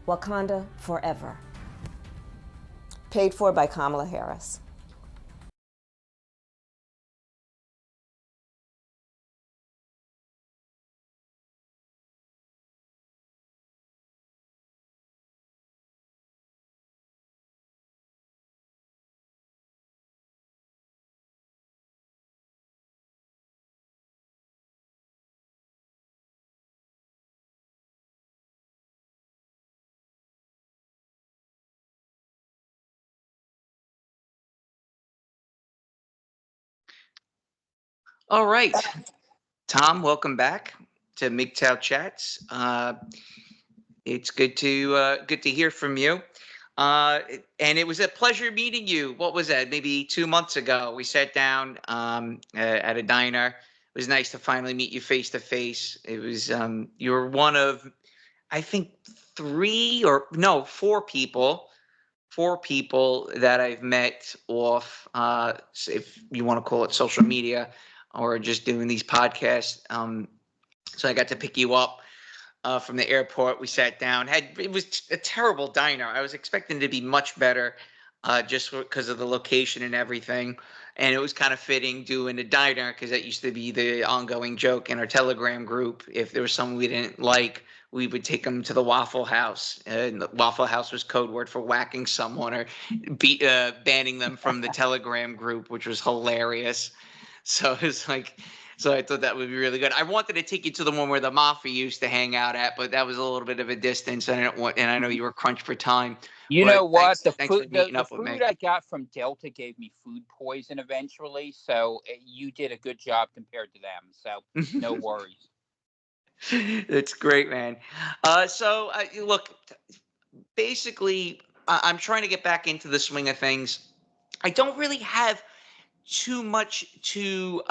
Wakanda Forever. Paid for by Kamala Harris. All right, Tom, welcome back to MGTOW Chats. It's good to hear from you. And it was a pleasure meeting you. What was that? Maybe 2 months ago, we sat down at a diner. It was nice to finally meet you face to face. It was you were one of, I think, four people that I've met off, if you want to call it social media, or just doing these podcasts. So I got to pick you up from the airport. We sat down. It was a terrible diner. I was expecting to be much better, just because of the location and everything. And it was kind of fitting doing a diner because that used to be the ongoing joke in our Telegram group. If there was someone we didn't like, we would take them to the Waffle House. And the Waffle House was code word for whacking someone or banning them from the Telegram group, which was hilarious. So it's like, so I thought that would be really good. I wanted to take you to the one where the mafia used to hang out at, but that was a little bit of a distance, and I know you were crunched for time. You But know what? thanks for meeting The up with me. food I got from Delta gave me food poison eventually, so you did a good job compared to them. So no worries. It's great, man. Look, basically, I'm trying to get back into the swing of things. I don't really have too much to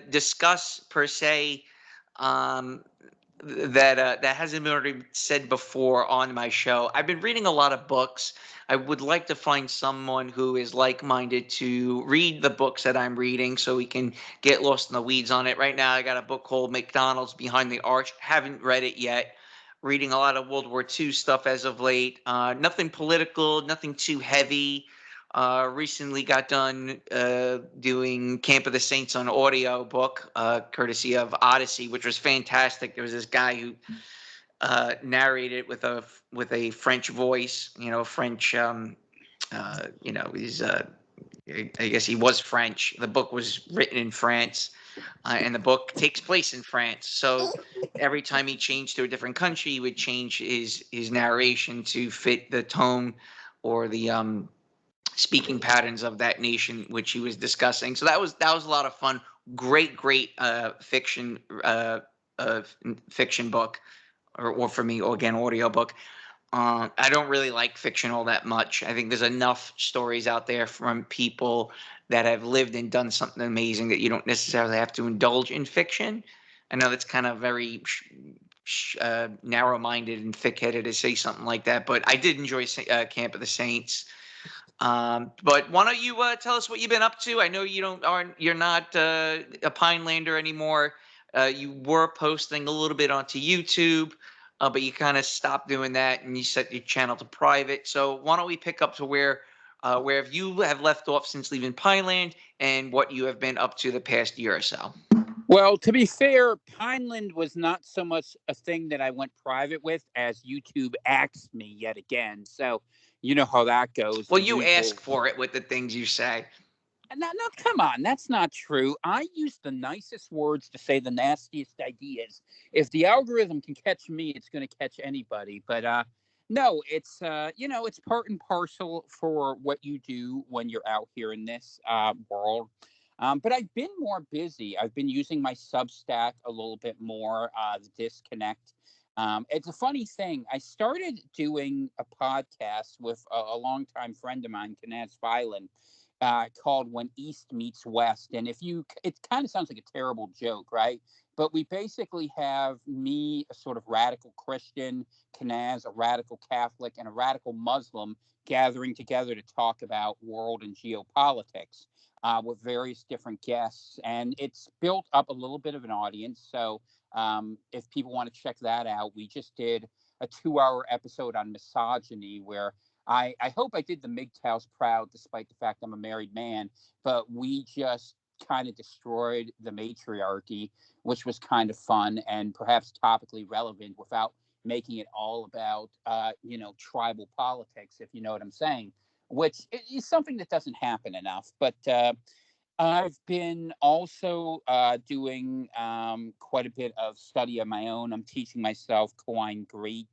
discuss per se. Um, that hasn't been already said before on my show. I've been reading a lot of books. I would like to find someone who is like-minded to read the books that I'm reading so we can get lost in the weeds on it. Right now, I got a book called McDonald's Behind the Arch. Haven't read it yet. Reading a lot of World War II stuff as of late. Nothing political, nothing too heavy. Recently got done doing Camp of the Saints on audio book, courtesy of Odyssey, which was fantastic. There was this guy who narrated with a French voice, French. He's I guess he was French. The book was written in France, and the book takes place in France. So every time he changed to a different country, he would change his narration to fit the tone or the speaking patterns of that nation which he was discussing. So that was a lot of fun. Great fiction book, or for me, again, audio book. I don't really like fiction all that much. I think there's enough stories out there from people that have lived and done something amazing that you don't necessarily have to indulge in fiction. I know that's kind of very narrow-minded and thick-headed to say something like that, but I did enjoy Camp of the Saints. But why don't you tell us what you've been up to? I know you're not a Pinelander anymore. You were posting a little bit onto YouTube, but you kind of stopped doing that and you set your channel to private. So why don't we pick up to where you have left off since leaving Pineland and what you have been up to the past year or so? Well, to be fair, Pineland was not so much a thing that I went private with as YouTube asked me yet again. So you know how that goes. Well, you ask for it with the things you say. No, come on. That's not true. I use the nicest words to say the nastiest ideas. If the algorithm can catch me, it's going to catch anybody. But no, it's it's part and parcel for what you do when you're out here in this world. But I've been more busy. I've been using my Substack a little bit more. The Disconnect. It's a funny thing. I started doing a podcast with a longtime friend of mine, Knaz Filan, called When East Meets West. And it kind of sounds like a terrible joke, right? But we basically have me, a sort of radical Christian, Knaz, a radical Catholic, and a radical Muslim gathering together to talk about world and geopolitics with various different guests. And it's built up a little bit of an audience. So if people want to check that out, we just did a 2-hour episode on misogyny where I hope I did the MGTOWs proud, despite the fact I'm a married man, but we just kind of destroyed the matriarchy, which was kind of fun and perhaps topically relevant without making it all about, tribal politics, if you know what I'm saying, which is something that doesn't happen enough. But I've been also doing quite a bit of study of my own. I'm teaching myself Koine Greek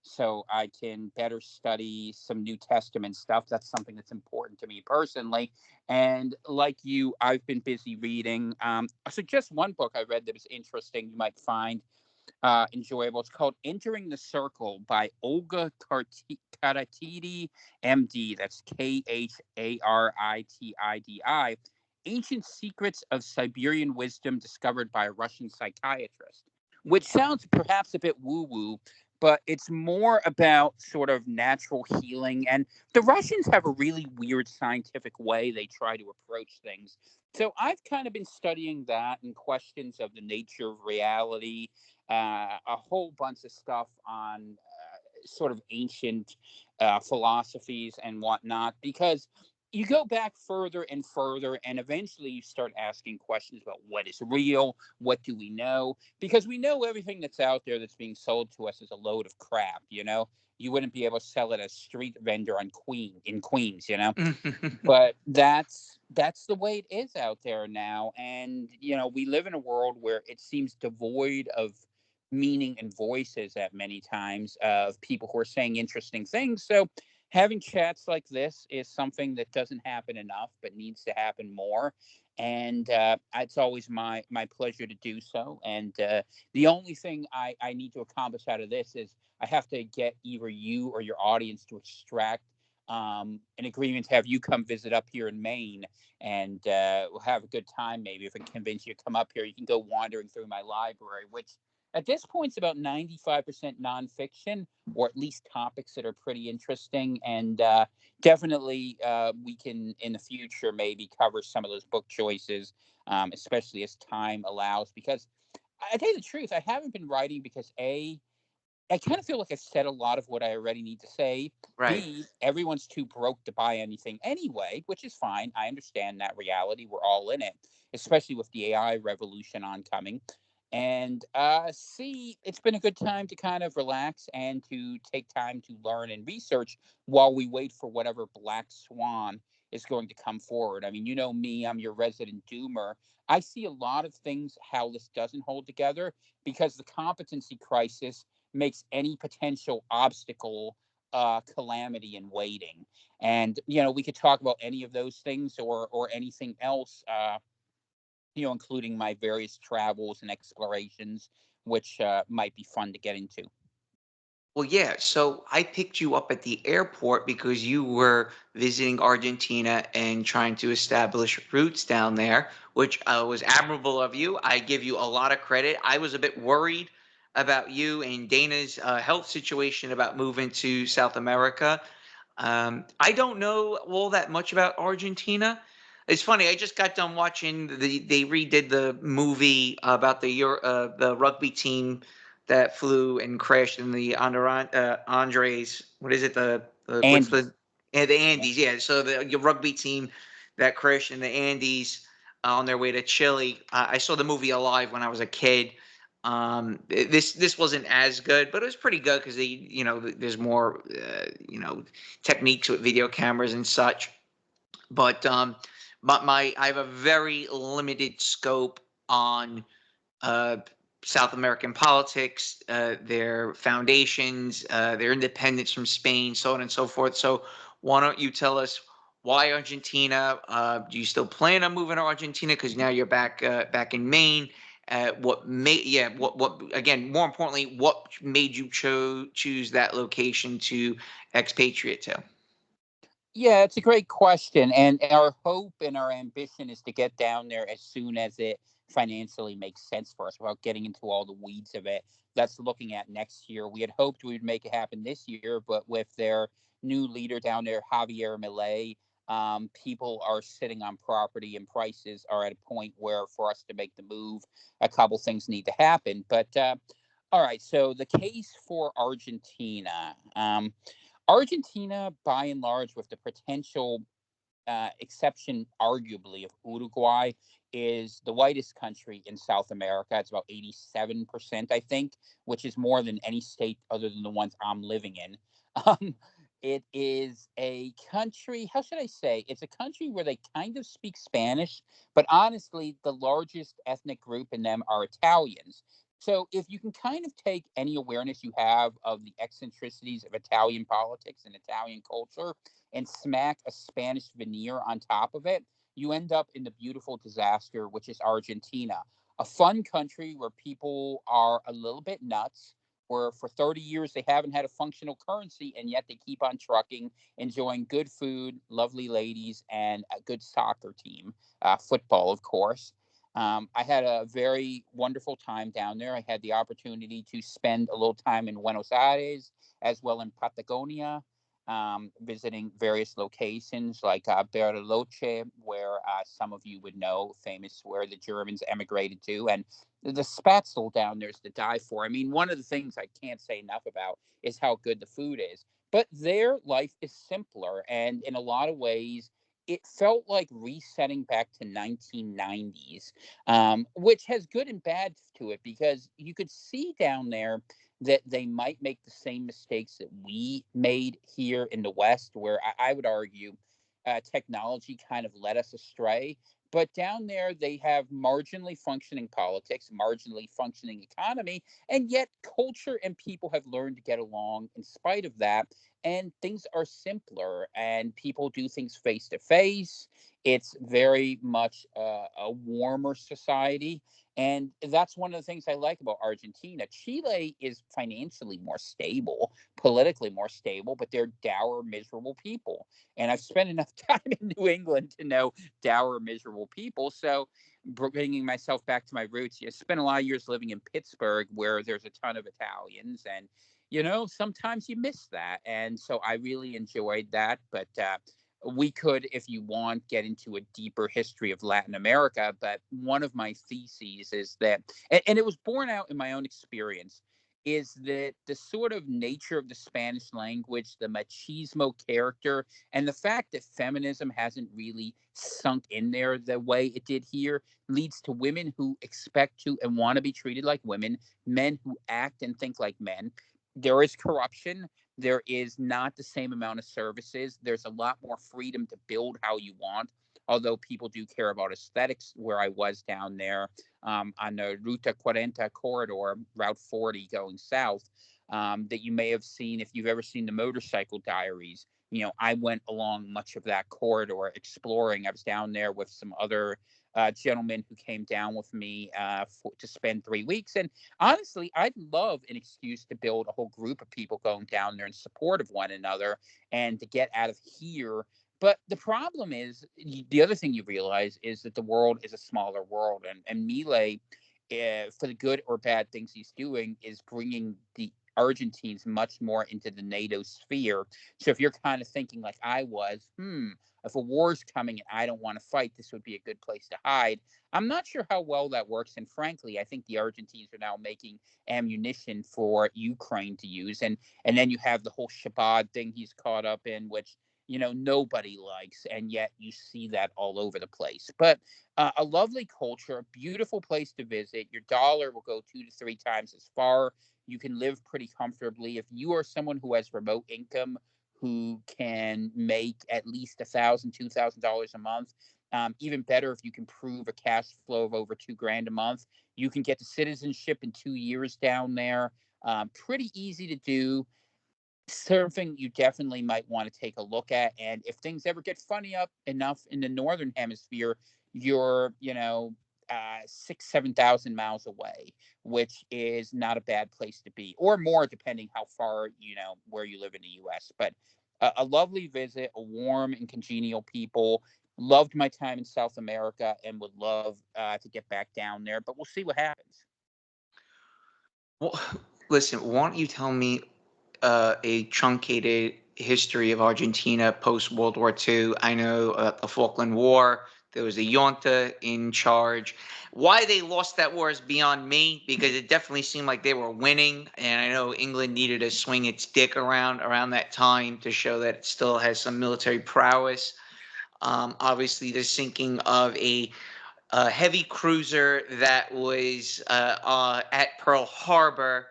so I can better study some New Testament stuff. That's something that's important to me personally. And like you, I've been busy reading. So just one book I read that was interesting, you might find enjoyable. It's called Entering the Circle by Olga Karatidi, MD. That's Kharitidi. Ancient Secrets of Siberian Wisdom Discovered by a Russian Psychiatrist, which sounds perhaps a bit woo-woo, but it's more about sort of natural healing. And the Russians have a really weird scientific way they try to approach things. So I've kind of been studying that and questions of the nature of reality, a whole bunch of stuff on sort of ancient philosophies and whatnot, because you go back further and further, and eventually you start asking questions about what is real, what do we know, because we know everything that's out there that's being sold to us is a load of crap. You wouldn't be able to sell it as street vendor on Queens. But that's the way it is out there now. And we live in a world where it seems devoid of meaning and voices at many times of people who are saying interesting things. So having chats like this is something that doesn't happen enough but needs to happen more. And it's always my pleasure to do so. And the only thing I need to accomplish out of this is I have to get either you or your audience to extract an agreement to have you come visit up here in Maine, and we'll have a good time. Maybe if I convince you to come up here, you can go wandering through my library, which at this point is about 95% nonfiction, or at least topics that are pretty interesting. And definitely we can, in the future, maybe cover some of those book choices, especially as time allows. Because I tell you the truth, I haven't been writing because I kind of feel like I've said a lot of what I already need to say. Right. B, everyone's too broke to buy anything anyway, which is fine. I understand that reality. We're all in it, especially with the AI revolution oncoming. And C, it's been a good time to kind of relax and to take time to learn and research while we wait for whatever black swan is going to come forward. I mean, you know me, I'm your resident doomer. I see a lot of things how this doesn't hold together because the competency crisis makes any potential obstacle calamity in waiting. And we could talk about any of those things or anything else, including my various travels and explorations, which might be fun to get into. Well, yeah. So I picked you up at the airport because you were visiting Argentina and trying to establish roots down there, which was admirable of you. I give you a lot of credit. I was a bit worried about you and Dana's health situation about moving to South America. I don't know all that much about Argentina. It's funny. I just got done watching they redid the movie about the rugby team that flew and crashed in the Andres. What is it? The what's Andes. the the Andes? Yeah. So the rugby team that crashed in the Andes on their way to Chile. I saw the movie Alive when I was a kid. This wasn't as good, but it was pretty good because there's more techniques with video cameras and such. But I have a very limited scope on uh, South American politics, their foundations, their independence from Spain, so on and so forth. So why don't you tell us why Argentina? Do you still plan on moving to Argentina because now you're back in Maine? What again? More importantly, what made you choose that location to expatriate to? Yeah, it's a great question. And our hope and our ambition is to get down there as soon as it financially makes sense for us without getting into all the weeds of it. That's looking at next year. We had hoped we would make it happen this year, but with their new leader down there, Javier Milei, people are sitting on property and prices are at a point where for us to make the move, a couple things need to happen. But All right, so the case for Argentina. Argentina, by and large, with the potential exception, arguably, of Uruguay, is the whitest country in South America. It's about 87%, I think, which is more than any state other than the ones I'm living in. Um, it is a country, how should I say? It's a country where they kind of speak Spanish, but honestly, the largest ethnic group in them are Italians. So if you can kind of take any awareness you have of the eccentricities of Italian politics and Italian culture and smack a Spanish veneer on top of it, you end up in the beautiful disaster, which is Argentina. A fun country where people are a little bit nuts, where for 30 years they haven't had a functional currency, and yet they keep on trucking, enjoying good food, lovely ladies, and a good soccer team, football, of course. I had a very wonderful time down there. I had the opportunity to spend a little time in Buenos Aires as well in Patagonia, visiting various locations like Bariloche, where some of you would know, famous where the Germans emigrated to, and the Spatzel down there is to die for. I mean, one of the things I can't say enough about is how good the food is. But their life is simpler, and in a lot of ways, it felt like resetting back to 1990s, which has good and bad to it because you could see down there that they might make the same mistakes that we made here in the West, where I would argue technology kind of led us astray. But down there, they have marginally functioning politics, marginally functioning economy, and yet culture and people have learned to get along in spite of that. And things are simpler, and people do things face to face. It's very much a warmer society, and that's one of the things I like about Argentina. Chile is financially more stable, politically more stable, but they're dour, miserable people. And I've spent enough time in New England to know dour, miserable people. So, bringing myself back to my roots, I spent a lot of years living in Pittsburgh, where there's a ton of Italians. And, sometimes you miss that. And so I really enjoyed that. But we could, if you want, get into a deeper history of Latin America. But one of my theses is that, and it was borne out in my own experience, is that the sort of nature of the Spanish language, the machismo character, and the fact that feminism hasn't really sunk in there the way it did here leads to women who expect to and want to be treated like women, men who act and think like men. There is corruption. There is not the same amount of services. There's a lot more freedom to build how you want, although people do care about aesthetics. Where I was down there on the Ruta 40 corridor, Route 40 going south, that you may have seen if you've ever seen the Motorcycle Diaries. I went along much of that corridor exploring. I was down there with some other gentlemen who came down with me to spend 3 weeks. And honestly, I'd love an excuse to build a whole group of people going down there in support of one another and to get out of here. But the problem is, the other thing you realize is that the world is a smaller world. And Milei, for the good or bad things he's doing, is bringing the Argentines much more into the NATO sphere. So if you're kind of thinking like I was, if a war's coming and I don't want to fight, this would be a good place to hide. I'm not sure how well that works. And frankly, I think the Argentines are now making ammunition for Ukraine to use. And then you have the whole Shabbat thing he's caught up in, which nobody likes, and yet you see that all over the place. But a lovely culture, a beautiful place to visit. Your dollar will go 2 to 3 times as far. You can live pretty comfortably. If you are someone who has remote income, who can make at least $1,000, $2,000 a month, even better if you can prove a cash flow of over $2,000 a month, you can get the citizenship in 2 years down there. Pretty easy to do. Something you definitely might want to take a look at. And if things ever get funny up enough in the northern hemisphere, you're 6,000, 7,000 miles away, which is not a bad place to be, or more depending how far where you live in the U.S. But a lovely visit, a warm and congenial people. Loved my time in South America and would love to get back down there, but we'll see what happens. Well, listen, why don't you tell me a truncated history of Argentina post World War II? I know the Falkland War, There was a junta in charge. Why they lost that war is beyond me, because it definitely seemed like they were winning, and I know England needed to swing its dick around that time to show that it still has some military prowess. Obviously, the sinking of a heavy cruiser that was at Pearl Harbor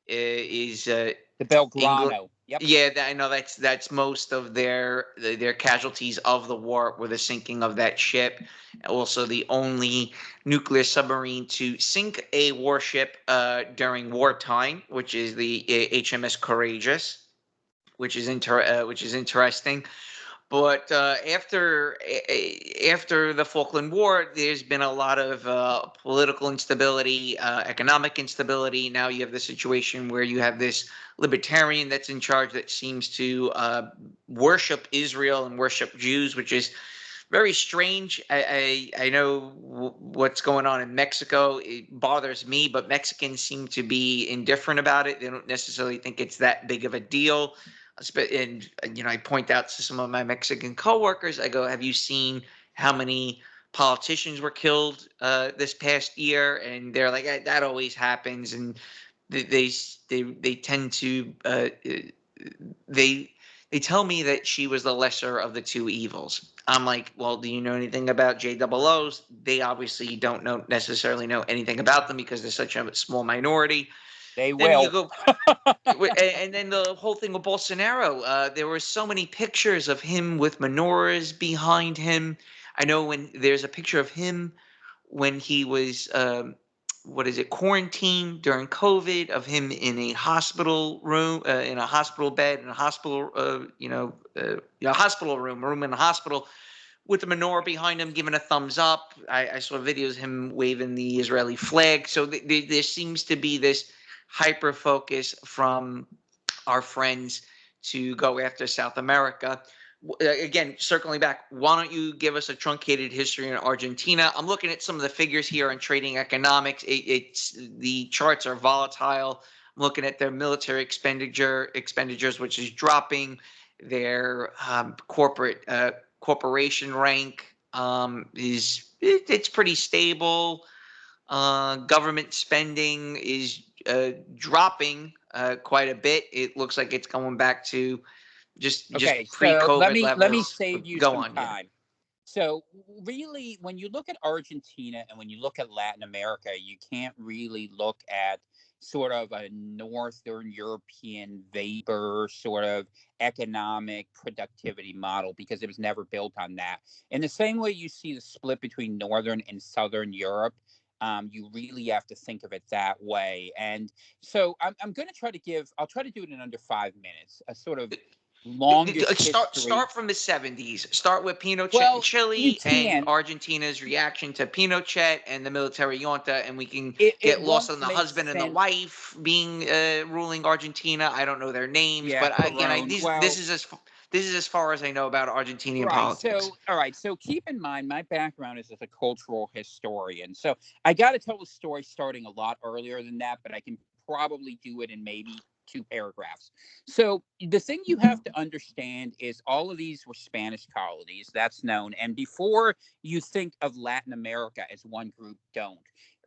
is The England. Belgrano. Yep. Yeah, I know that's most of their casualties of the war were the sinking of that ship. Also, the only nuclear submarine to sink a warship during wartime, which is the HMS Courageous, which is interesting. But after the Falkland War, there's been a lot of political instability, economic instability. Now you have the situation where you have this libertarian that's in charge that seems to worship Israel and worship Jews, which is very strange. I know what's going on in Mexico. It bothers me, but Mexicans seem to be indifferent about it. They don't necessarily think it's that big of a deal. And I point out to some of my Mexican coworkers, I go, "Have you seen how many politicians were killed this past year?" And they're like, "That always happens." And they tend to they they tell me that she was the lesser of the two evils. I'm like, well, do you know anything about JOOs? They obviously don't necessarily know anything about them because they're such a small minority. They Then you will. go, and then the whole thing with Bolsonaro. There were so many pictures of him with menorahs behind him. I know when there's a picture of him when he was what is it, quarantined during COVID, of him in a hospital room, in a hospital bed, in a hospital, hospital room in a hospital with the menorah behind him, giving a thumbs up. I saw videos of him waving the Israeli flag. So there seems to be this hyper focus from our friends to go after South America. Again, circling back, why don't you give us a truncated history in Argentina? I'm looking at some of the figures here on trading economics. It's the charts are volatile. I'm looking at their military expenditures, which is dropping. Their corporation rank it's pretty stable. Government spending is dropping quite a bit. It looks like it's going back to just Okay, so pre-COVID let me levels. save you Go some on, yeah. time. So really, when you look at Argentina and when you look at Latin America, you can't really look at sort of a Northern European Weber sort of economic productivity model because it was never built on that. In the same way you see the split between Northern and Southern Europe, you really have to think of it that way. And so I'm going to I'll try to do it in under 5 minutes, a sort of longest history. Start from the 70s. Start with Pinochet in Well, you Chile and can. Argentina's reaction to Pinochet and the military junta, and we can It get lost won't on the make husband and the sense. wife being ruling Argentina. I don't know their names, Yeah, but Peron. Well, this is as far as I know about Argentinian right. politics. So, all right. So keep in mind, my background is as a cultural historian. So I got to tell the story starting a lot earlier than that, but I can probably do it in maybe 2 paragraphs. So the thing you have to understand is all of these were Spanish colonies. That's known. And before you think of Latin America as one group, don't.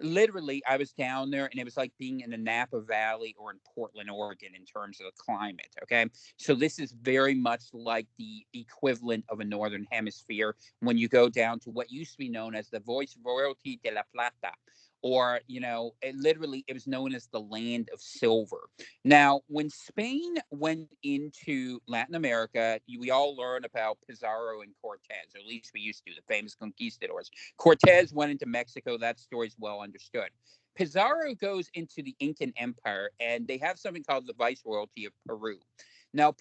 Literally, I was down there and it was like being in the Napa Valley or in Portland, Oregon, in terms of the climate. Okay. So this is very much like the equivalent of a Northern Hemisphere when you go down to what used to be known as the Viceroyalty de la Plata, or it was known as the land of silver. Now, when Spain went into Latin America, we all learn about Pizarro and Cortez, or at least we used to, the famous conquistadors. Cortez went into Mexico. That story is well understood. Pizarro goes into the Incan Empire, and they have something called the Viceroyalty of Peru. Now,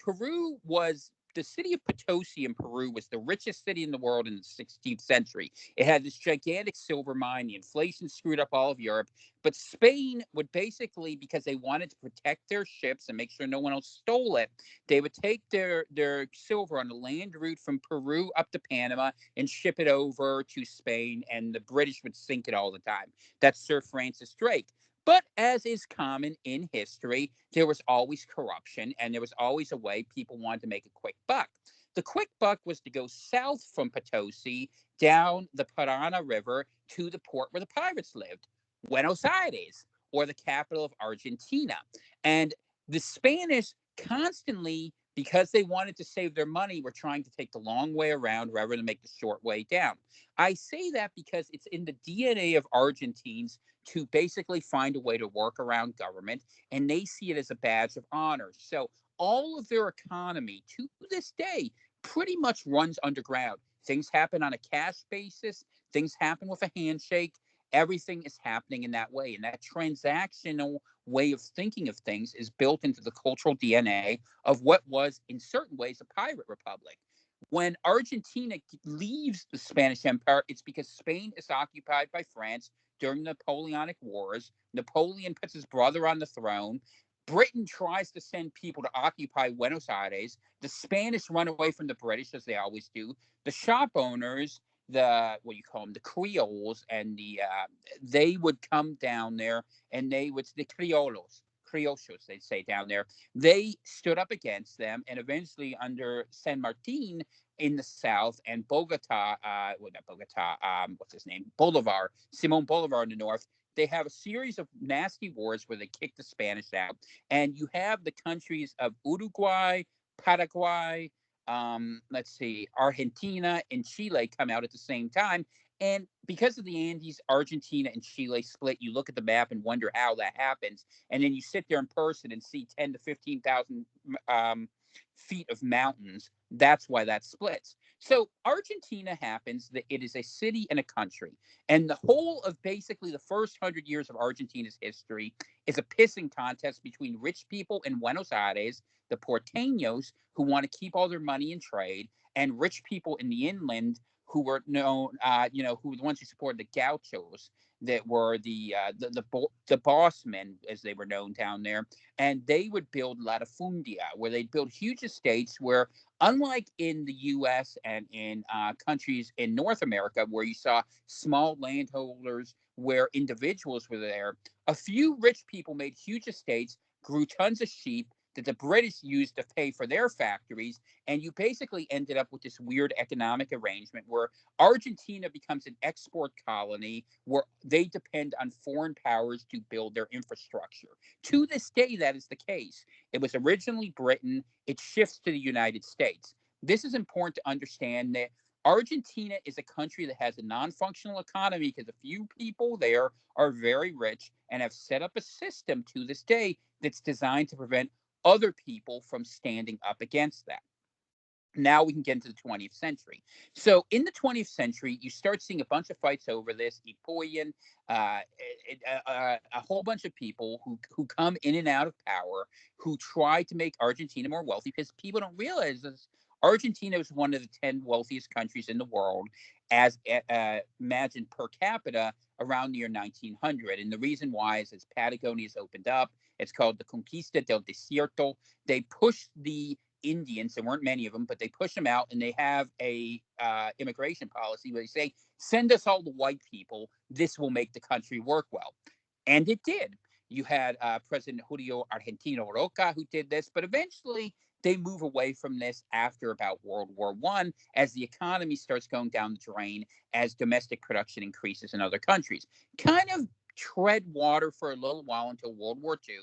the city of Potosi in Peru was the richest city in the world in the 16th century. It had this gigantic silver mine. The inflation screwed up all of Europe. But Spain would basically, because they wanted to protect their ships and make sure no one else stole it, they would take their silver on the land route from Peru up to Panama and ship it over to Spain, and the British would sink it all the time. That's Sir Francis Drake. But as is common in history, there was always corruption and there was always a way people wanted to make a quick buck. The quick buck was to go south from Potosi down the Parana River to the port where the pirates lived, Buenos Aires, or the capital of Argentina. And the Spanish constantly, because they wanted to save their money, were trying to take the long way around rather than make the short way down. I say that because it's in the DNA of Argentines to basically find a way to work around government, and they see it as a badge of honor. So all of their economy to this day pretty much runs underground. Things happen on a cash basis, things happen with a handshake. Everything is happening in that way. And that transactional way of thinking of things is built into the cultural DNA of what was, in certain ways, a pirate republic. When Argentina leaves the Spanish Empire, it's because Spain is occupied by France during the Napoleonic Wars. Napoleon puts his brother on the throne. Britain tries to send people to occupy Buenos Aires. The Spanish run away from the British, as they always do. The shop owners, the what you call them, the Creoles, and they would come down there, and they would the Criollos, they say down there. They stood up against them, and eventually, under San Martin in the south and Bogota, well, not Bogota, what's his name, Bolivar, Simon Bolivar in the north, they have a series of nasty wars where they kick the Spanish out, and you have the countries of Uruguay, Paraguay, let's see, Argentina and Chile come out at the same time. And because of the Andes, Argentina and Chile split. You look at the map and wonder how that happens. And then you sit there in person and see 10 to 15,000 feet of mountains. That's why that splits. So Argentina happens that it is a city and a country. And the whole of basically the first 100 years of Argentina's history is a pissing contest between rich people in Buenos Aires, the porteños, who want to keep all their money in trade, and rich people in the inland who were known, who were the ones who supported the gauchos, that were the boss men, as they were known down there. And they would build latifundia, where they'd build huge estates where, unlike in the U.S. and in countries in North America, where you saw small landholders, where individuals were there, a few rich people made huge estates, grew tons of sheep that the British used to pay for their factories, and you basically ended up with this weird economic arrangement where Argentina becomes an export colony where they depend on foreign powers to build their infrastructure. To this day, that is the case. It was originally Britain, it shifts to the United States. This is important to understand that Argentina is a country that has a non-functional economy because a few people there are very rich and have set up a system to this day that's designed to prevent other people from standing up against that. Now we can get into the 20th century. So in the 20th century, you start seeing a bunch of fights over this, Ipoyan, a whole bunch of people who come in and out of power, who try to make Argentina more wealthy, because people don't realize this. Argentina is one of the 10 wealthiest countries in the world, as imagined per capita around the year 1900. And the reason why is as Patagonia's opened up, it's called the Conquista del Desierto. They pushed the Indians, there weren't many of them, but they push them out, and they have a immigration policy where they say, send us all the white people. This will make the country work well. And it did. You had President Julio Argentino Roca who did this, but eventually they move away from this after about World War I, as the economy starts going down the drain, as domestic production increases in other countries. Kind of tread water for a little while until World War II.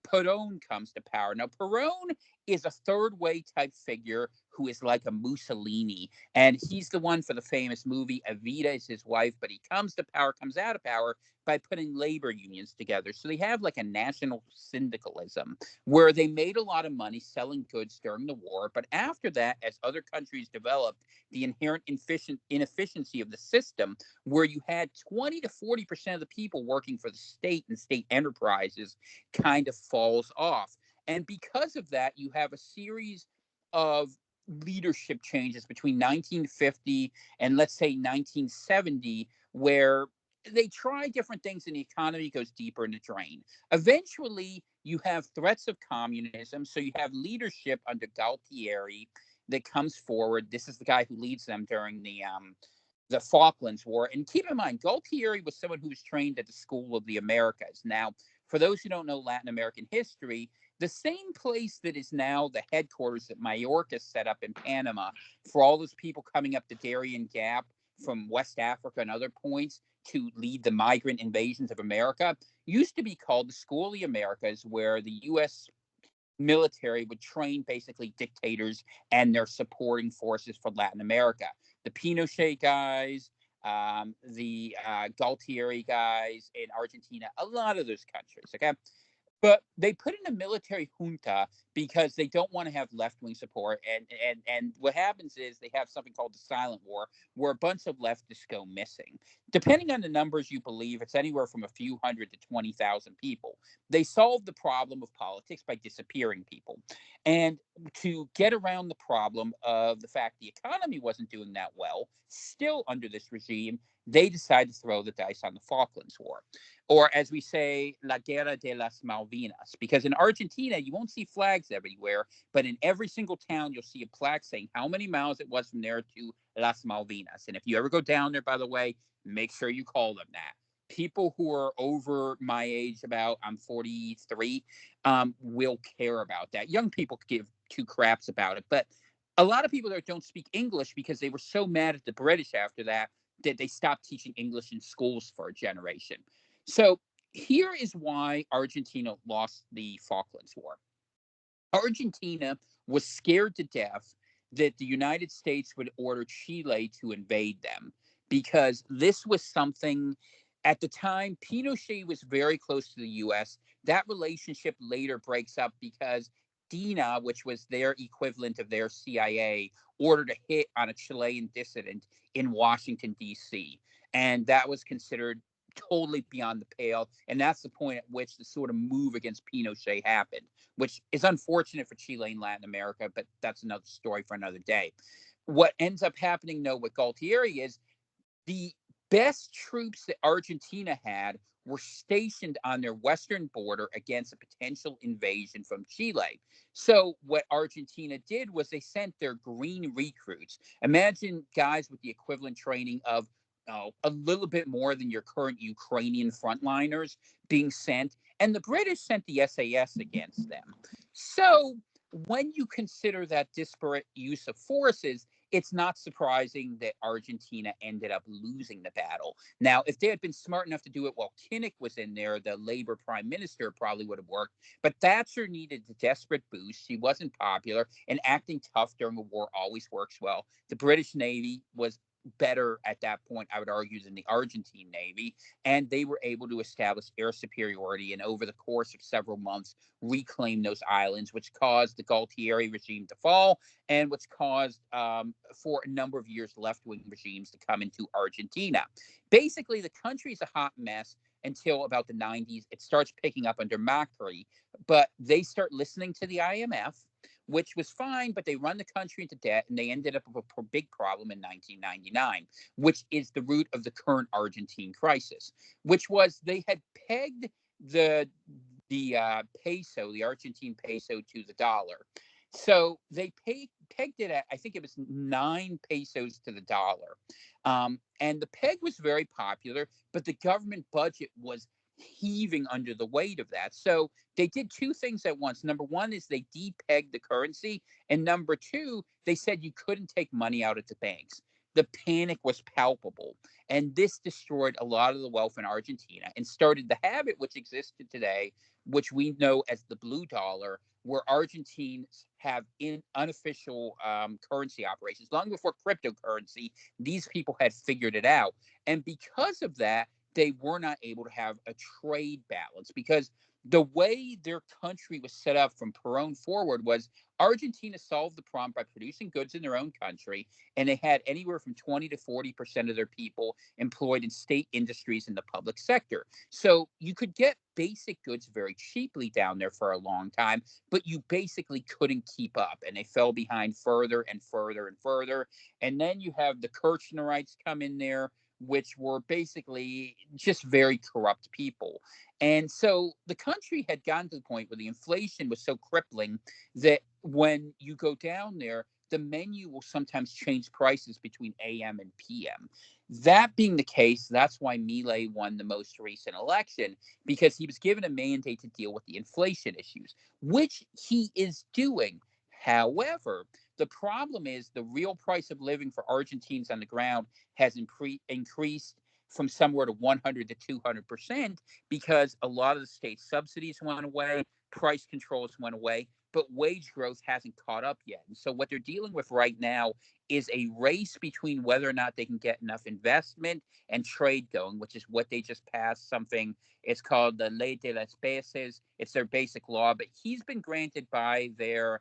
Perón comes to power. Now, Perón is a third way type figure who is like a Mussolini. And he's the one for the famous movie Evita is his wife, but he comes to power, comes out of power by putting labor unions together. So they have like a national syndicalism where they made a lot of money selling goods during the war. But after that, as other countries developed, the inherent inefficiency of the system, where you had 20 to 40% of the people working for the state and state enterprises, kind of falls off. And because of that, you have a series of leadership changes between 1950 and, let's say, 1970, where they try different things and the economy goes deeper in the drain. Eventually, you have threats of communism. So you have leadership under Galtieri that comes forward. This is the guy who leads them during the Falklands War. And keep in mind, Galtieri was someone who was trained at the School of the Americas. Now, for those who don't know Latin American history, The same place that is now the headquarters that Mayorkas set up in Panama for all those people coming up the Darien Gap from West Africa and other points to lead the migrant invasions of America, used to be called the School of the Americas, where the U.S. military would train basically dictators and their supporting forces for Latin America. The Pinochet guys, the Galtieri guys in Argentina, a lot of those countries, okay? But they put in a military junta because they don't want to have left-wing support. And what happens is they have something called the silent war, where a bunch of leftists go missing. Depending on the numbers you believe, it's anywhere from a few hundred to 20,000 people. They solved the problem of politics by disappearing people. And to get around the problem of the fact the economy wasn't doing that well, still under this regime, they decided to throw the dice on the Falklands War, or as we say, La Guerra de las Malvinas, because in Argentina, you won't see flags everywhere, but in every single town, you'll see a plaque saying how many miles it was from there to Las Malvinas. And if you ever go down there, by the way, make sure you call them that. People who are over my age, I'm 43, will care about that. Young people give two craps about it, but a lot of people there don't speak English because they were so mad at the British after that they stopped teaching English in schools for a generation. So here is why Argentina lost the Falklands War. Argentina was scared to death that the United States would order Chile to invade them, because this was something at the time. Pinochet was very close to the U.S. That relationship later breaks up because DINA, which was their equivalent of their CIA, ordered a hit on a Chilean dissident in Washington, D.C. And that was considered totally beyond the pale. And that's the point at which the sort of move against Pinochet happened, which is unfortunate for Chile and Latin America, but that's another story for another day. What ends up happening, though, with Galtieri is the best troops that Argentina had were stationed on their western border against a potential invasion from Chile. So what Argentina did was they sent their green recruits. Imagine guys with the equivalent training of a little bit more than your current Ukrainian frontliners being sent, and the British sent the SAS against them. So when you consider that disparate use of forces, it's not surprising that Argentina ended up losing the battle. Now, if they had been smart enough to do it while Kinnock was in there, the Labor prime minister, probably would have worked. But Thatcher needed a desperate boost. She wasn't popular, and acting tough during a war always works well. The British Navy was better at that point, I would argue, than the Argentine Navy, and they were able to establish air superiority, and over the course of several months reclaim those islands, which caused the Galtieri regime to fall, and which caused, for a number of years, left-wing regimes to come into Argentina. Basically, the country is a hot mess until about the 90s. It starts picking up under Macri, but they start listening to the IMF, which was fine, but they run the country into debt, and they ended up with a big problem in 1999, which is the root of the current Argentine crisis, which was they had pegged the peso, the Argentine peso, to the dollar. So they pegged it at, I think it was 9 pesos to the dollar. And the peg was very popular, but the government budget was heaving under the weight of that. So they did two things at once. Number one is they depegged the currency. And number two, they said you couldn't take money out at the banks. The panic was palpable. And this destroyed a lot of the wealth in Argentina and started the habit which existed today, which we know as the blue dollar, where Argentines have unofficial currency operations. Long before cryptocurrency, these people had figured it out. And because of that, they were not able to have a trade balance, because the way their country was set up from Peron forward was Argentina solved the problem by producing goods in their own country, and they had anywhere from 20 to 40% of their people employed in state industries in the public sector. So you could get basic goods very cheaply down there for a long time, but you basically couldn't keep up, and they fell behind further and further and further. And then you have the Kirchnerites come in there, which were basically just very corrupt people. And so the country had gotten to the point where the inflation was so crippling that when you go down there, the menu will sometimes change prices between AM and PM. That being the case, that's why Milei won the most recent election, because he was given a mandate to deal with the inflation issues, which he is doing. However, the problem is the real price of living for Argentines on the ground has increased from somewhere to 100 to 200% because a lot of the state subsidies went away, price controls went away, but wage growth hasn't caught up yet. And so what they're dealing with right now is a race between whether or not they can get enough investment and trade going, which is what they just passed something. It's called the Ley de las Bases. It's their basic law, but he's been granted by their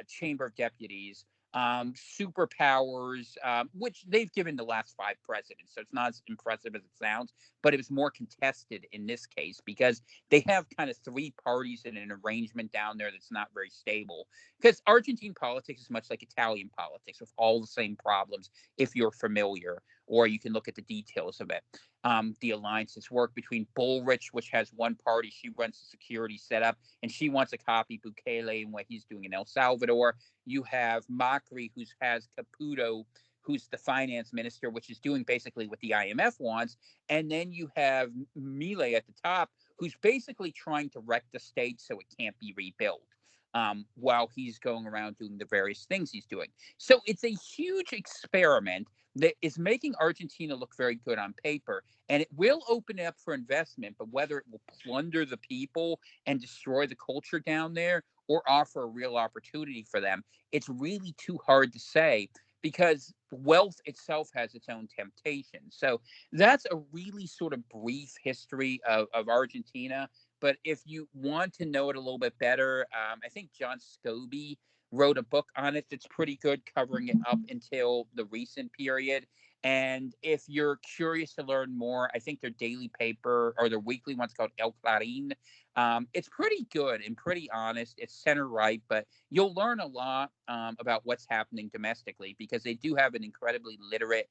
Chamber of Deputies superpowers, which they've given the last 5 presidents. So it's not as impressive as it sounds, but it was more contested in this case because they have kind of 3 parties in an arrangement down there that's not very stable. Because Argentine politics is much like Italian politics with all the same problems if you're familiar, or you can look at the details of it. The alliances work between Bullrich, which has one party. She runs the security setup, and she wants to copy Bukele and what he's doing in El Salvador. You have Macri, who has Caputo, who's the finance minister, which is doing basically what the IMF wants. And then you have Milei at the top, who's basically trying to wreck the state so it can't be rebuilt. While he's going around doing the various things he's doing. So it's a huge experiment that is making Argentina look very good on paper, and it will open it up for investment, but whether it will plunder the people and destroy the culture down there or offer a real opportunity for them, it's really too hard to say because wealth itself has its own temptations. So that's a really sort of brief history of Argentina. But if you want to know it a little bit better, I think John Scobie wrote a book on it that's pretty good, covering it up until the recent period. And if you're curious to learn more, I think their daily paper or their weekly one's called El Clarín. It's pretty good and pretty honest. It's center right, but you'll learn a lot about what's happening domestically because they do have an incredibly literate,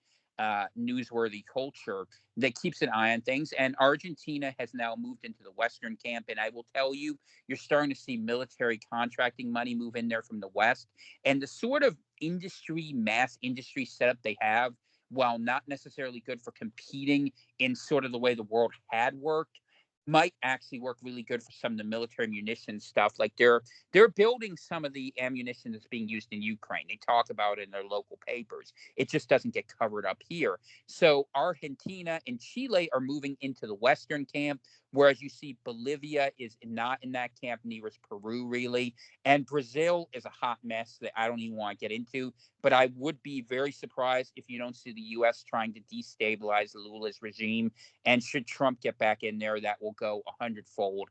newsworthy culture that keeps an eye on things. And Argentina has now moved into the Western camp. And I will tell you, you're starting to see military contracting money move in there from the West. And the sort of industry, mass industry setup they have, while not necessarily good for competing in sort of the way the world had worked, might actually work really good for some of the military munitions stuff. Like they're building some of the ammunition that's being used in Ukraine. They talk about it in their local papers. It just doesn't get covered up here. So Argentina and Chile are moving into the Western camp, whereas you see Bolivia is not in that camp, neither is Peru really. And Brazil is a hot mess that I don't even want to get into. But I would be very surprised if you don't see the U.S. trying to destabilize Lula's regime. And should Trump get back in there, that will go 100-fold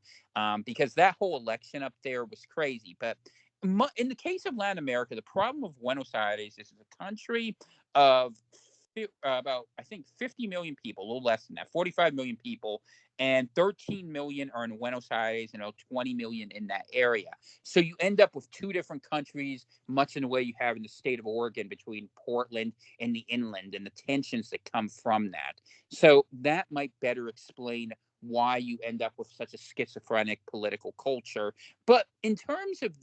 because that whole election up there was crazy. But in the case of Latin America, the problem of Buenos Aires is a country of about, I think, 50 million people, a little less than that, 45 million people, and 13 million are in Buenos Aires and 20 million in that area. So you end up with 2 different countries, much in the way you have in the state of Oregon between Portland and the inland and the tensions that come from that. So that might better explain why you end up with such a schizophrenic political culture. But in terms of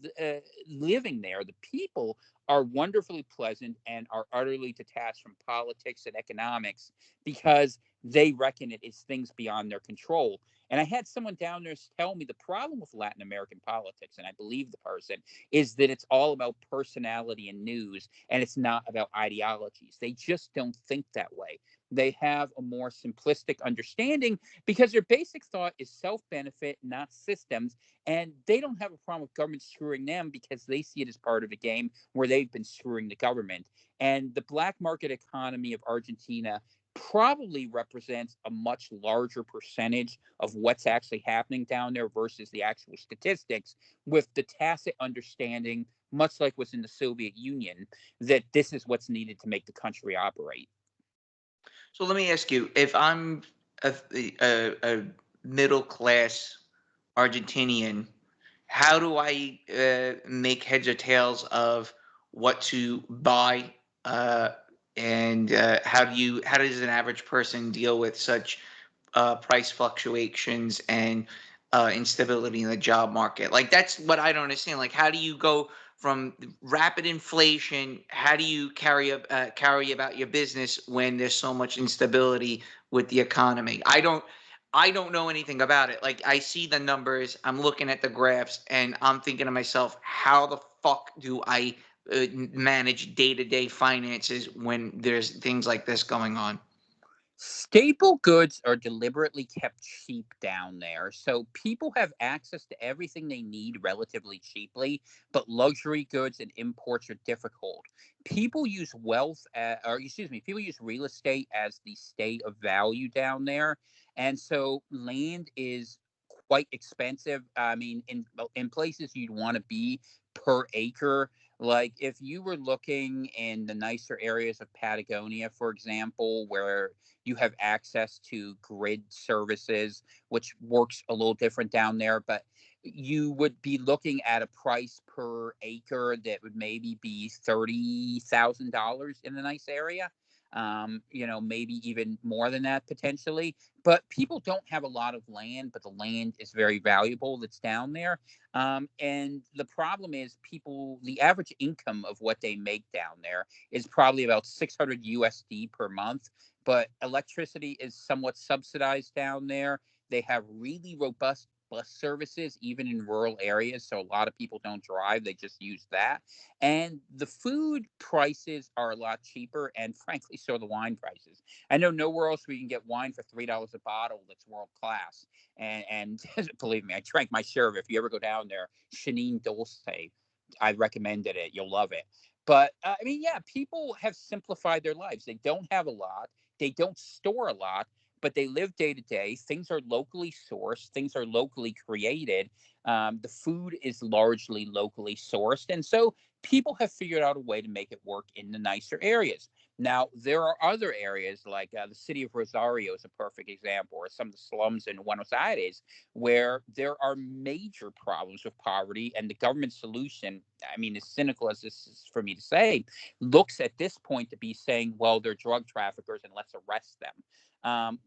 living there, the people are wonderfully pleasant and are utterly detached from politics and economics because they reckon it is things beyond their control. And I had someone down there tell me the problem with Latin American politics, and I believe the person, is that it's all about personality and news, and it's not about ideologies. They just don't think that way. They have a more simplistic understanding because their basic thought is self-benefit, not systems. And they don't have a problem with government screwing them because they see it as part of a game where they've been screwing the government. And the black market economy of Argentina probably represents a much larger percentage of what's actually happening down there versus the actual statistics, with the tacit understanding, much like was in the Soviet Union, that this is what's needed to make the country operate. So let me ask you, if I'm a middle class Argentinian, how do I make heads or tails of what to buy, and how does an average person deal with such price fluctuations and instability in the job market? Like that's what I don't understand. Like, how do you go from rapid inflation. How do you carry about your business when there's so much instability with the economy? I don't know anything about it. Like, I see the numbers, I'm looking at the graphs, and I'm thinking to myself, how the fuck do I manage day-to-day finances when there's things like this going on? Staple goods are deliberately kept cheap down there, so people have access to everything they need relatively cheaply, but luxury goods and imports are difficult. People use people use real estate as the state of value down there, and so land is quite expensive. I mean, in places you'd want to be per acre. Like if you were looking in the nicer areas of Patagonia, for example, where you have access to grid services, which works a little different down there, but you would be looking at a price per acre that would maybe be $30,000 in a nice area. Maybe even more than that potentially. But people don't have a lot of land, but the land is very valuable that's down there. And the problem is, the average income of what they make down there is probably about 600 USD per month, but electricity is somewhat subsidized down there. They have really robust bus services, even in rural areas. So a lot of people don't drive, they just use that. And the food prices are a lot cheaper, and frankly, so are the wine prices. I know nowhere else we can get wine for $3 a bottle that's world class. And believe me, I drank my share of it. If you ever go down there, Chenin Dulce, I recommended it. You'll love it. But I mean, yeah, people have simplified their lives. They don't have a lot. They don't store a lot, but they live day to day. Things are locally sourced. Things are locally created. The food is largely locally sourced, and so people have figured out a way to make it work in the nicer areas. Now, there are other areas like the city of Rosario is a perfect example, or some of the slums in Buenos Aires, where there are major problems with poverty. And the government solution, I mean, as cynical as this is for me to say, looks at this point to be saying, well, they're drug traffickers and let's arrest them.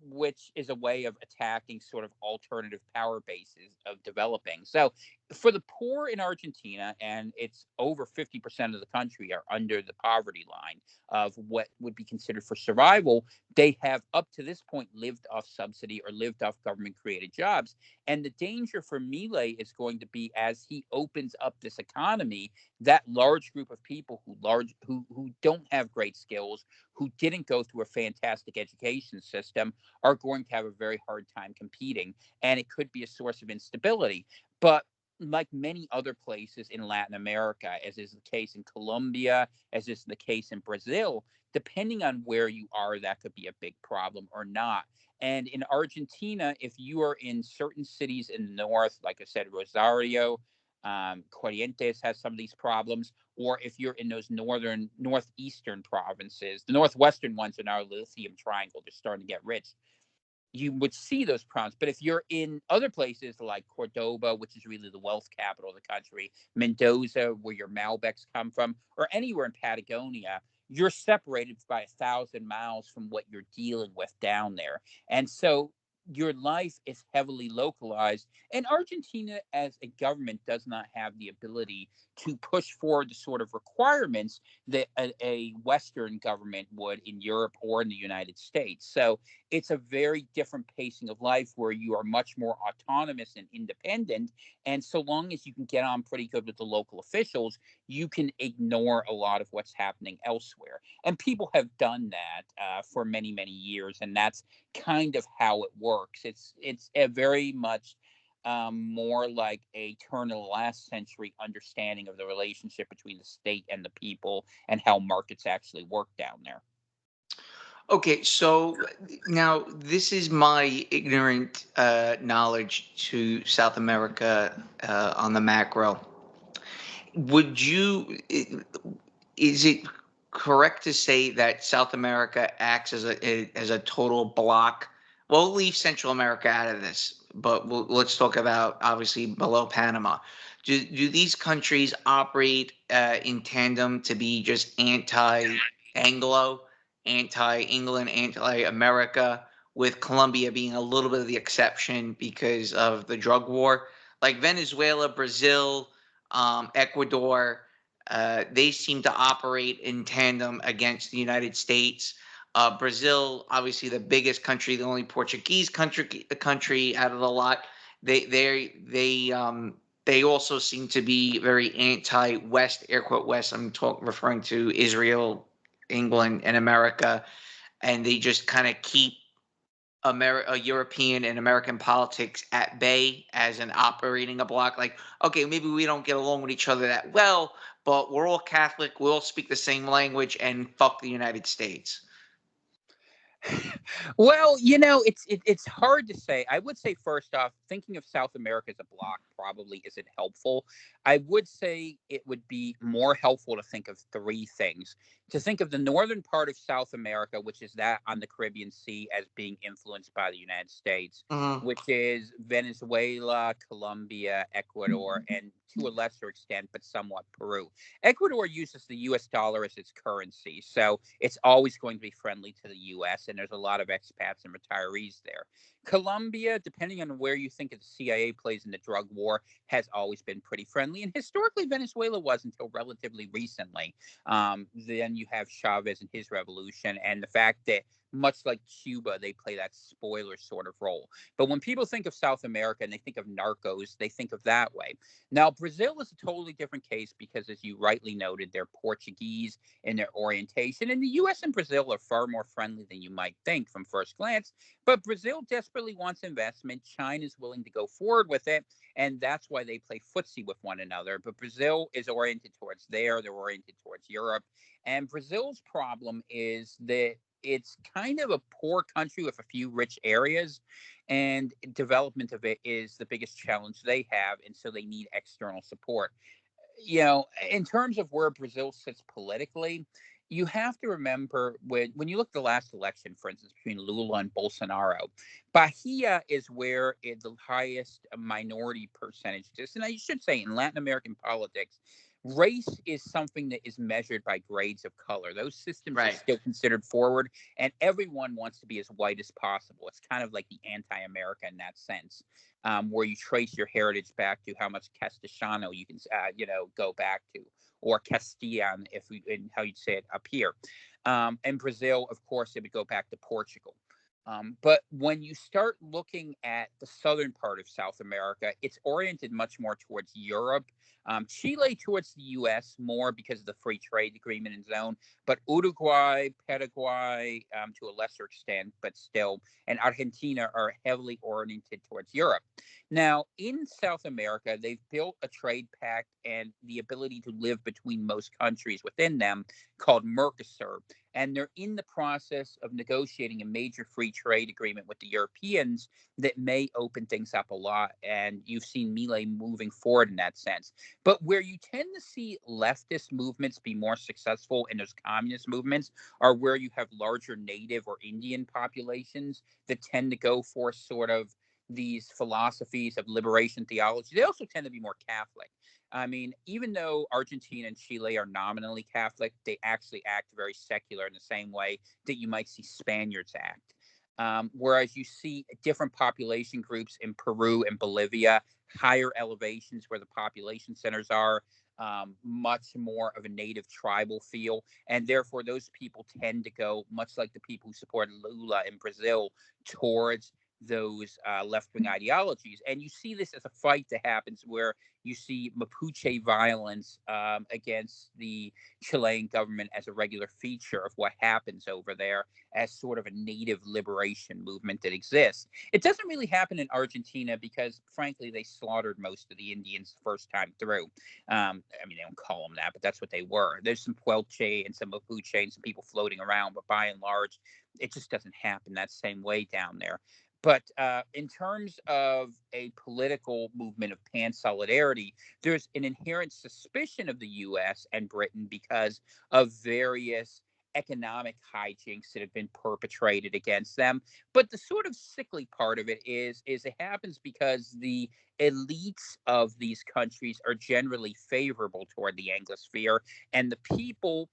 Which is a way of attacking sort of alternative power bases of developing. So, for the poor in Argentina, and it's over 50% of the country are under the poverty line of what would be considered for survival, they have up to this point lived off subsidy or lived off government created jobs. And the danger for Milei is going to be, as he opens up this economy, that large group of people who don't have great skills, who didn't go through a fantastic education system, are going to have a very hard time competing. And it could be a source of instability. But like many other places in Latin America, as is the case in Colombia, as is the case in Brazil, depending on where you are, that could be a big problem or not. And in Argentina, if you are in certain cities in the north, like I said, Rosario, Corrientes has some of these problems, or if you're in those northeastern provinces, the northwestern ones are now a lithium triangle, they're starting to get rich, you would see those problems. But if you're in other places like Cordoba, which is really the wealth capital of the country, Mendoza, where your Malbecs come from, or anywhere in Patagonia, you're separated by 1,000 miles from what you're dealing with down there. And so your life is heavily localized. And Argentina, as a government, does not have the ability to push forward the sort of requirements that a Western government would in Europe or in the United States. So it's a very different pacing of life where you are much more autonomous and independent. And so long as you can get on pretty good with the local officials, you can ignore a lot of what's happening elsewhere. And people have done that for many, many years. And that's kind of how it works. It's a very much more like a turn of the last century understanding of the relationship between the state and the people and how markets actually work down there. Okay, so now this is my ignorant knowledge to South America on the macro. Would you, is it correct to say that South America acts as a total block? We'll leave Central America out of this, but let's talk about obviously below Panama. Do these countries operate in tandem to be just anti-Anglo, anti-England, anti-America, with Colombia being a little bit of the exception because of the drug war? Like Venezuela, Brazil, Ecuador. They seem to operate in tandem against the United States. Brazil, obviously the biggest country, the only Portuguese country out of the lot. They also seem to be very anti-West, air quote West. Referring to Israel, England, and America, and they just kind of keep European and American politics at bay as an operating a block. Like, okay, maybe we don't get along with each other that well, but we're all Catholic. We all speak the same language, and fuck the United States. Well, it's hard to say. I would say first off, thinking of South America as a bloc probably isn't helpful. I would say it would be more helpful to think of three things. To think of the northern part of South America, which is that on the Caribbean Sea, as being influenced by the United States, Mm-hmm. which is Venezuela, Colombia, Ecuador, and to a lesser extent, but somewhat Peru. Ecuador uses the US dollar as its currency, so it's always going to be friendly to the US, and there's a lot of expats and retirees there. Colombia, depending on where you think of the CIA plays in the drug war, has always been pretty friendly, and historically Venezuela was until relatively recently. Then you have Chavez and his revolution, and the fact that much like Cuba, they play that spoiler sort of role. But when people think of South America and they think of narcos, they think of that way. Now, Brazil is a totally different case because, as you rightly noted, they're Portuguese in their orientation, and the U.S. and Brazil are far more friendly than you might think from first glance. But Brazil desperately wants investment. China's willing to go forward with it, and that's why they play footsie with one another. But Brazil is oriented towards there, they're oriented towards Europe. And Brazil's problem is that it's kind of a poor country with a few rich areas, and development of it is the biggest challenge they have, and so they need external support. In terms of where Brazil sits politically, you have to remember when you look at the last election, for instance, between Lula and Bolsonaro, Bahia is where the highest minority percentage is. And I should say, in Latin American politics, race is something that is measured by grades of color. Those systems are Right. still considered forward, and everyone wants to be as white as possible. It's kind of like the anti-America in that sense, where you trace your heritage back to how much Castellano you can, go back to, or Castilian, in how you'd say it up here. And Brazil, of course, it would go back to Portugal. But when you start looking at the southern part of South America, it's oriented much more towards Europe. Chile towards the U.S. more because of the free trade agreement and zone, but Uruguay, Paraguay to a lesser extent, but still, and Argentina are heavily oriented towards Europe. Now, in South America, they've built a trade pact and the ability to live between most countries within them called Mercosur. And they're in the process of negotiating a major free trade agreement with the Europeans that may open things up a lot. And you've seen Milei moving forward in that sense. But where you tend to see leftist movements be more successful and those communist movements are where you have larger native or Indian populations that tend to go for sort of these philosophies of liberation theology. They also tend to be more Catholic. I mean, even though Argentina and Chile are nominally Catholic, they actually act very secular in the same way that you might see Spaniards act. Whereas you see different population groups in Peru and Bolivia, higher elevations where the population centers are, much more of a native tribal feel. And therefore, those people tend to go, much like the people who supported Lula in Brazil, towards those left-wing ideologies. And you see this as a fight that happens where you see Mapuche violence against the Chilean government as a regular feature of what happens over there as sort of a native liberation movement that exists. It doesn't really happen in Argentina because, frankly, they slaughtered most of the Indians the first time through. I mean, they don't call them that, but that's what they were. There's some Puelche and some Mapuche and some people floating around, but by and large, it just doesn't happen that same way down there. But in terms of a political movement of pan-solidarity, there's an inherent suspicion of the U.S. and Britain because of various economic hijinks that have been perpetrated against them. But the sort of sickly part of it is it happens because the elites of these countries are generally favorable toward the Anglosphere, and the people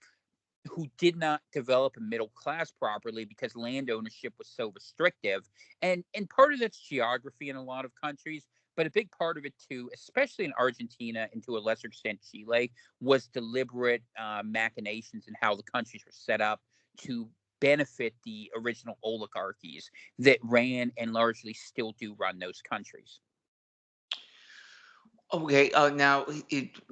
who did not develop a middle class properly because land ownership was so restrictive. And part of that's geography in a lot of countries, But a big part of it too, especially in Argentina and to a lesser extent Chile, was deliberate machinations in how the countries were set up to benefit the original oligarchies that ran and largely still do run those countries. Okay, now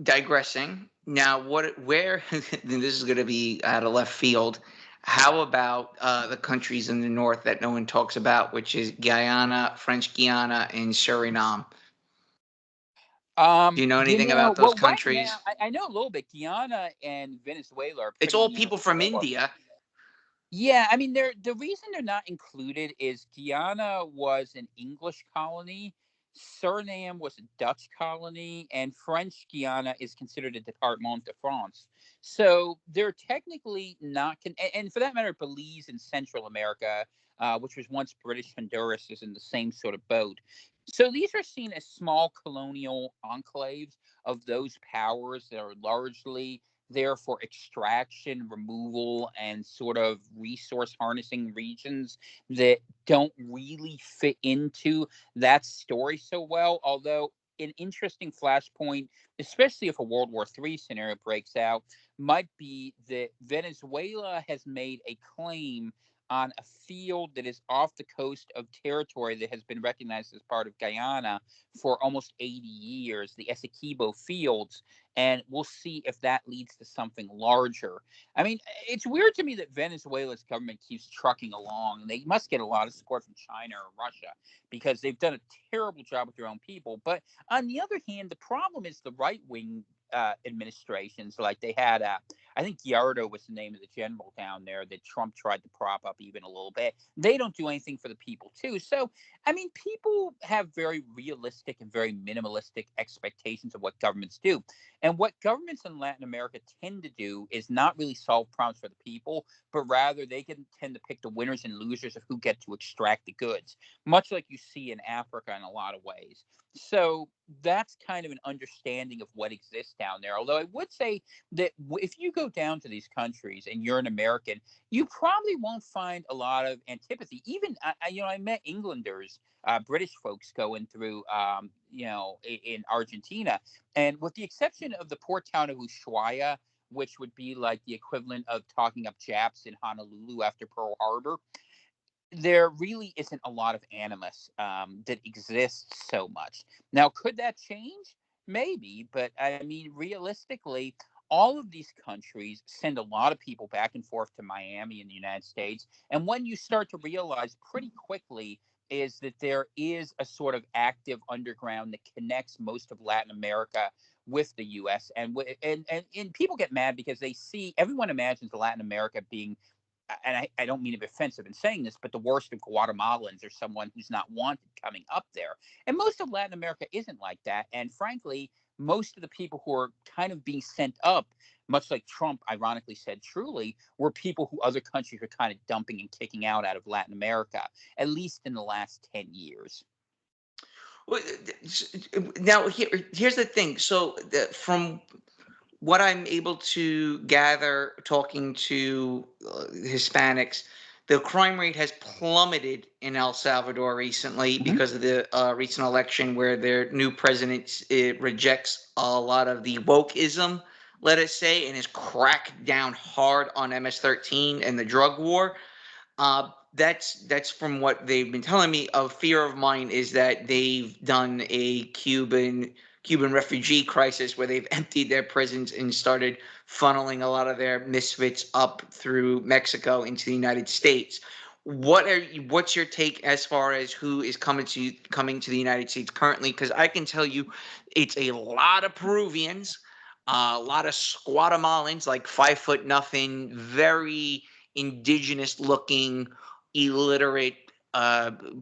digressing. Now, where this is going to be out of left field. How about the countries in the north that no one talks about, which is Guyana, French Guiana, and Suriname? Do you know anything about those Well, right now, countries? I know a little bit. Guyana and Venezuela are It's pretty all near people each from other. India. Yeah, I mean, the reason they're not included is Guyana was an English colony, Suriname was a Dutch colony, and French Guiana is considered a Département de France. So they're technically not, and for that matter, Belize in Central America, which was once British Honduras, is in the same sort of boat. So these are seen as small colonial enclaves of those powers that are largely there for extraction, removal, and sort of resource harnessing regions that don't really fit into that story so well. Although, an interesting flashpoint, especially if a World War III scenario breaks out, might be that Venezuela has made a claim on a field that is off the coast of territory that has been recognized as part of Guyana for almost 80 years, the Essequibo Fields, and we'll see if that leads to something larger. I mean, it's weird to me that Venezuela's government keeps trucking along. They must get a lot of support from China or Russia because they've done a terrible job with their own people. But on the other hand, the problem is the right wing administrations. Like they had, I think Guaido was the name of the general down there that Trump tried to prop up even a little bit. They don't do anything for the people too. So I mean, people have very realistic and very minimalistic expectations of what governments do. And what governments in Latin America tend to do is not really solve problems for the people, but rather they can tend to pick the winners and losers of who get to extract the goods, much like you see in Africa in a lot of ways. So that's kind of an understanding of what exists down there. Although I would say that if you go down to these countries and you're an American, you probably won't find a lot of antipathy. Even I met Englanders, British folks going through, in Argentina, and with the exception of the poor town of Ushuaia, which would be like the equivalent of talking up Japs in Honolulu after Pearl Harbor, there really isn't a lot of animus that exists so much. Now, could that change? Maybe, but I mean, realistically, all of these countries send a lot of people back and forth to Miami in the United States. And when you start to realize pretty quickly is that there is a sort of active underground that connects most of Latin America with the U.S. And people get mad because they see everyone imagines Latin America being, and I don't mean to be offensive in saying this, but the worst of Guatemalans or someone who's not wanted coming up there. And most of Latin America isn't like that. And frankly, most of the people who are kind of being sent up, much like Trump ironically said truly, were people who other countries are kind of dumping and kicking out of Latin America, at least in the last 10 years. Well, now here's the thing. So from what I'm able to gather talking to Hispanics, the crime rate has plummeted in El Salvador recently Mm-hmm. because of the recent election where their new president rejects a lot of the wokeism, let us say, and has cracked down hard on MS-13 and the drug war. That's from what they've been telling me. A fear of mine is that they've done a Cuban refugee crisis where they've emptied their prisons and started funneling a lot of their misfits up through Mexico into the United States. What's your take as far as who is coming to the United States currently? Because I can tell you, it's a lot of Peruvians, a lot of Guatemalans, like 5 foot nothing, very indigenous looking, illiterate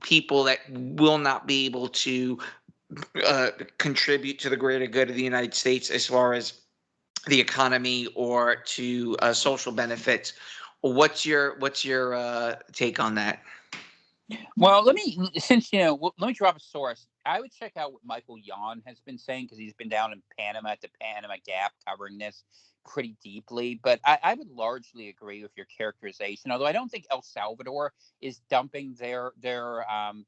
people that will not be able to contribute to the greater good of the United States as far as the economy or to social benefits. What's your take on that? Well, let me drop a source. I would check out what Michael Yon has been saying because he's been down in Panama at the Panama Gap covering this. pretty deeply. But I would largely agree with your characterization, although I don't think El Salvador is dumping their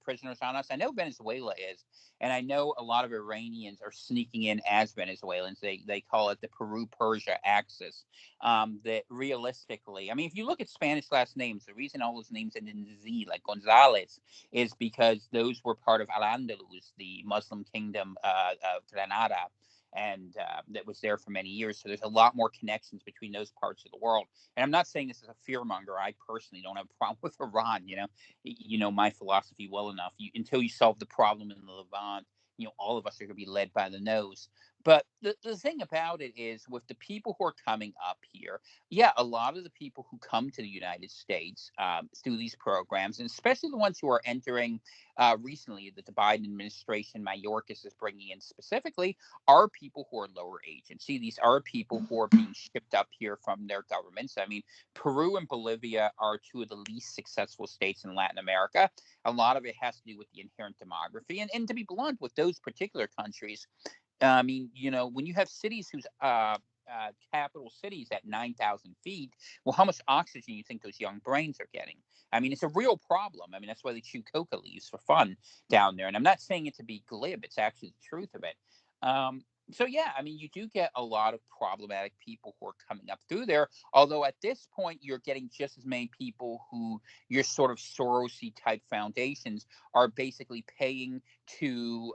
prisoners on us. I know Venezuela is, and I know a lot of Iranians are sneaking in as Venezuelans. They call it the Peru-Persia axis. That realistically, I mean, if you look at Spanish last names, the reason all those names end in Z, like Gonzalez, is because those were part of Al-Andalus, the Muslim kingdom of Granada, and that was there for many years. So there's a lot more connections between those parts of the world. And I'm not saying this is a fearmonger. I personally don't have a problem with Iran. You know my philosophy well enough. Until you solve the problem in the Levant, all of us are going to be led by the nose. But the thing about it is, with the people who are coming up here, yeah, a lot of the people who come to the United States through these programs, and especially the ones who are entering recently that the Biden administration, Mayorkas is bringing in specifically, are people who are lower agency. These are people who are being shipped up here from their governments. I mean, Peru and Bolivia are two of the least successful states in Latin America. A lot of it has to do with the inherent demography. And to be blunt, with those particular countries, I mean, when you have cities whose capital cities at 9,000 feet, well, how much oxygen do you think those young brains are getting? I mean, it's a real problem. I mean, that's why they chew coca leaves for fun down there. And I'm not saying it to be glib. It's actually the truth of it. So, yeah, I mean, you do get a lot of problematic people who are coming up through there. Although at this point, you're getting just as many people who your sort of Sorosy type foundations are basically paying to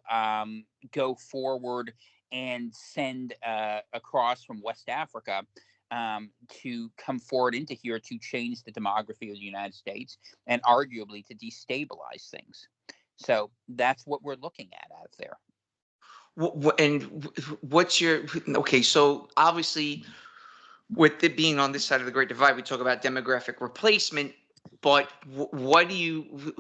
go forward and send across from West Africa to come forward into here to change the demography of the United States and arguably to destabilize things. So that's what we're looking at out of there. And what's your okay? So obviously, with it being on this side of the Great Divide, we talk about demographic replacement. But what do you?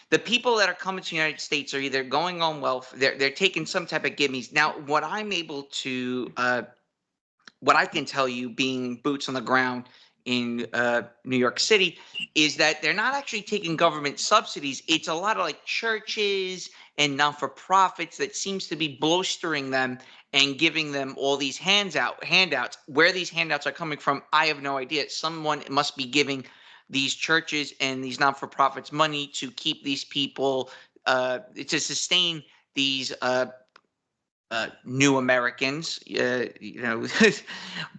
The people that are coming to the United States are either going on welfare, they're taking some type of gimmies. Now, what I'm able to what I can tell you, being boots on the ground in New York City, is that they're not actually taking government subsidies. It's a lot of like churches and non-for-profits that seems to be bolstering them and giving them all these handouts. Where these handouts are coming from, I have no idea. Someone must be giving these churches and these non-for-profits money to keep these people to sustain these new Americans,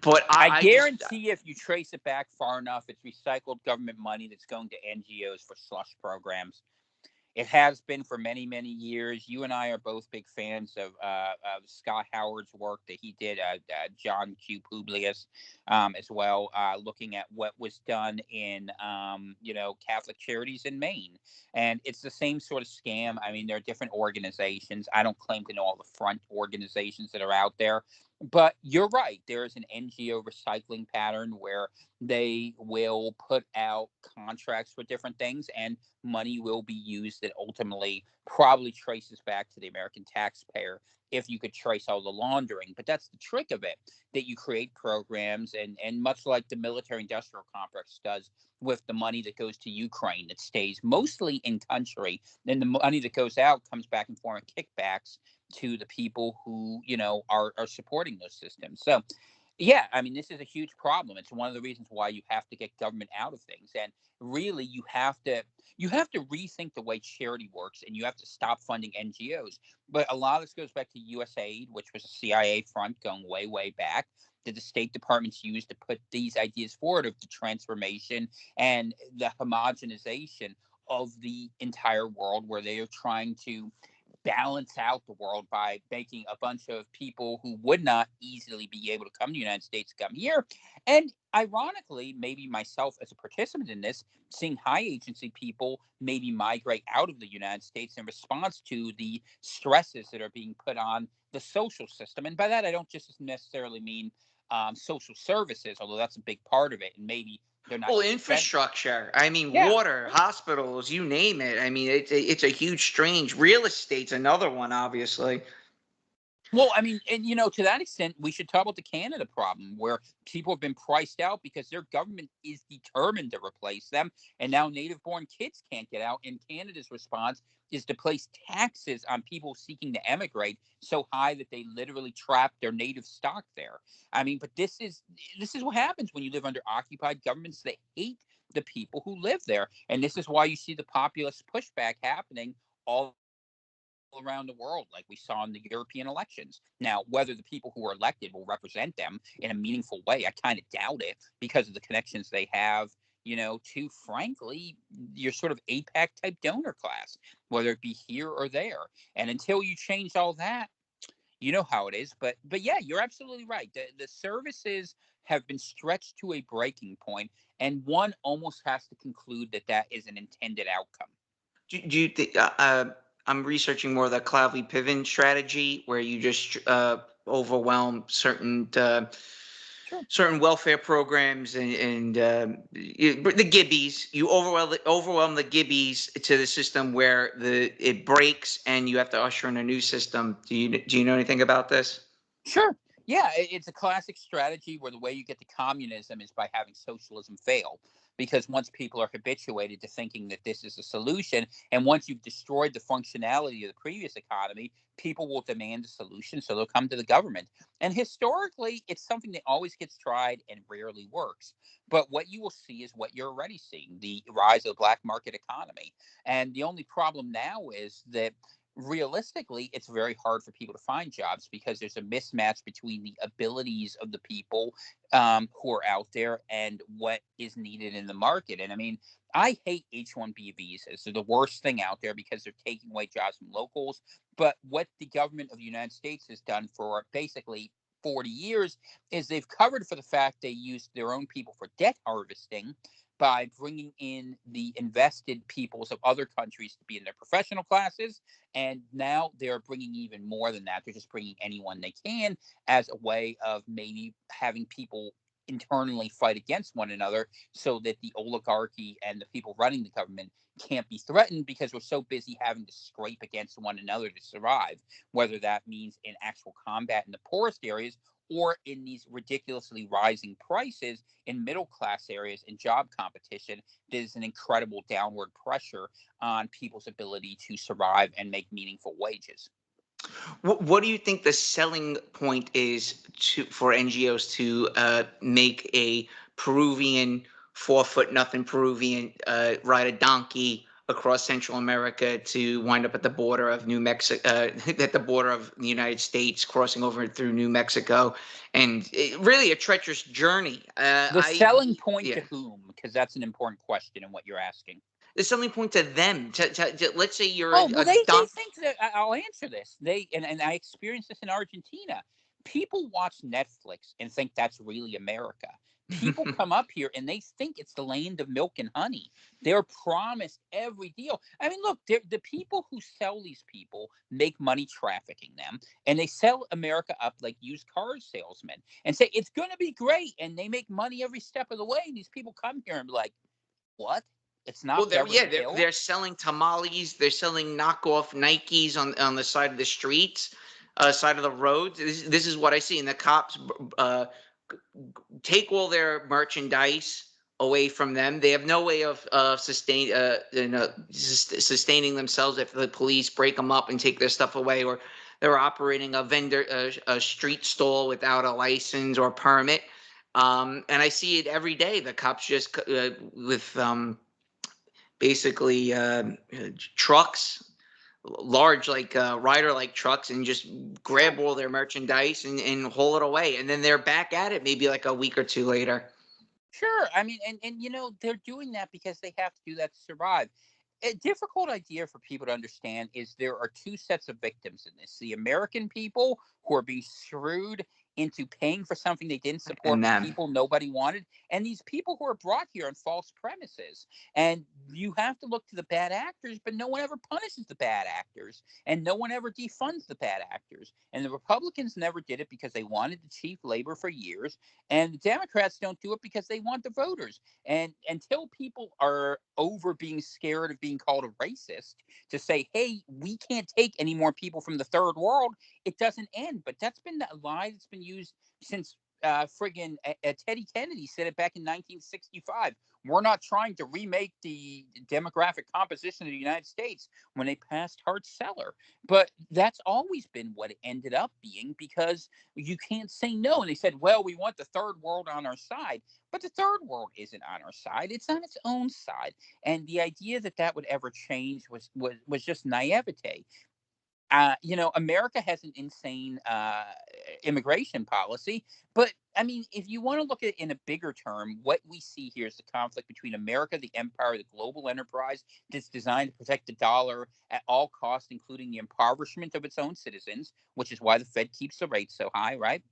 but I I just guarantee if you trace it back far enough, it's recycled government money that's going to NGOs for slush programs. It has been for many, many years. You and I are both big fans of Scott Howard's work that he did, John Q. Publius, as well, looking at what was done in, Catholic Charities in Maine. And it's the same sort of scam. I mean, there are different organizations. I don't claim to know all the front organizations that are out there. But you're right. There is an NGO recycling pattern where they will put out contracts for different things and money will be used that ultimately probably traces back to the American taxpayer if you could trace all the laundering. But that's the trick of it, that you create programs and much like the military industrial complex does with the money that goes to Ukraine that stays mostly in country, then the money that goes out comes back in form of kickbacks to the people who, are supporting those systems. So yeah, I mean, this is a huge problem. It's one of the reasons why you have to get government out of things. And really you have to rethink the way charity works and you have to stop funding NGOs. But a lot of this goes back to USAID, which was a CIA front going way, way back, that the State Departments used to put these ideas forward of the transformation and the homogenization of the entire world, where they are trying to balance out the world by making a bunch of people who would not easily be able to come to the United States come here. And ironically, maybe myself as a participant in this, seeing high agency people maybe migrate out of the United States in response to the stresses that are being put on the social system. And by that, I don't just necessarily mean social services, although that's a big part of it. And maybe they're not. well, infrastructure. I mean, Yeah. water, hospitals, you name it. I mean, it's a huge strange. Real estate's another one, obviously. Well, I mean, and to that extent, we should talk about the Canada problem, where people have been priced out because their government is determined to replace them, and now native-born kids can't get out. And Canada's response is to place taxes on people seeking to emigrate so high that they literally trap their native stock there. I mean, but this is what happens when you live under occupied governments. They hate the people who live there, and this is why you see the populist pushback happening all around the world, like we saw in the European elections. Now, whether the people who are elected will represent them in a meaningful way, I kind of doubt it because of the connections they have, to, frankly, your sort of APAC type donor class, whether it be here or there. And until you change all that, you know how it is. But yeah, you're absolutely right. The services have been stretched to a breaking point, and one almost has to conclude that that is an intended outcome. Do you think I'm researching more of the Clavey-Piven strategy, where you just overwhelm Sure. certain welfare programs the gibbies. You overwhelm the gibbies to the system where it breaks, and you have to usher in a new system. Do you know anything about this? Sure. Yeah, it's a classic strategy where the way you get to communism is by having socialism fail. Because once people are habituated to thinking that this is a solution, and once you've destroyed the functionality of the previous economy, people will demand a solution, so they'll come to the government. And historically, it's something that always gets tried and rarely works. But what you will see is what you're already seeing, the rise of the black market economy. And the only problem now is that realistically, it's very hard for people to find jobs because there's a mismatch between the abilities of the people who are out there and what is needed in the market. And I mean, I hate H-1B visas. They're the worst thing out there because they're taking away jobs from locals. But what the government of the United States has done for basically 40 years is they've covered for the fact they used their own people for debt harvesting by bringing in the invested peoples of other countries to be in their professional classes. And now they're bringing even more than that. They're just bringing anyone they can as a way of maybe having people internally fight against one another so that the oligarchy and the people running the government can't be threatened because we're so busy having to scrape against one another to survive, whether that means in actual combat in the poorest areas or in these ridiculously rising prices in middle class areas and job competition. There's an incredible downward pressure on people's ability to survive and make meaningful wages. What do you think the selling point is for NGOs to make a Peruvian 4 foot nothing Peruvian ride a donkey across Central America to wind up at the border of New Mexico, at the border of the United States, crossing over through New Mexico, and really a treacherous journey. The selling point Yeah, to whom? Because that's an important question in what you're asking. the selling point to them. Let's say you're Oh, well, a they donkey. think that I'll answer this. And I experienced this in Argentina. People watch Netflix and think that's really America. People come up here and they think it's the land of milk and honey. They're promised every deal. I mean, look, the people who sell these people make money trafficking them, and they sell America up like used car salesmen and say it's going to be great, and they make money every step of the way. And these people come here and be like, "What? It's Well, not they're Beverly yeah, they're Hills." they're selling tamales. They're selling knockoff Nikes on the side of the streets, side of the roads. This is what I see. And the cops take all their merchandise away from them. They have no way of sustaining themselves if the police break them up and take their stuff away, or they're operating a street stall without a license or permit. And I see it every day. The cops just with basically trucks, large like rider like trucks, and just Sure. grab all their merchandise and haul it away, and then they're back at it maybe like a week or two later. Sure. I mean, and they're doing that because they have to do that to survive. A difficult idea for people to understand is there are two sets of victims in this: the American people who are being screwed into paying for something they didn't support And for them. people nobody wanted, and these people who are brought here on false premises. And you have to look to the bad actors, but no one ever punishes the bad actors, and no one ever defunds the bad actors. And the Republicans never did it because they wanted the cheap labor for years, and the Democrats don't do it because they want the voters. And until people are over being scared of being called a racist, to say, hey, we can't take any more people from the third world, it doesn't end. But that's been a lie that's been used since friggin' Teddy Kennedy said it back in 1965. We're not trying to remake the demographic composition of the United States when they passed Hart-Celler. But that's always been what it ended up being, because you can't say no. And they said, well, we want the third world on our side. But the third world isn't on our side. It's on its own side. And the idea that that would ever change was just naivete. America has an insane immigration policy, but I mean, if you want to look at it in a bigger term, what we see here is the conflict between America, the empire, the global enterprise that's designed to protect the dollar at all costs, including the impoverishment of its own citizens, which is why the Fed keeps the rate so high, right?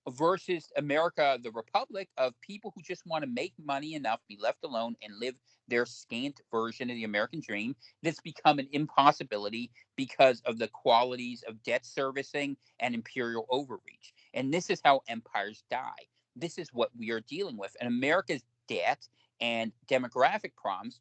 Versus America, the republic of people who just want to make money enough, be left alone, and live their scant version of the American dream that's become an impossibility because of the qualities of debt servicing and imperial overreach. And this is how empires die. This is what we are dealing with. And America's debt and demographic problems,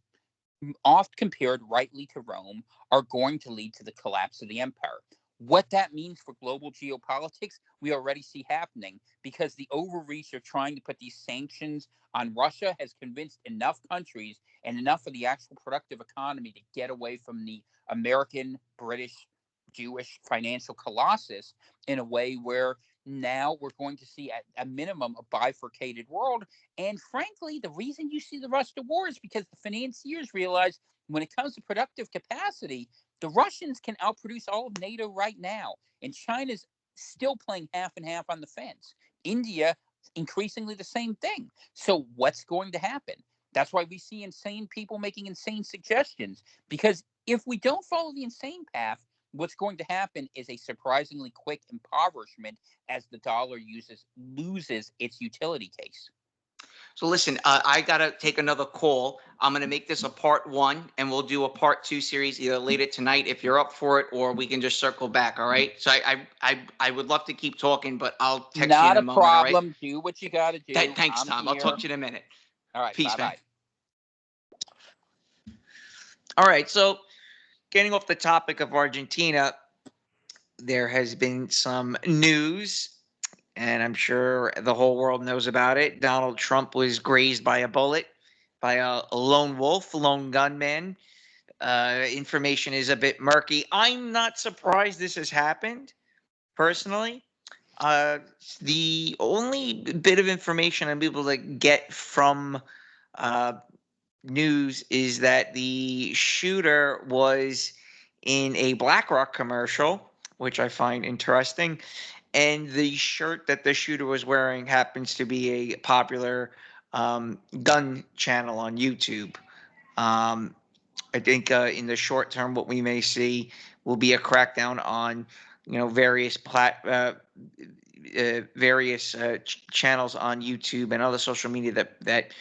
oft compared rightly to Rome, are going to lead to the collapse of the empire. What that means for global geopolitics, we already see happening, because the overreach of trying to put these sanctions on Russia has convinced enough countries and enough of the actual productive economy to get away from the American, British, Jewish financial colossus in a way where now we're going to see at a minimum a bifurcated world. And frankly, the reason you see the Russia war is because the financiers realize when it comes to productive capacity, the Russians can outproduce all of NATO right now. And China's still playing half and half on the fence. India, increasingly the same thing. So what's going to happen? That's why we see insane people making insane suggestions. Because if we don't follow the insane path, what's going to happen is a surprisingly quick impoverishment as the dollar loses its utility case. So listen, I gotta take another call. I'm gonna make this a part one, and we'll do a part two series either later tonight if you're up for it, or we can just circle back. All right. So I would love to keep talking, but I'll text you in Not a a moment. All right. problem. Do what you got to do. Thanks, I'm Tom. I'll here. talk to you in a minute. All right. Peace, Bye man. bye. All right. So getting off the topic of Argentina, there has been some news, and I'm sure the whole world knows about it. Donald Trump was grazed by a bullet by a lone wolf, lone gunman. Information is a bit murky. I'm not surprised this has happened, personally. Uh, the only bit of information I'm able to get from uh, news is that the shooter was in a BlackRock commercial, which I find interesting. And the shirt that the shooter was wearing happens to be a popular gun channel on YouTube. Um, I think in the short term, what we may see will be a crackdown on, various channels on YouTube and other social media that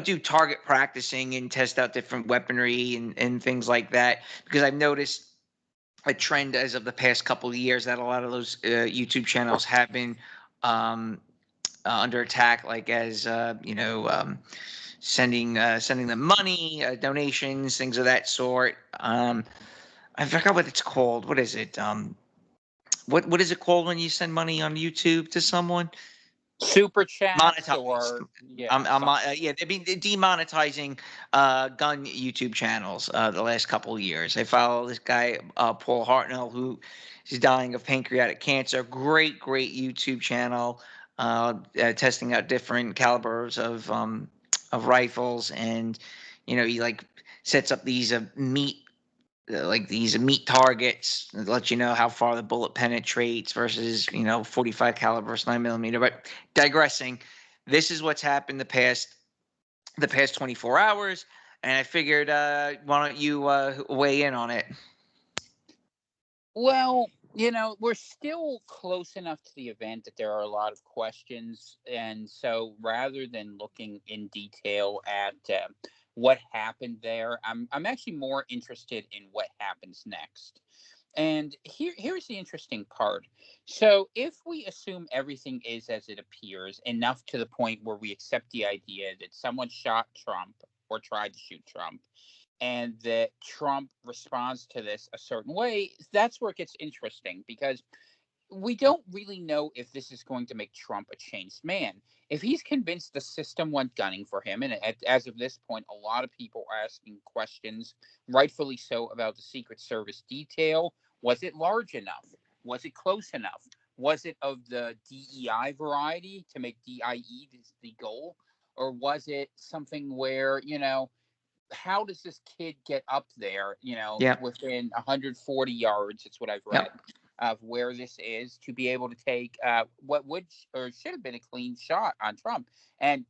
do target practicing and test out different weaponry and things like that. Because I've noticed a trend as of the past couple of years that a lot of those YouTube channels have been under attack, like as sending them money, donations, things of that sort. I forgot what it's called. What is it? What is it called when you send money on YouTube to someone? Super chats Monetize. or yeah, Yeah, they've been demonetizing gun YouTube channels the last couple of years. I follow this guy Paul Hartnell, who is dying of pancreatic cancer. Great YouTube channel, testing out different calibers of rifles, and he sets up these meat targets that let you know how far the bullet penetrates versus 45 caliber versus 9 millimeter. But digressing, this is what's happened the past 24 hours, and I figured why don't you weigh in on it? well, We're still close enough to the event that there are a lot of questions. And so rather than looking in detail at what happened there, I'm actually more interested in what happens next. And here's the interesting part. So if we assume everything is as it appears, enough to the point where we accept the idea that someone shot Trump or tried to shoot Trump, and that Trump responds to this a certain way, that's where it gets interesting, because we don't really know if this is going to make Trump a changed man. If he's convinced the system went gunning for him, and as of this point, a lot of people are asking questions, rightfully so, about the Secret Service detail. Was it large enough? Was it close enough? Was it of the DEI variety to make DIE the goal? Or was it something where, how does this kid get up there, Yeah. within 140 yards, it's what I've read, Yep. of where this is, to be able to take what would or should have been a clean shot on Trump? And,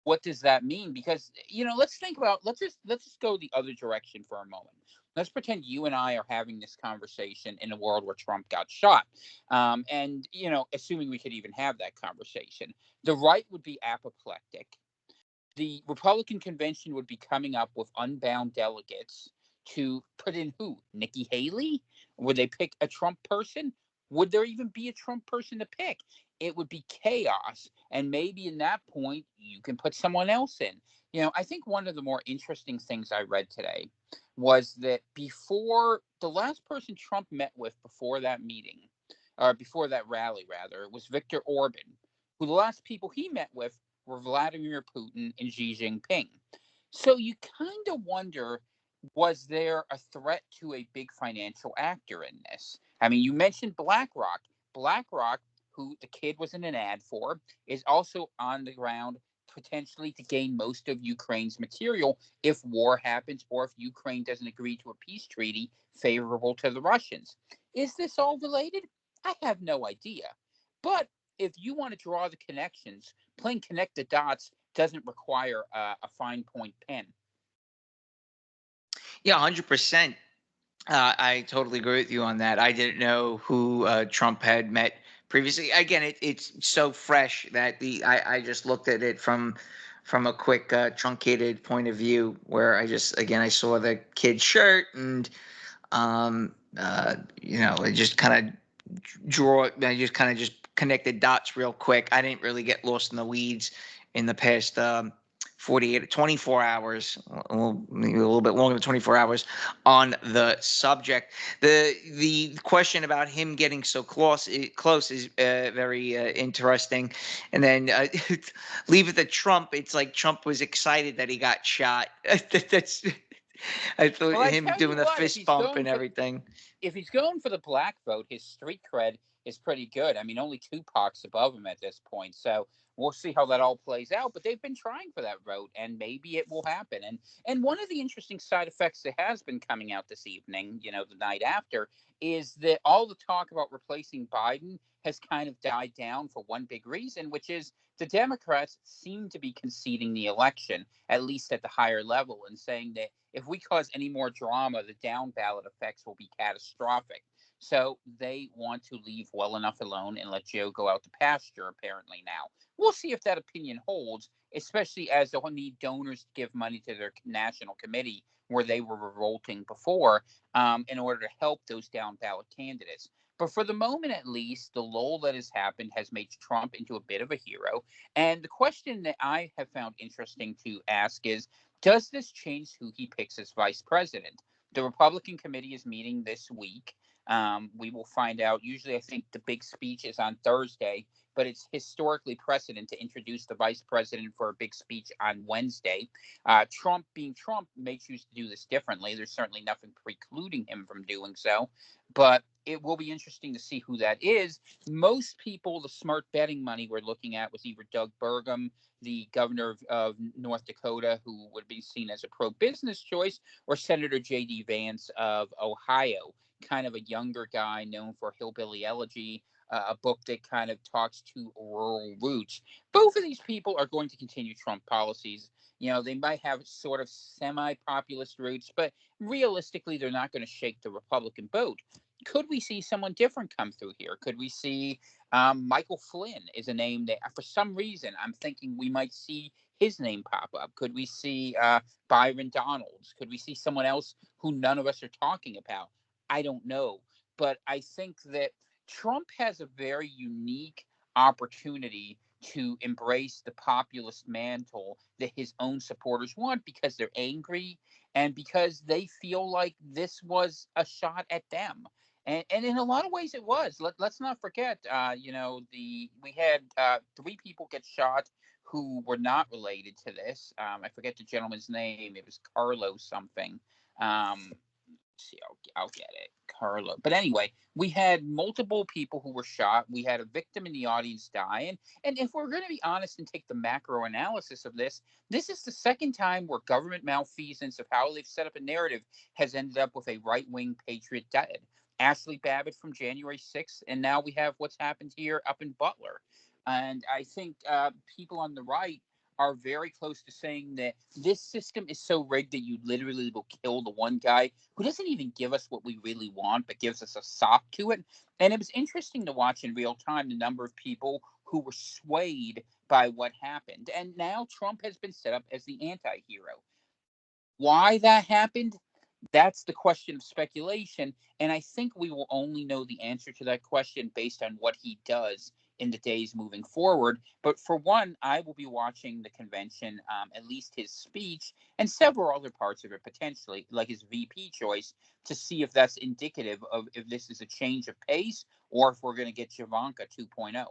what does that mean? Because, let's just go the other direction for a moment. Let's pretend you and I are having this conversation in a world where Trump got shot. And, assuming we could even have that conversation, the right would be apoplectic. The Republican convention would be coming up with unbound delegates to put in who? Nikki Haley? Would they pick a Trump person? Would there even be a Trump person to pick? It would be chaos. And maybe in that point, you can put someone else in. I think one of the more interesting things I read today was that before the last person Trump met with before that meeting, or before that rally, rather, was Viktor Orban, who the last people he met with were Vladimir Putin and Xi Jinping. So you kind of wonder, was there a threat to a big financial actor in this? I mean, you mentioned BlackRock. BlackRock, who the kid was in an ad for, is also on the ground potentially to gain most of Ukraine's material if war happens, or if Ukraine doesn't agree to a peace treaty favorable to the Russians. Is this all related? I have no idea. But if you want to draw the connections, playing connect the dots doesn't require a fine point pen. Yeah, 100%. I totally agree with you on that. I didn't know who Trump had met previously. Again, it's so fresh that I just looked at it from a quick truncated point of view, where I saw the kid's shirt, and I just kind of just connected dots real quick. I didn't really get lost in the weeds in the past 48 24 hours, maybe a little bit longer than 24 hours, on the subject. The question about him getting so close is very interesting. And then leave it to Trump. It's like Trump was excited that he got shot. That's I thought Well, I him tell you doing the what, fist bump and everything. if he's going for the black vote, his street cred is pretty good. I mean, only Tupac's above him at this point, so we'll see how that all plays out. But they've been trying for that vote, and maybe it will happen. And one of the interesting side effects that has been coming out this evening, the night after, is that all the talk about replacing Biden has kind of died down for one big reason, which is the Democrats seem to be conceding the election, at least at the higher level, and saying that if we cause any more drama, the down ballot effects will be catastrophic. So they want to leave well enough alone and let Joe go out to pasture, apparently now. We'll see if that opinion holds, especially as they'll need donors to give money to their national committee, where they were revolting before, in order to help those down ballot candidates. But for the moment, at least, the lull that has happened has made Trump into a bit of a hero. And the question that I have found interesting to ask is, does this change who he picks as vice president? The Republican committee is meeting this week. We will find out. Usually, I think the big speech is on Thursday, but it's historically precedent to introduce the vice president for a big speech on Wednesday. Trump, being Trump, may choose to do this differently. There's certainly nothing precluding him from doing so, but it will be interesting to see who that is. Most people, the smart betting money we're looking at was either Doug Burgum, the governor of North Dakota, who would be seen as a pro-business choice, or Senator J.D. Vance of Ohio, kind of a younger guy known for Hillbilly Elegy, a book that kind of talks to rural roots. Both of these people are going to continue Trump policies. They might have sort of semi-populist roots, but realistically, they're not going to shake the Republican vote. could we see someone different come through here? Could we see Michael Flynn is a name that for some reason I'm thinking we might see his name pop up? Could we see Byron Donalds? Could we see someone else who none of us are talking about? I don't know. But I think that Trump has a very unique opportunity to embrace the populist mantle that his own supporters want because they're angry and because they feel like this was a shot at them. And in a lot of ways it was. Let's not forget, we had 3 people get shot who were not related to this. I forget the gentleman's name. It was Carlo something. See, I'll get it, Carlo. But anyway, we had multiple people who were shot. We had a victim in the audience die. And if we're going to be honest and take the macro analysis of this, this is the second time where government malfeasance of how they've set up a narrative has ended up with a right-wing patriot dead. Ashley Babbitt from January 6th, and now we have what's happened here up in Butler. And I think people on the right are very close to saying that this system is so rigged that you literally will kill the one guy who doesn't even give us what we really want, but gives us a sop to it. And it was interesting to watch in real time the number of people who were swayed by what happened. And now Trump has been set up as the anti-hero. Why that happened? That's the question of speculation. And I think we will only know the answer to that question based on what he does in the days moving forward. But for one, I will be watching the convention, at least his speech and several other parts of it potentially, like his VP choice, to see if that's indicative of if this is a change of pace or if we're going to get Javanka 2.0.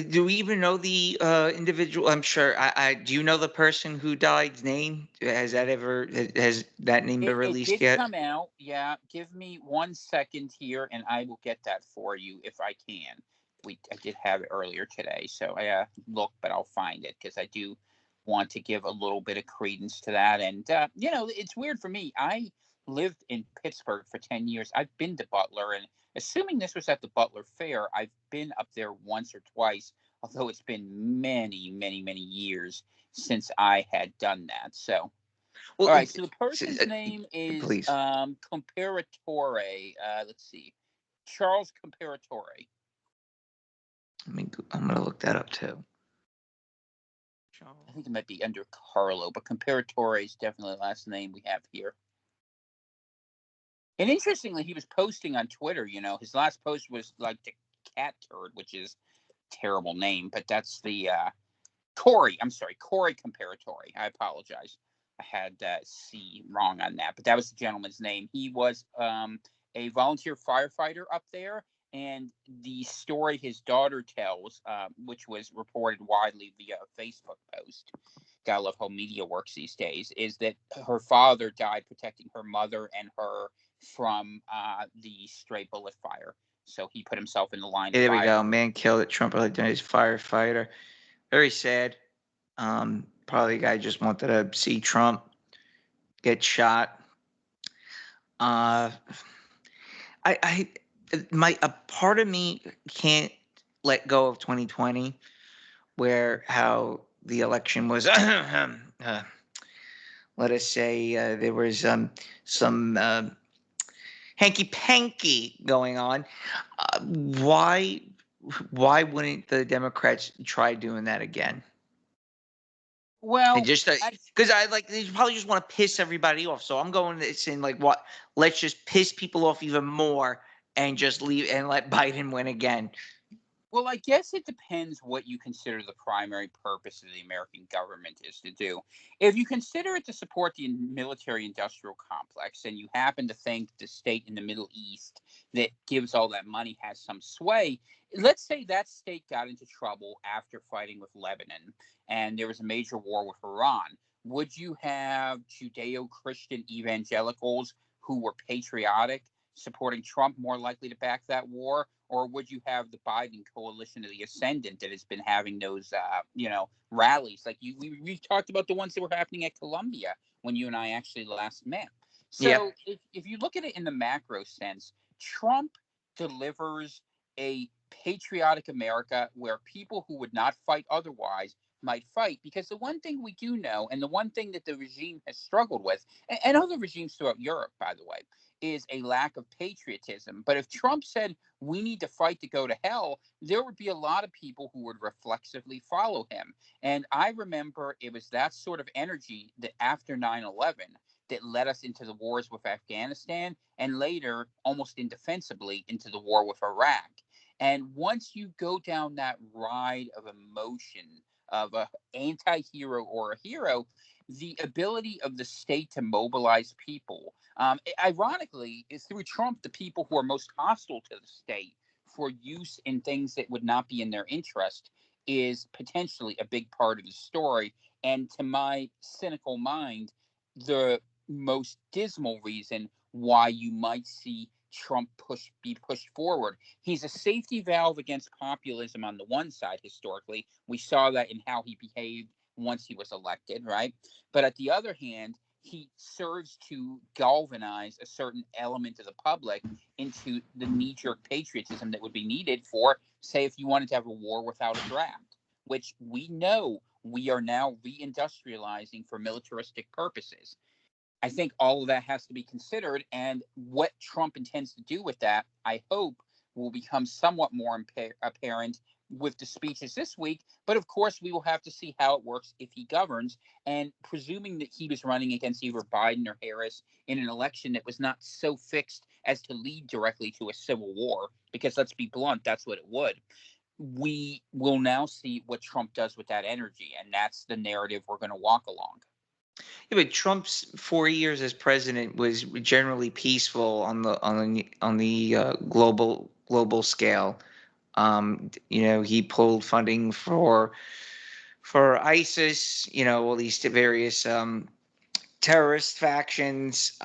Do we even know the individual? I'm sure. Do you know the person who died's name? Has that name been It released did yet? come out. Yeah. Give me 1 second here and I will get that for you if I can. I did have it earlier today. So I look, but I'll find it because I do want to give a little bit of credence to that. And, it's weird for me. I lived in Pittsburgh for 10 years. I've been to Butler, and assuming this was at the Butler Fair, I've been up there once or twice, although it's been many, many, many years since I had done that. So, Well, all right, so the person's uh, name is please. Comparatore. Let's see, Charles Comparatore. I'm gonna look that up too. I think it might be under Carlo, but Comparatore is definitely the last name we have here. And interestingly, he was posting on Twitter. His last post was like the cat turd, which is a terrible name, but that's the Corey. I'm sorry, Corey Comparatore. I apologize. I had C wrong on that, but that was the gentleman's name. He was a volunteer firefighter up there, and the story his daughter tells, which was reported widely via a Facebook post, gotta love how media works these days, is that her father died protecting her mother and her from the stray bullet fire. So he put himself in the line of There we fire. go. Man killed at Trump identities firefighter. Very sad. Probably the guy just wanted to see Trump get shot. Uh, a part of me can't let go of 2020, where how the election was. Let us say there was some hanky panky going on. Why wouldn't the Democrats try doing that again? And Well, just because they probably just want to piss everybody off. So I'm going to saying like, what? Let's just piss people off even more and just leave and let Biden win again. Well, I guess it depends what you consider the primary purpose of the American government is to do. If you consider it to support the military industrial complex and you happen to think the state in the Middle East that gives all that money has some sway, let's say that state got into trouble after fighting with Lebanon and there was a major war with Iran. Would you have Judeo Christian evangelicals who were patriotic supporting Trump more likely to back that war? Or would you have the Biden coalition of the ascendant that has been having those, rallies? Like we talked about the ones that were happening at Columbia when you and I actually last met. Yeah. So if you look at it in the macro sense, Trump delivers a patriotic America where people who would not fight otherwise might fight. Because the one thing we do know, and the one thing that the regime has struggled with, and other regimes throughout Europe, by the way, is a lack of patriotism. But if Trump said we need to fight to go to hell, there would be a lot of people who would reflexively follow him. And I remember it was that sort of energy that after 9/11 that led us into the wars with Afghanistan and later, almost indefensibly, into the war with Iraq. And once you go down that ride of emotion of a anti-hero or a hero, the ability of the state to mobilize people, ironically, is through Trump, the people who are most hostile to the state for use in things that would not be in their interest is potentially a big part of the story. And to my cynical mind, the most dismal reason why you might see Trump be pushed forward. He's a safety valve against populism on the one side historically. We saw that in how he behaved once he was elected, right? But at the other hand, he serves to galvanize a certain element of the public into the knee-jerk patriotism that would be needed for, say, if you wanted to have a war without a draft, which we know we are now reindustrializing for militaristic purposes. I think all of that has to be considered, and what Trump intends to do with that, I hope, will become somewhat more apparent with the speeches this week. But of course, we will have to see how it works if he governs. And presuming that he was running against either Biden or Harris in an election that was not so fixed as to lead directly to a civil war, because let's be blunt, that's what it would. We will now see what Trump does with that energy, and that's the narrative we're going to walk along. Yeah, but Trump's 4 years as president was generally peaceful on the global scale. He pulled funding for ISIS. All these various terrorist factions.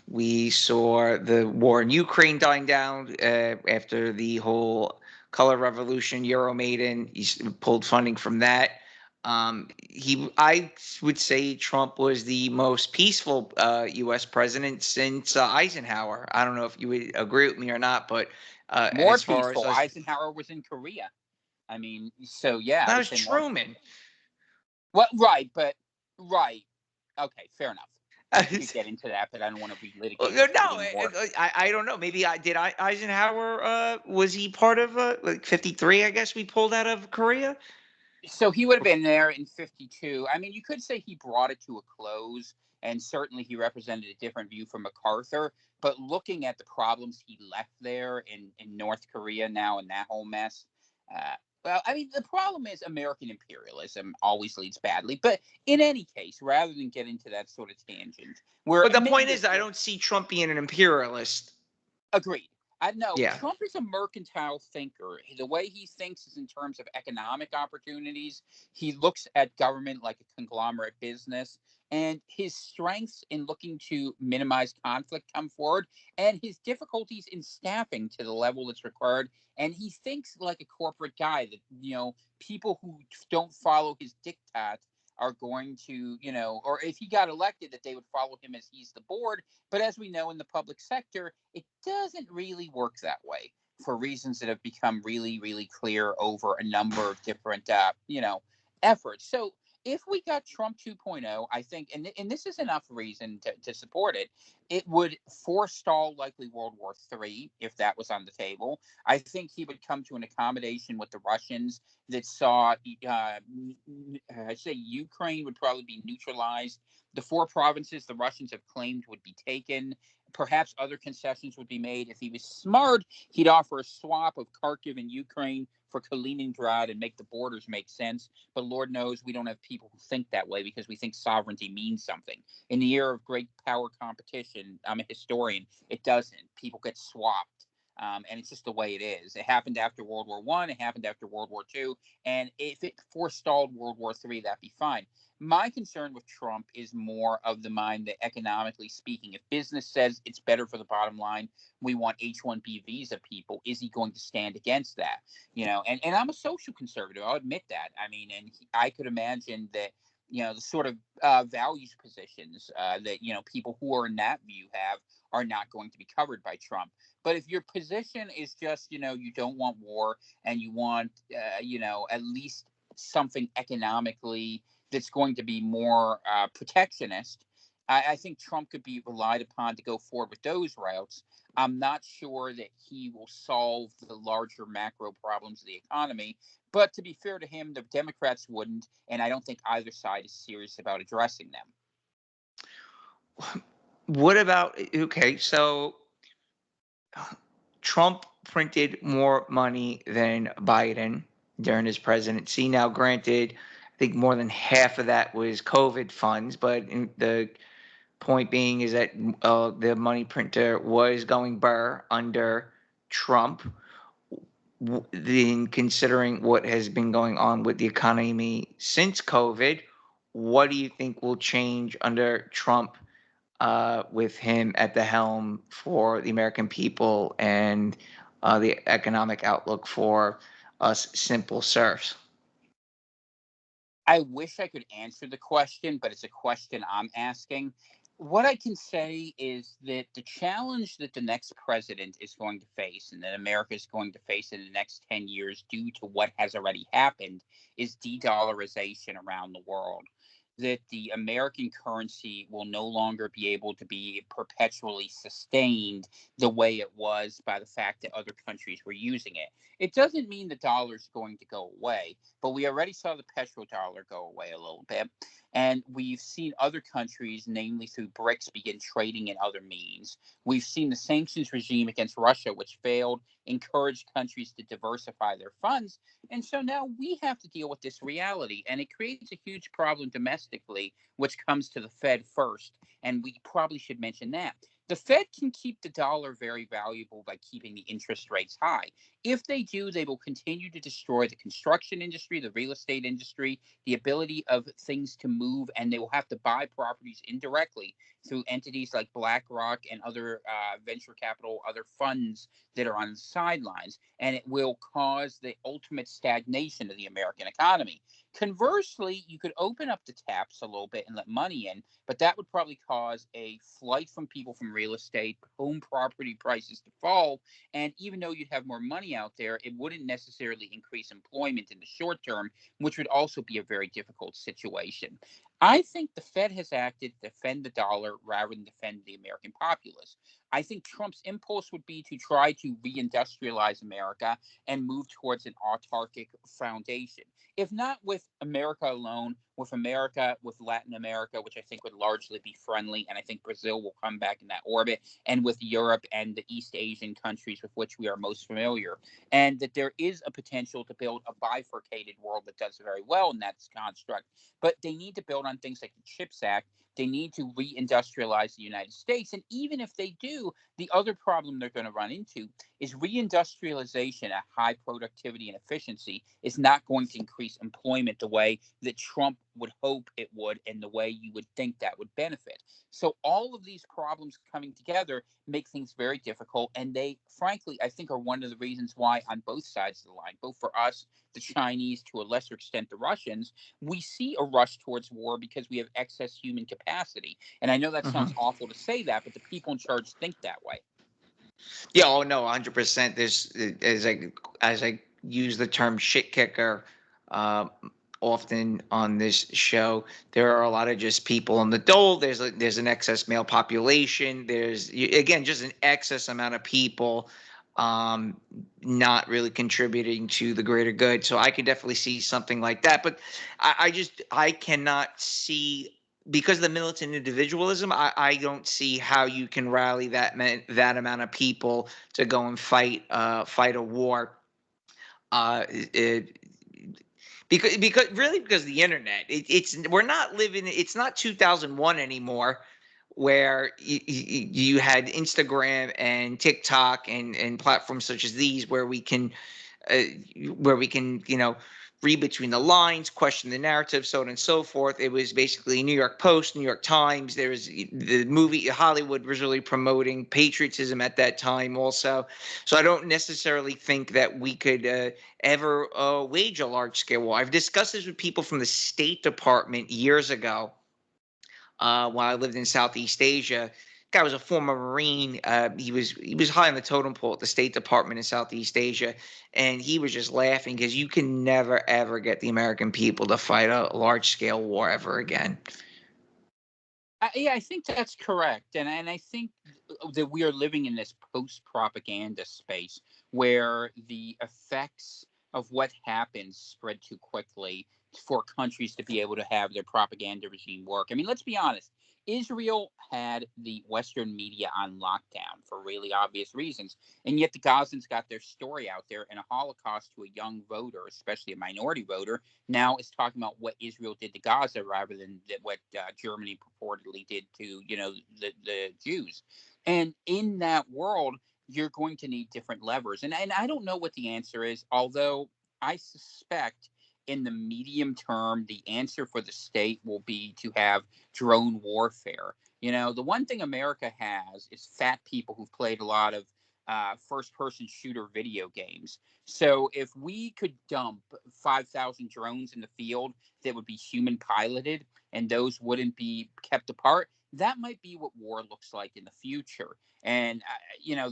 We saw the war in Ukraine dying down after the whole color revolution, Euromaidan. He pulled funding from that. I would say Trump was the most peaceful U.S. president since Eisenhower. I don't know if you would agree with me or not, but More as far as peaceful. us, Eisenhower was in Korea. I mean, so yeah, I that would was say more. Truman. Well, right, but right. Okay, fair enough. We could get into that, but I don't want to relitigate No, it anymore. I don't know. Maybe Eisenhower was he part of like 53? I guess we pulled out of Korea. So he would have been there in 52. I mean, you could say he brought it to a close, and certainly he represented a different view from MacArthur. But looking at the problems he left there in North Korea now and that whole mess, well, I mean, the problem is American imperialism always leads badly. But in any case, rather than get into that sort of tangent, where But the point is, I don't see Trump being an imperialist. agreed. I know Yeah. Trump is a mercantile thinker. The way he thinks is in terms of economic opportunities. He looks at government like a conglomerate business, and his strengths in looking to minimize conflict come forward, and his difficulties in staffing to the level that's required. And he thinks like a corporate guy that, people who don't follow his diktat are going to, or if he got elected, that they would follow him as he's the board. But as we know in the public sector, it doesn't really work that way for reasons that have become really, really clear over a number of different, efforts. So if we got Trump 2.0, I think, and this is enough reason to support it, it would forestall likely World War III if that was on the table. I think he would come to an accommodation with the Russians that saw, I say Ukraine would probably be neutralized. The 4 provinces the Russians have claimed would be taken. Perhaps other concessions would be made. If he was smart, he'd offer a swap of Kharkiv and Ukraine for Kaliningrad and make the borders make sense. But Lord knows we don't have people who think that way because we think sovereignty means something. In the era of great power competition, I'm a historian, it doesn't. People get swapped. And it's just the way it is. It happened after World War I. It happened after World War II. And if it forestalled World War III, that'd be fine. My concern with Trump is more of the mind that economically speaking, if business says it's better for the bottom line, we want H-1B visa people, is he going to stand against that? And I'm a social conservative. I'll admit that. I mean, and I could imagine that, the sort of values positions that, people who are in that view have are not going to be covered by Trump. But if your position is just, you don't want war and you want, at least something economically that's going to be more protectionist, I think Trump could be relied upon to go forward with those routes. I'm not sure that he will solve the larger macro problems of the economy. But to be fair to him, the Democrats wouldn't, and I don't think either side is serious about addressing them. What about, okay, so Trump printed more money than Biden during his presidency. Now, granted, I think more than half of that was COVID funds, but the point being is that the money printer was going burr under Trump. In considering what has been going on with the economy since COVID, what do you think will change under Trump, with him at the helm, for the American people and the economic outlook for us simple serfs? I wish I could answer the question, but it's a question I'm asking. What I can say is that the challenge that the next president is going to face and that America is going to face in the next 10 years, due to what has already happened, is de dollarization around the world. That the American currency will no longer be able to be perpetually sustained the way it was by the fact that other countries were using it. It doesn't mean the dollar's going to go away, but we already saw the petrodollar go away a little bit. And we've seen other countries, namely through BRICS, begin trading in other means. We've seen the sanctions regime against Russia, which failed, encourage countries to diversify their funds. And so now we have to deal with this reality. And it creates a huge problem domestically, which comes to the Fed first. And we probably should mention that. The Fed can keep the dollar very valuable by keeping the interest rates high. If they do, they will continue to destroy the construction industry, the real estate industry, the ability of things to move, and they will have to buy properties indirectly through entities like BlackRock and other venture capital, other funds that are on the sidelines. And it will cause the ultimate stagnation of the American economy. Conversely, you could open up the taps a little bit and let money in, but that would probably cause a flight from people from real estate, home property prices to fall. And even though you'd have more money out there, it wouldn't necessarily increase employment in the short term, which would also be a very difficult situation. I think the Fed has acted to defend the dollar rather than defend the American populace. I think Trump's impulse would be to try to reindustrialize America and move towards an autarkic foundation. If not with America alone, with America, with Latin America, which I think would largely be friendly, and I think Brazil will come back in that orbit, and with Europe and the East Asian countries with which we are most familiar. And that there is a potential to build a bifurcated world that does very well in that construct. But they need to build on things like the CHIPS Act. They need to reindustrialize the United States. And even if they do, the other problem they're going to run into is reindustrialization at high productivity and efficiency is not going to increase employment the way that Trump would hope it would and the way you would think that would benefit. So all of these problems coming together make things very difficult. And they, frankly, I think are one of the reasons why on both sides of the line, both for us, the Chinese, to a lesser extent, the Russians, we see a rush towards war because we have excess human capacity. And I know that Hmm. sounds awful to say that, but the people in charge think that way. Yeah, oh no, 100%. There's, as I use the term shit kicker, uh, often on this show, there are a lot of just people in the dole. There's an excess male population. Again, just an excess amount of people, um, not really contributing to the greater good. So I can definitely see something like that. But I cannot see, because of the militant individualism, I don't see how you can rally that amount of people to go and fight a war. It, because the internet, we're not living, it's not 2001 anymore, where you had Instagram and TikTok and platforms such as these, uh, where we can, read between the lines, question the narrative, so on and so forth. It was basically New York Post, New York Times. There was the movie, Hollywood was really promoting patriotism at that time also. So I don't necessarily think that we could ever wage a large scale war. I've discussed this with people from the State Department years ago, while I lived in Southeast Asia. Guy was a former Marine. He was high on the totem pole at the State Department in Southeast Asia, and he was just laughing because you can never ever get the American people to fight a large scale war ever again. Yeah, I think that's correct, and I think that we are living in this post-propaganda space where the effects of what happens spread too quickly for countries to be able to have their propaganda regime work. I mean, let's be honest. Israel had the Western media on lockdown for really obvious reasons, and yet the Gazans got their story out there, and a Holocaust to a young voter, especially a minority voter, now is talking about what Israel did to Gaza rather than what Germany purportedly did to the Jews. And in that world, you're going to need different levers. And I don't know what the answer is, although I suspect in the medium term, the answer for the state will be to have drone warfare. The one thing America has is fat people who've played a lot of first person shooter video games. So if we could dump 5,000 drones in the field that would be human piloted and those wouldn't be kept apart, that might be what war looks like in the future. And,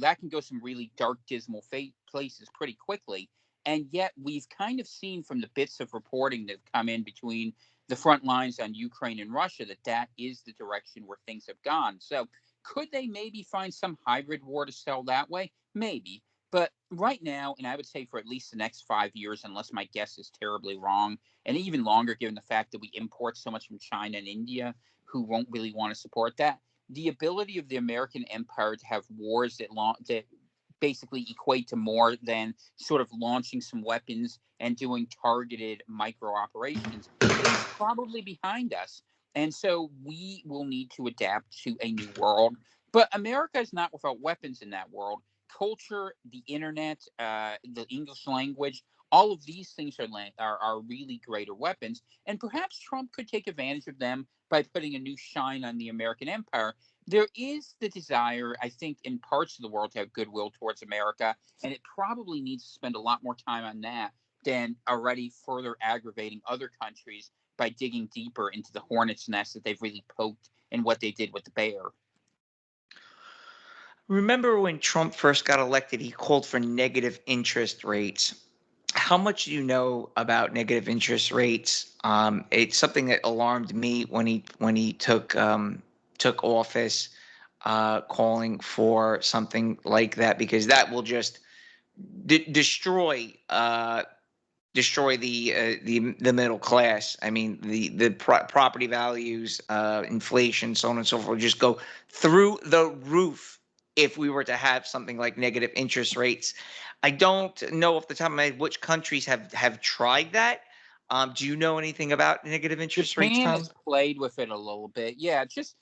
that can go some really dark, dismal places pretty quickly. And yet we've kind of seen from the bits of reporting that have come in between the front lines on Ukraine and Russia that is the direction where things have gone. So could they maybe find some hybrid war to sell that way? Maybe. But right now, and I would say for at least the next 5 years, unless my guess is terribly wrong, and even longer given the fact that we import so much from China and India, who won't really want to support that, the ability of the American empire to have wars that basically equate to more than sort of launching some weapons and doing targeted micro operations is probably behind us. And so we will need to adapt to a new world. But America is not without weapons in that world. Culture, the internet, the English language, all of these things are really greater weapons. And perhaps Trump could take advantage of them by putting a new shine on the American empire. There is the desire, I think, in parts of the world to have goodwill towards America, and it probably needs to spend a lot more time on that than already further aggravating other countries by digging deeper into the hornet's nest that they've really poked in what they did with the bear. Remember when Trump first got elected, he called for negative interest rates. How much do you know about negative interest rates? It's something that alarmed me when he took office, calling for something like that, because that will just destroy the middle class. I mean, the property values, inflation, so on and so forth, just go through the roof if we were to have something like negative interest rates. I don't know off the top of my head which countries have tried that. Do you know anything about negative interest rates, Japan Tom? has played with it a little bit. Yeah, just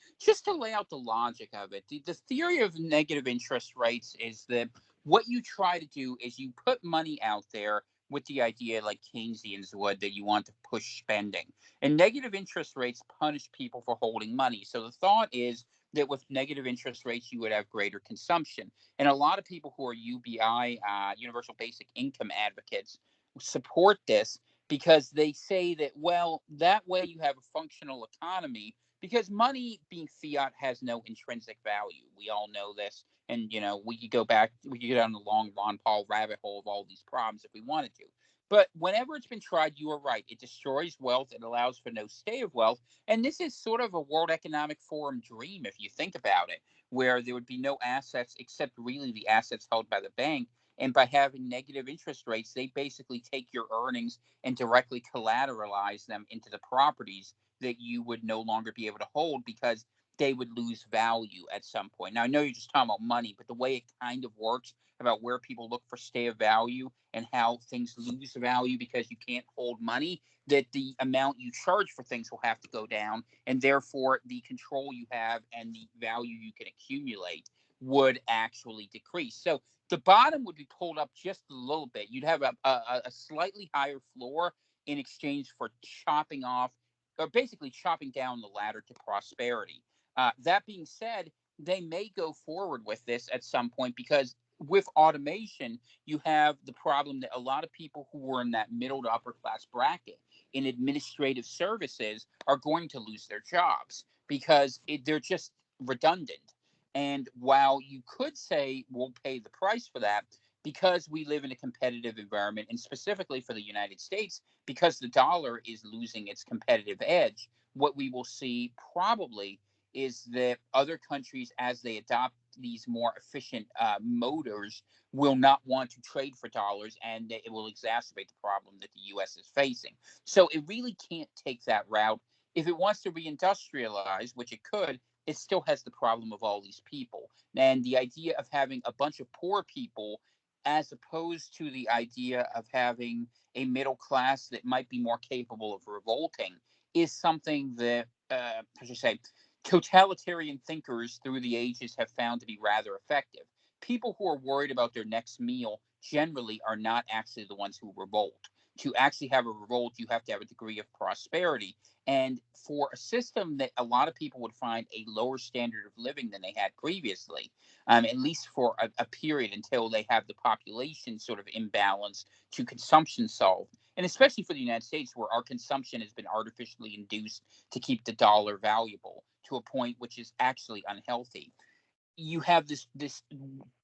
to lay out the logic of it. The theory of negative interest rates is that what you try to do is you put money out there with the idea, like Keynesians would, that you want to push spending. And negative interest rates punish people for holding money. So the thought is that with negative interest rates, you would have greater consumption. And a lot of people who are UBI, Universal Basic Income advocates, support this because they say that, well, that way you have a functional economy because money being fiat has no intrinsic value. We all know this. And, we could we could go down the long Ron Paul rabbit hole of all these problems if we wanted to. But whenever it's been tried, you are right. It destroys wealth. It allows for no stay of wealth. And this is sort of a World Economic Forum dream, if you think about it, where there would be no assets except really the assets held by the bank. And by having negative interest rates, they basically take your earnings and directly collateralize them into the properties that you would no longer be able to hold because they would lose value at some point. Now, I know you're just talking about money, but the way it kind of works about where people look for stay of value and how things lose value because you can't hold money, that the amount you charge for things will have to go down, and therefore the control you have and the value you can accumulate would actually decrease. So the bottom would be pulled up just a little bit. You'd have a slightly higher floor in exchange for chopping off, or basically chopping down the ladder to prosperity. That being said, they may go forward with this at some point because with automation, you have the problem that a lot of people who were in that middle to upper class bracket in administrative services are going to lose their jobs because they're just redundant. And while you could say we'll pay the price for that, because we live in a competitive environment, and specifically for the United States, because the dollar is losing its competitive edge, what we will see probably is that other countries, as they adopt these more efficient motors, will not want to trade for dollars, and it will exacerbate the problem that the U.S. is facing. So it really can't take that route. If it wants to reindustrialize, which it could, it still has the problem of all these people. And the idea of having a bunch of poor people, as opposed to the idea of having a middle class that might be more capable of revolting, is something that, how should I say, totalitarian thinkers through the ages have found to be rather effective. People who are worried about their next meal generally are not actually the ones who revolt. To actually have a revolt, you have to have a degree of prosperity. And for a system that a lot of people would find a lower standard of living than they had previously, at least for a period until they have the population sort of imbalance to consumption solved, and especially for the United States, where our consumption has been artificially induced to keep the dollar valuable to a point which is actually unhealthy. You have this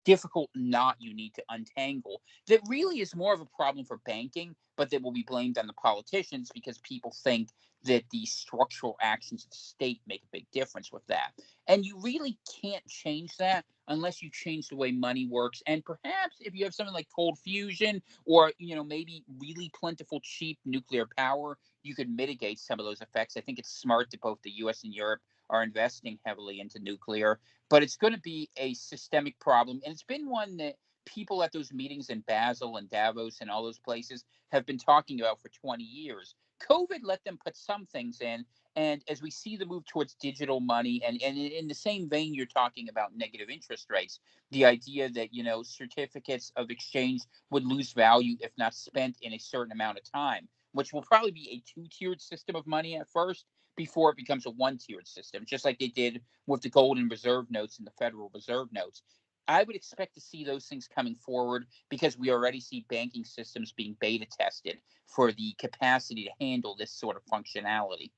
difficult knot you need to untangle that really is more of a problem for banking, but that will be blamed on the politicians because people think that the structural actions of the state make a big difference with that. And you really can't change that unless you change the way money works. And perhaps if you have something like cold fusion, or maybe really plentiful cheap nuclear power, you could mitigate some of those effects. I think it's smart that both the US and Europe are investing heavily into nuclear, but it's going to be a systemic problem. And it's been one that people at those meetings in Basel and Davos and all those places have been talking about for 20 years. COVID let them put some things in. And as we see the move towards digital money, and in the same vein, you're talking about negative interest rates, the idea that, certificates of exchange would lose value if not spent in a certain amount of time, which will probably be a two-tiered system of money at first before it becomes a one-tiered system, just like they did with the gold and reserve notes and the Federal Reserve notes. I would expect to see those things coming forward because we already see banking systems being beta tested for the capacity to handle this sort of functionality.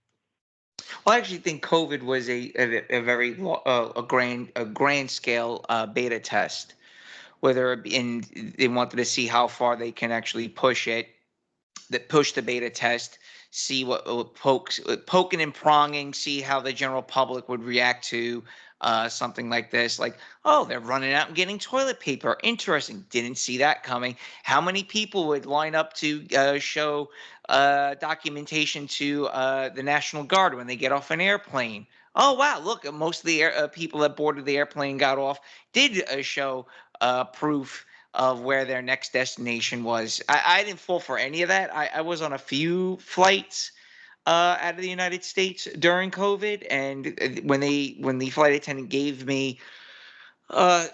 Well, I actually think COVID was a very a grand scale beta test. Whether they wanted to see how far they can actually push it, that push the beta test, see what poking and pronging, see how the general public would react to something like this. Like, oh, they're running out and getting toilet paper. Interesting. Didn't see that coming. How many people would line up to show documentation to the National Guard when they get off an airplane? Oh wow! Look, most of the people that boarded the airplane got off did show proof of where their next destination was. I didn't fall for any of that. I was on a few flights out of the United States during COVID, and when the flight attendant gave me uh,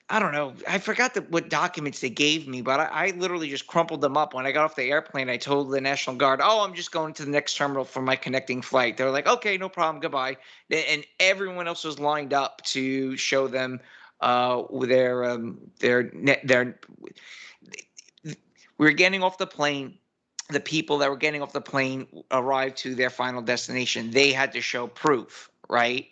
I don't know. I forgot what documents they gave me, but I literally just crumpled them up. When I got off the airplane, I told the National Guard, "Oh, I'm just going to the next terminal for my connecting flight." They were like, "Okay, no problem, goodbye." And everyone else was lined up to show them their. We were getting off the plane. The people that were getting off the plane arrived to their final destination. They had to show proof, right?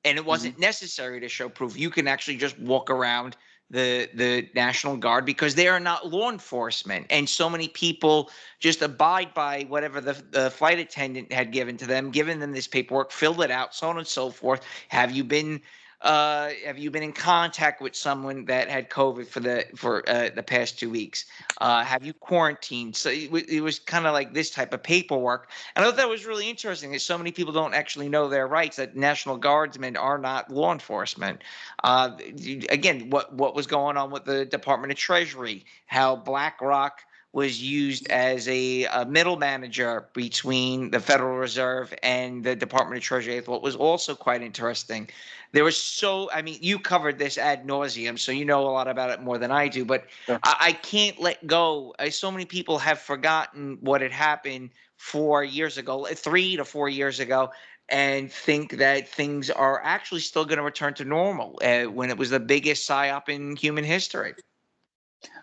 And it Mm-hmm. wasn't necessary to show proof. You can actually just walk around the National Guard because they are not law enforcement. And so many people just abide by whatever the flight attendant had given them this paperwork, filled it out, so on and so forth. Have you been in contact with someone that had COVID for the past 2 weeks? Have you quarantined? So it was kind of like this type of paperwork. And I thought that was really interesting that so many people don't actually know their rights, that National Guardsmen are not law enforcement. Again, what was going on with the Department of Treasury, how BlackRock was used as a middle manager between the Federal Reserve and the Department of Treasury. I thought was also quite interesting. There was I mean, you covered this ad nauseum, so you know a lot about it more than I do, but Sure. I can't let go. So many people have forgotten what had happened 4 years ago, 3 to 4 years ago, and think that things are actually still going to return to normal when it was the biggest psyop in human history.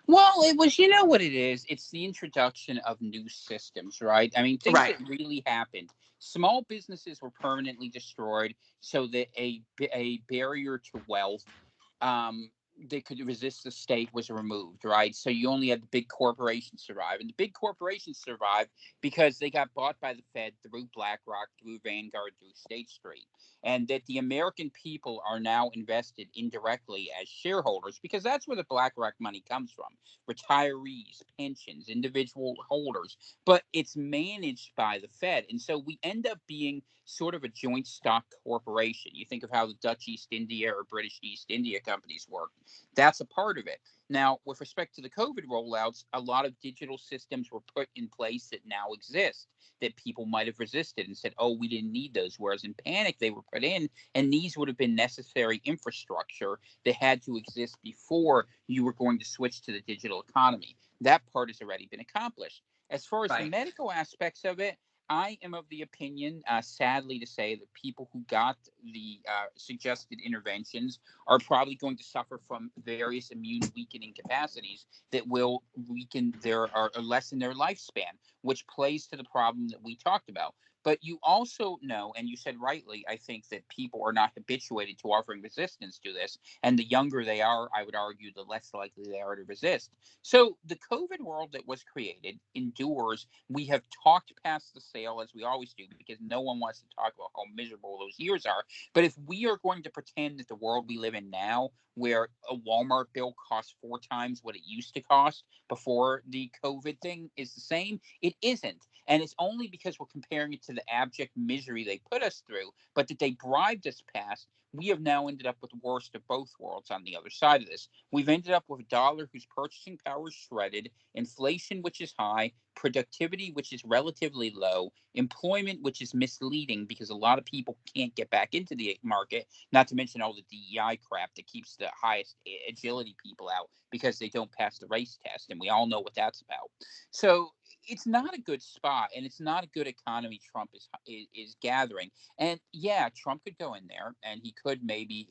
Well, it was, you know what it is? It's the introduction of new systems, right? I mean, things Right. that really happened. Small businesses were permanently destroyed so that a barrier to wealth they could resist the state was removed, right? So you only had the big corporations survive. And the big corporations survived because they got bought by the Fed through BlackRock, through Vanguard, through State Street. And that the American people are now invested indirectly as shareholders because that's where the BlackRock money comes from. Retirees, pensions, individual holders. But it's managed by the Fed. And so we end up being sort of a joint stock corporation. You think of how the Dutch East India or British East India companies work. That's a part of it. Now, with respect to the COVID rollouts, a lot of digital systems were put in place that now exist that people might have resisted and said, oh, we didn't need those. Whereas in panic, they were put in, and these would have been necessary infrastructure that had to exist before you were going to switch to the digital economy. That part has already been accomplished. As far as the Right. medical aspects of it, I am of the opinion, sadly to say, that people who got the suggested interventions are probably going to suffer from various immune weakening capacities that will weaken their or lessen their lifespan, which plays to the problem that we talked about. But you also know, and you said rightly, I think that people are not habituated to offering resistance to this. And the younger they are, I would argue, the less likely they are to resist. So the COVID world that was created endures. We have talked past the sale, as we always do, because no one wants to talk about how miserable those years are. But if we are going to pretend that the world we live in now, where a Walmart bill costs 4 times what it used to cost before the COVID thing, is the same, it isn't. And it's only because we're comparing it to the abject misery they put us through, but that they bribed us past. We have now ended up with the worst of both worlds on the other side of this. We've ended up with a dollar whose purchasing power is shredded, inflation which is high, productivity which is relatively low, employment which is misleading because a lot of people can't get back into the market, not to mention all the DEI crap that keeps the highest agility people out because they don't pass the race test, and we all know what that's about. So it's not a good spot, and it's not a good economy Trump is gathering. And yeah, Trump could go in there and he could maybe,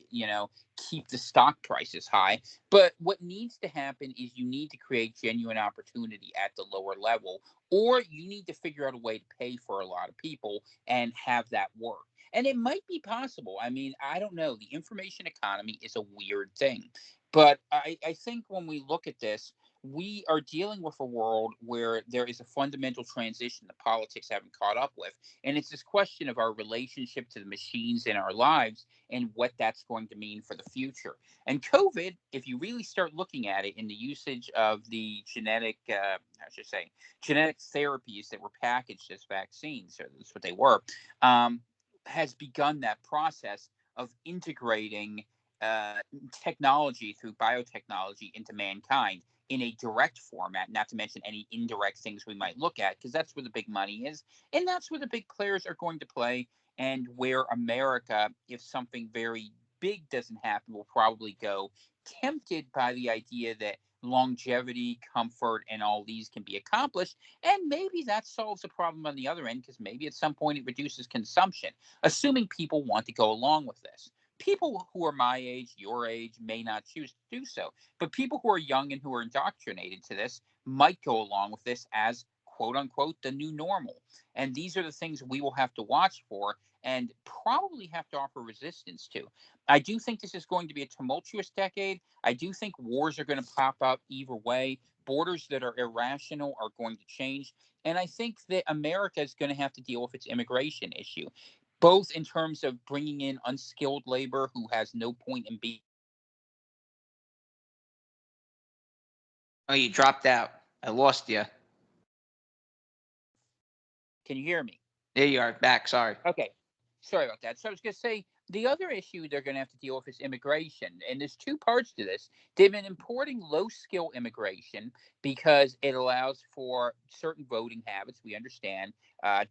keep the stock prices high. But what needs to happen is you need to create genuine opportunity at the lower level, or you need to figure out a way to pay for a lot of people and have that work. And it might be possible. I mean, I don't know. The information economy is a weird thing. But I think when we look at this, we are dealing with a world where there is a fundamental transition that politics haven't caught up with. And it's this question of our relationship to the machines in our lives and what that's going to mean for the future. And COVID, if you really start looking at it in the usage of the genetic therapies that were packaged as vaccines, or that's what they were, has begun that process of integrating uh, technology through biotechnology into mankind in a direct format, not to mention any indirect things we might look at, because that's where the big money is. And that's where the big players are going to play, and where America, if something very big doesn't happen, will probably go, tempted by the idea that longevity, comfort, and all these can be accomplished. And maybe that solves a problem on the other end, because maybe at some point it reduces consumption, assuming people want to go along with this. People who are my age, your age, may not choose to do so. But people who are young and who are indoctrinated to this might go along with this as quote unquote the new normal. And these are the things we will have to watch for and probably have to offer resistance to. I do think this is going to be a tumultuous decade. I do think wars are going to pop up either way. Borders that are irrational are going to change. And I think that America is going to have to deal with its immigration issue, both in terms of bringing in unskilled labor who has no point in being. Oh, you dropped out. I lost you. Can you hear me? There you are. Back. Sorry. Okay. Sorry about that. So I was going to say the other issue they're going to have to deal with is immigration. And there's two parts to this. They've been importing low skill immigration because it allows for certain voting habits, we understand,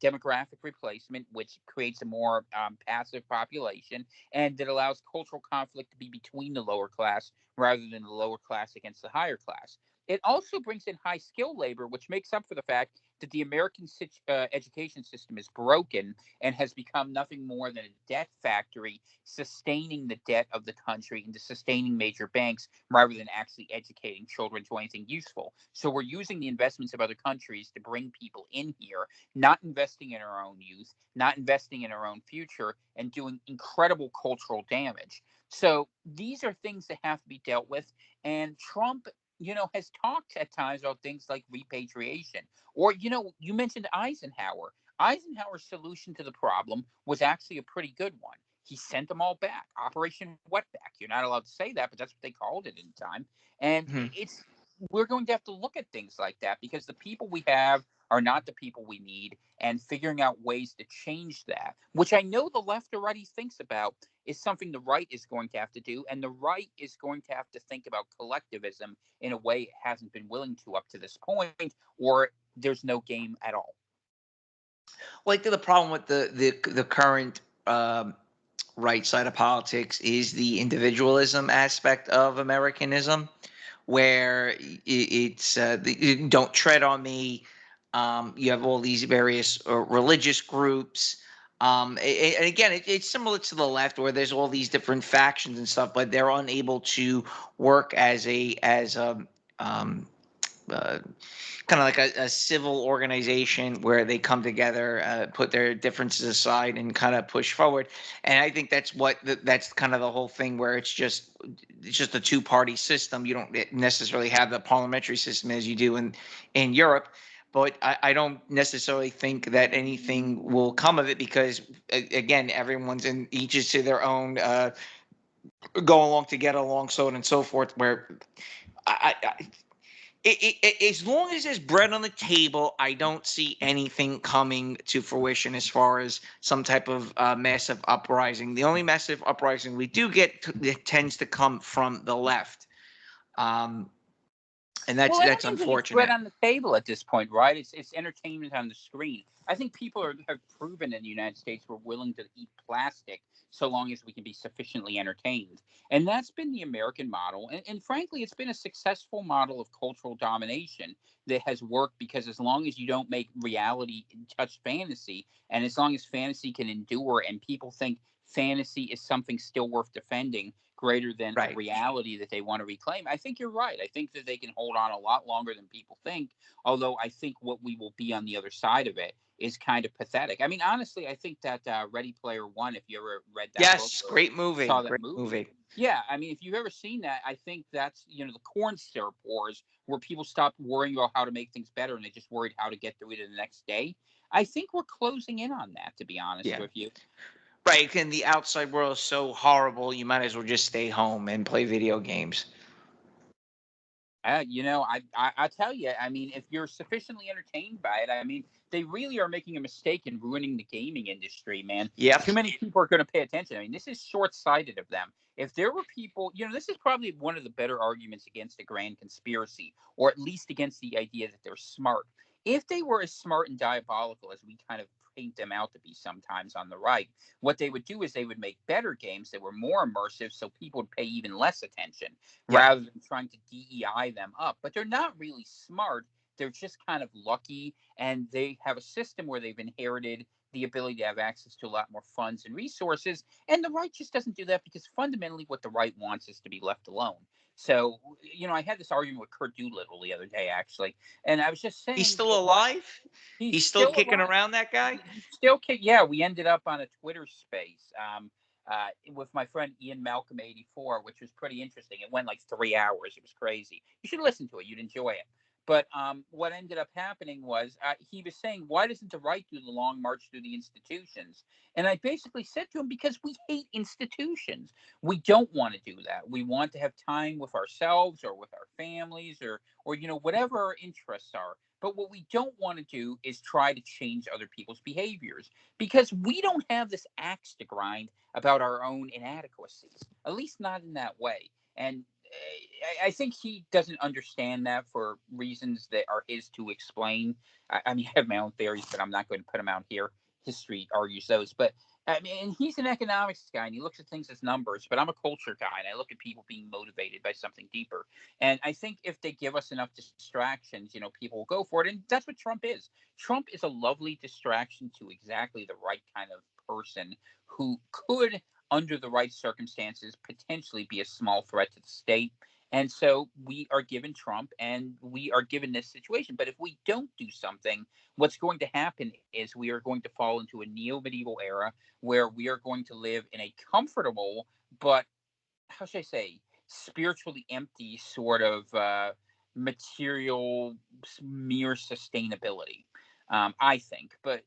demographic replacement, which creates a more passive population, and that allows cultural conflict to be between the lower class rather than the lower class against the higher class. It also brings in high skill labor, which makes up for the fact that the American education system is broken and has become nothing more than a debt factory, sustaining the debt of the country into sustaining major banks rather than actually educating children to anything useful. So we're using the investments of other countries to bring people in here, not investing in our own youth, not investing in our own future, and doing incredible cultural damage. So these are things that have to be dealt with. And Trump, has talked at times about things like repatriation. Or, you mentioned Eisenhower. Eisenhower's solution to the problem was actually a pretty good one. He sent them all back. Operation Wetback. You're not allowed to say that, but that's what they called it in time. And Mhm. we're going to have to look at things like that because the people we have are not the people we need, and figuring out ways to change that, which I know the left already thinks about, is something the right is going to have to do. And the right is going to have to think about collectivism in a way it hasn't been willing to up to this point, or there's no game at all. Well, I think the problem with the current right side of politics is the individualism aspect of Americanism, where it's don't tread on me. You have all these various religious groups. And again, it's similar to the left, where there's all these different factions and stuff, but they're unable to work as a um, uh, kind of like a civil organization where they come together, put their differences aside, and kind of push forward. And I think that's kind of the whole thing, where it's just a two-party system. You don't necessarily have the parliamentary system as you do in Europe. But I don't necessarily think that anything will come of it, because again, everyone's in each is to their own, go along to get along, so on and so forth. Where I as long as there's bread on the table, I don't see anything coming to fruition as far as some type of massive uprising. The only massive uprising we do get it tends to come from the left, um, and Well, I don't that's think that it's bread unfortunate. on the table at this point, right? It's entertainment on the screen. I think people have proven in the United States we're willing to eat plastic so long as we can be sufficiently entertained. And that's been the American model. And frankly, it's been a successful model of cultural domination that has worked, because as long as you don't make reality touch fantasy, and as long as fantasy can endure and people think fantasy is something still worth defending, greater than a Right. reality that they want to reclaim. I think you're right. I think that they can hold on a lot longer than people think. Although I think what we will be on the other side of it is kind of pathetic. I mean, honestly, I think that Ready Player One, if you ever read that book Yes, or great movie. saw that Great movie, movie. yeah, I mean, if you've ever seen that, I think that's the corn syrup wars, where people stopped worrying about how to make things better and they just worried how to get through it the next day. I think we're closing in on that, to be honest Yeah. with you. Right. And the outside world is so horrible, you might as well just stay home and play video games. I tell you, I mean, if you're sufficiently entertained by it, I mean, they really are making a mistake in ruining the gaming industry, man. Yep. Too many people are going to pay attention. I mean, this is short-sighted of them. If there were people, this is probably one of the better arguments against a grand conspiracy, or at least against the idea that they're smart. If they were as smart and diabolical as we kind of paint them out to be sometimes on the right, what they would do is they would make better games that were more immersive, so people would pay even less attention, Yep. rather than trying to DEI them up. But they're not really smart. They're just kind of lucky, and they have a system where they've inherited the ability to have access to a lot more funds and resources. And the right just doesn't do that, because fundamentally what the right wants is to be left alone. So, I had this argument with Kurt Doolittle the other day, actually, and I was just He's saying, still what alive? he's He's still still kicking alive. around, that guy? He's still yeah, we ended up on a Twitter space with my friend Ian Malcolm 84, which was pretty interesting. It went like 3 hours. It was crazy. You should listen to it. You'd enjoy it. But what ended up happening was he was saying, why doesn't the right do the long march through the institutions? And I basically said to him, because we hate institutions. We don't want to do that. We want to have time with ourselves or with our families, or whatever our interests are. But what we don't want to do is try to change other people's behaviors, because we don't have this axe to grind about our own inadequacies, at least not in that way. And I think he doesn't understand that for reasons that are his to explain. I mean, I have my own theories, but I'm not going to put them out here. History argues those. But I mean, and he's an economics guy, and he looks at things as numbers. But I'm a culture guy, and I look at people being motivated by something deeper. And I think if they give us enough distractions, people will go for it. And that's what Trump is. Trump is a lovely distraction to exactly the right kind of person who could, under the right circumstances, potentially be a small threat to the state. And so we are given Trump, and we are given this situation. But if we don't do something, what's going to happen is we are going to fall into a neo-medieval era where we are going to live in a comfortable, but how should I say, spiritually empty sort of material mere sustainability. I think, but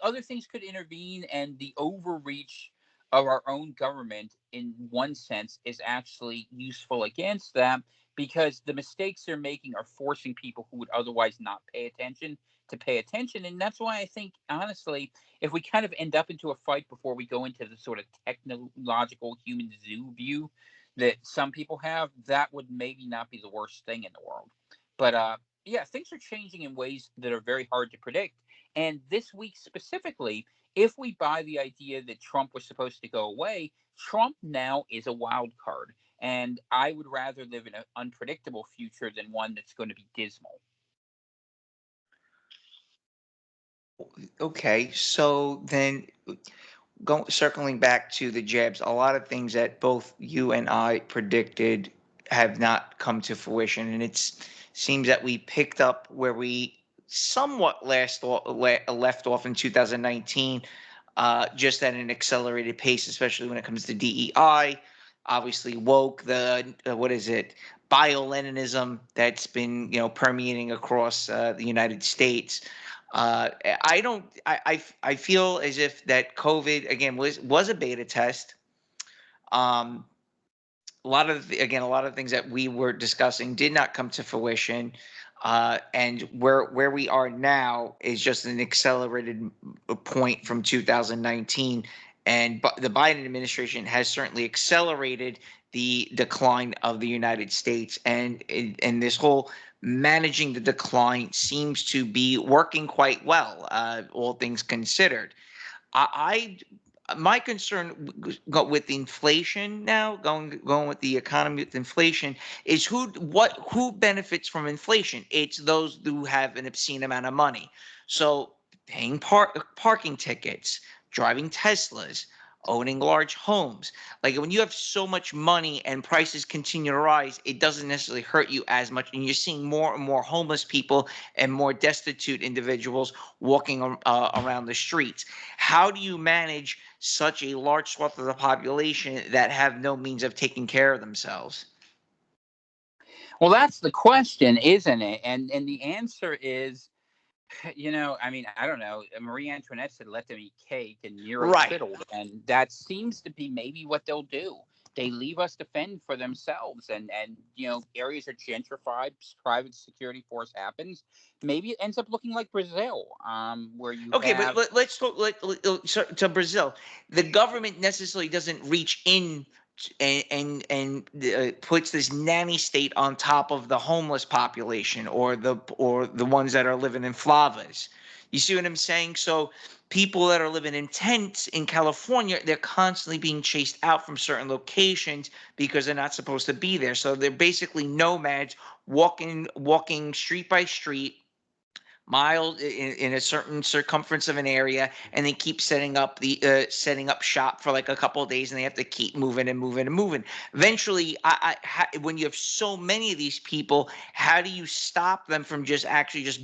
other things could intervene, and the overreach of our own government, in one sense, is actually useful against them because the mistakes they're making are forcing people who would otherwise not pay attention to pay attention. And that's why I think, honestly, if we kind of end up into a fight before we go into the sort of technological human zoo view that some people have, that would maybe not be the worst thing in the world. But yeah, things are changing in ways that are very hard to predict. And this week specifically, if we buy the idea that Trump was supposed to go away, Trump now is a wild card. And I would rather live in an unpredictable future than one that's going to be dismal. Okay, so then circling back to the jabs, a lot of things that both you and I predicted have not come to fruition, and it seems that we picked up where we somewhat left off in 2019, just at an accelerated pace, especially when it comes to DEI. Obviously, woke, the what is it, bio-Leninism that's been permeating across the United States. I don't. I feel as if that COVID again was a beta test. Um, a lot of things that we were discussing did not come to fruition, and where we are now is just an accelerated point from 2019. And the Biden administration has certainly accelerated the decline of the United States, and this whole managing the decline seems to be working quite well, all things considered. My concern with inflation now, going with the economy with inflation, is who benefits from inflation. It's those who have an obscene amount of money. So paying parking tickets, driving Teslas, owning large homes. Like when you have so much money and prices continue to rise, it doesn't necessarily hurt you as much. And you're seeing more and more homeless people and more destitute individuals walking around the streets. How do you manage such a large swath of the population that have no means of taking care of themselves? Well, that's the question, isn't it? And the answer is, I mean, I don't know. Marie Antoinette said, "Let them eat cake," and Nero Right. fiddled, and that seems to be maybe what they'll do. They leave us to fend for themselves, and areas are gentrified. Private security force happens. Maybe it ends up looking like Brazil, where you Okay, but have. let's go so to Brazil. The government necessarily doesn't reach in and puts this nanny state on top of the homeless population or the ones that are living in flavas. You see what I'm saying? So people that are living in tents in California, they're constantly being chased out from certain locations because they're not supposed to be there. So they're basically nomads walking street by street, miles in a certain circumference of an area, and they keep setting up shop for like a couple of days, and they have to keep moving and moving and moving. Eventually, when you have so many of these people, how do you stop them from just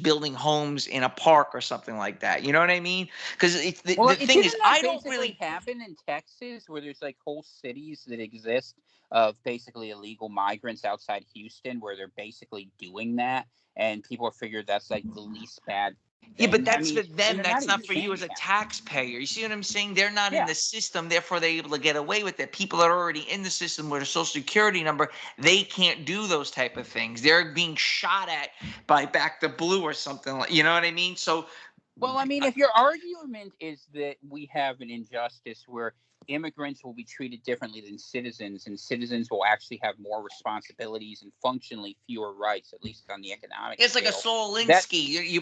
building homes in a park or something like that? You know what I mean? Because Well, the it thing is, didn't that I don't basically really. happen in Texas, where there's like whole cities that exist of basically illegal migrants outside Houston, where they're basically doing that, and people figured that's like the least bad Yeah, but thing. I that's mean, for and them. they're not That's even not for you as a Shanghai. taxpayer. You see what I'm saying? They're not in Yeah. the system, therefore they're able to get away with it. People that are already in the system with a social security number, they can't do those type of things. They're being shot at by Back to Blue or something like. You know what I mean? So Well, I mean, if your argument is that we have an injustice where immigrants will be treated differently than citizens, and citizens will actually have more responsibilities and functionally fewer rights, at least on the economic it's like a scale, Saul that Alinsky. You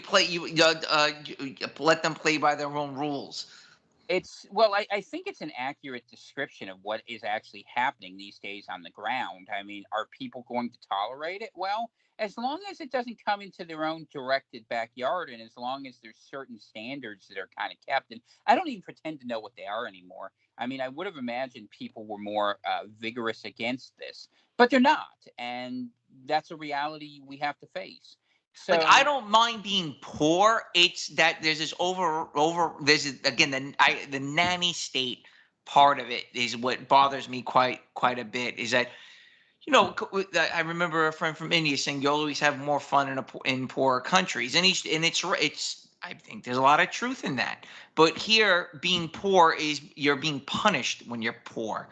let them play by their own rules. I think it's an accurate description of what is actually happening these days on the ground. I mean, are people going to tolerate it? Well, as long as it doesn't come into their own directed backyard, and as long as there's certain standards that are kind of kept, and I don't even pretend to know what they are anymore. I mean, I would have imagined people were more vigorous against this, but they're not, and that's a reality we have to face. Like, I So, don't mind being poor. It's that there's this there's again the nanny state part of it is what bothers me quite a bit. Is that, I remember a friend from India saying you always have more fun in poorer countries, and it's I think there's a lot of truth in that. But here, being poor is you're being punished when you're poor.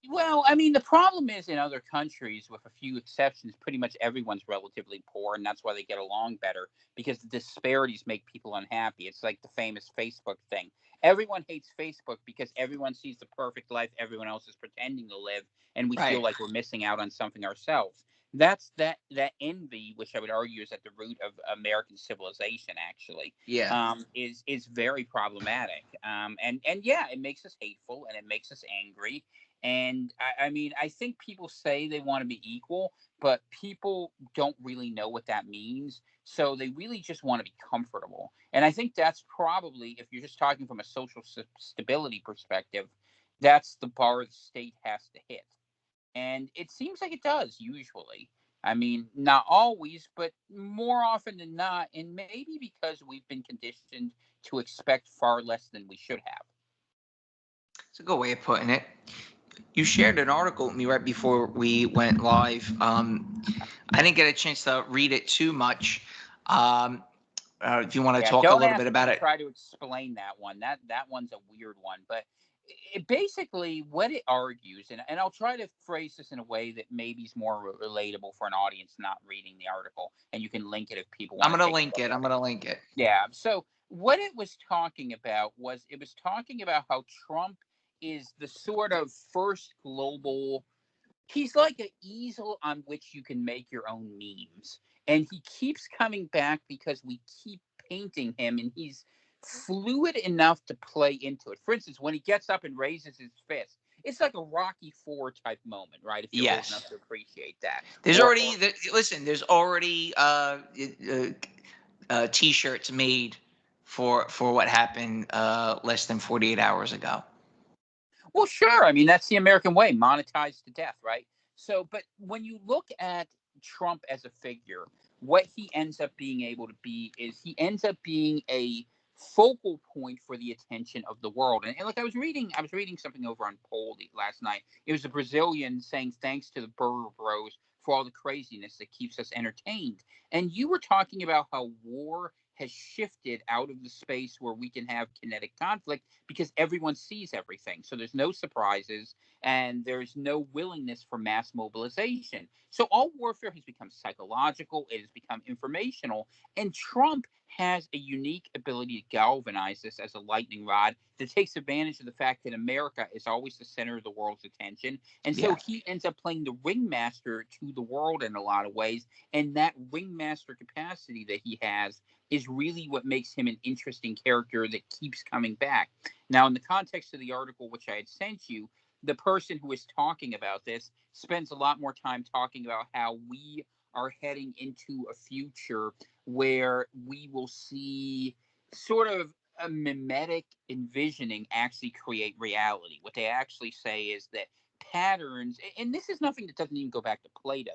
well, I mean, the problem is in other countries, with a few exceptions, pretty much everyone's relatively poor, and that's why they get along better because the disparities make people unhappy. It's like the famous Facebook thing. Everyone hates Facebook because everyone sees the perfect life everyone else is pretending to live, and we feel Right. like we're missing out on something ourselves. That envy, which I would argue is at the root of American civilization, actually, Yeah. is very problematic. And yeah, it makes us hateful and it makes us angry, and I mean, I think people say they want to be equal, but people don't really know what that means. So they really just want to be comfortable. And I think that's probably, if you're just talking from a social stability perspective, that's the bar the state has to hit. And it seems like it does usually. I mean, not always, but more often than not. And maybe because we've been conditioned to expect far less than we should have. It's a good way of putting it. You shared an article with me right before we went live. I didn't get a chance to read it too much. Um, if you want to Yeah, talk a don't little bit ask me about to it, try to explain that one. That one's a weird one, but it basically what it argues, and I'll try to phrase this in a way that maybe is more relatable for an audience not reading the article, and you can link it if people I'm want to gonna take a link look it. I'm at it. gonna link it. Yeah. So what it was talking about was it was talking about how Trump is the sort of first global. He's like an easel on which you can make your own memes. And he keeps coming back because we keep painting him, and he's fluid enough to play into it. For instance, when he gets up and raises his fist, it's like a Rocky Four type moment, right? If you're old enough Yes. to appreciate that. There's Or already listen. There's already t-shirts made for what happened less than 48 hours ago. well, sure. I mean, that's the American way, monetized to death, right? So, but when you look at Trump as a figure, what he ends up being able to be is he ends up being a focal point for the attention of the world. And like I was reading something over on Poll last night. It was a Brazilian saying thanks to the Burger Bros for all the craziness that keeps us entertained. And you were talking about how war has shifted out of the space where we can have kinetic conflict because everyone sees everything. So there's no surprises and there's no willingness for mass mobilization. So all warfare has become psychological, it has become informational, and Trump has a unique ability to galvanize this as a lightning rod that takes advantage of the fact that America is always the center of the world's attention. And so Yeah. he ends up playing the ringmaster to the world in a lot of ways. And that ringmaster capacity that he has is really what makes him an interesting character that keeps coming back. Now, in the context of the article which I had sent you, the person who is talking about this spends a lot more time talking about how we are heading into a future where we will see sort of a mimetic envisioning actually create reality. What they actually say is that patterns, and this is nothing that doesn't even go back to Plato,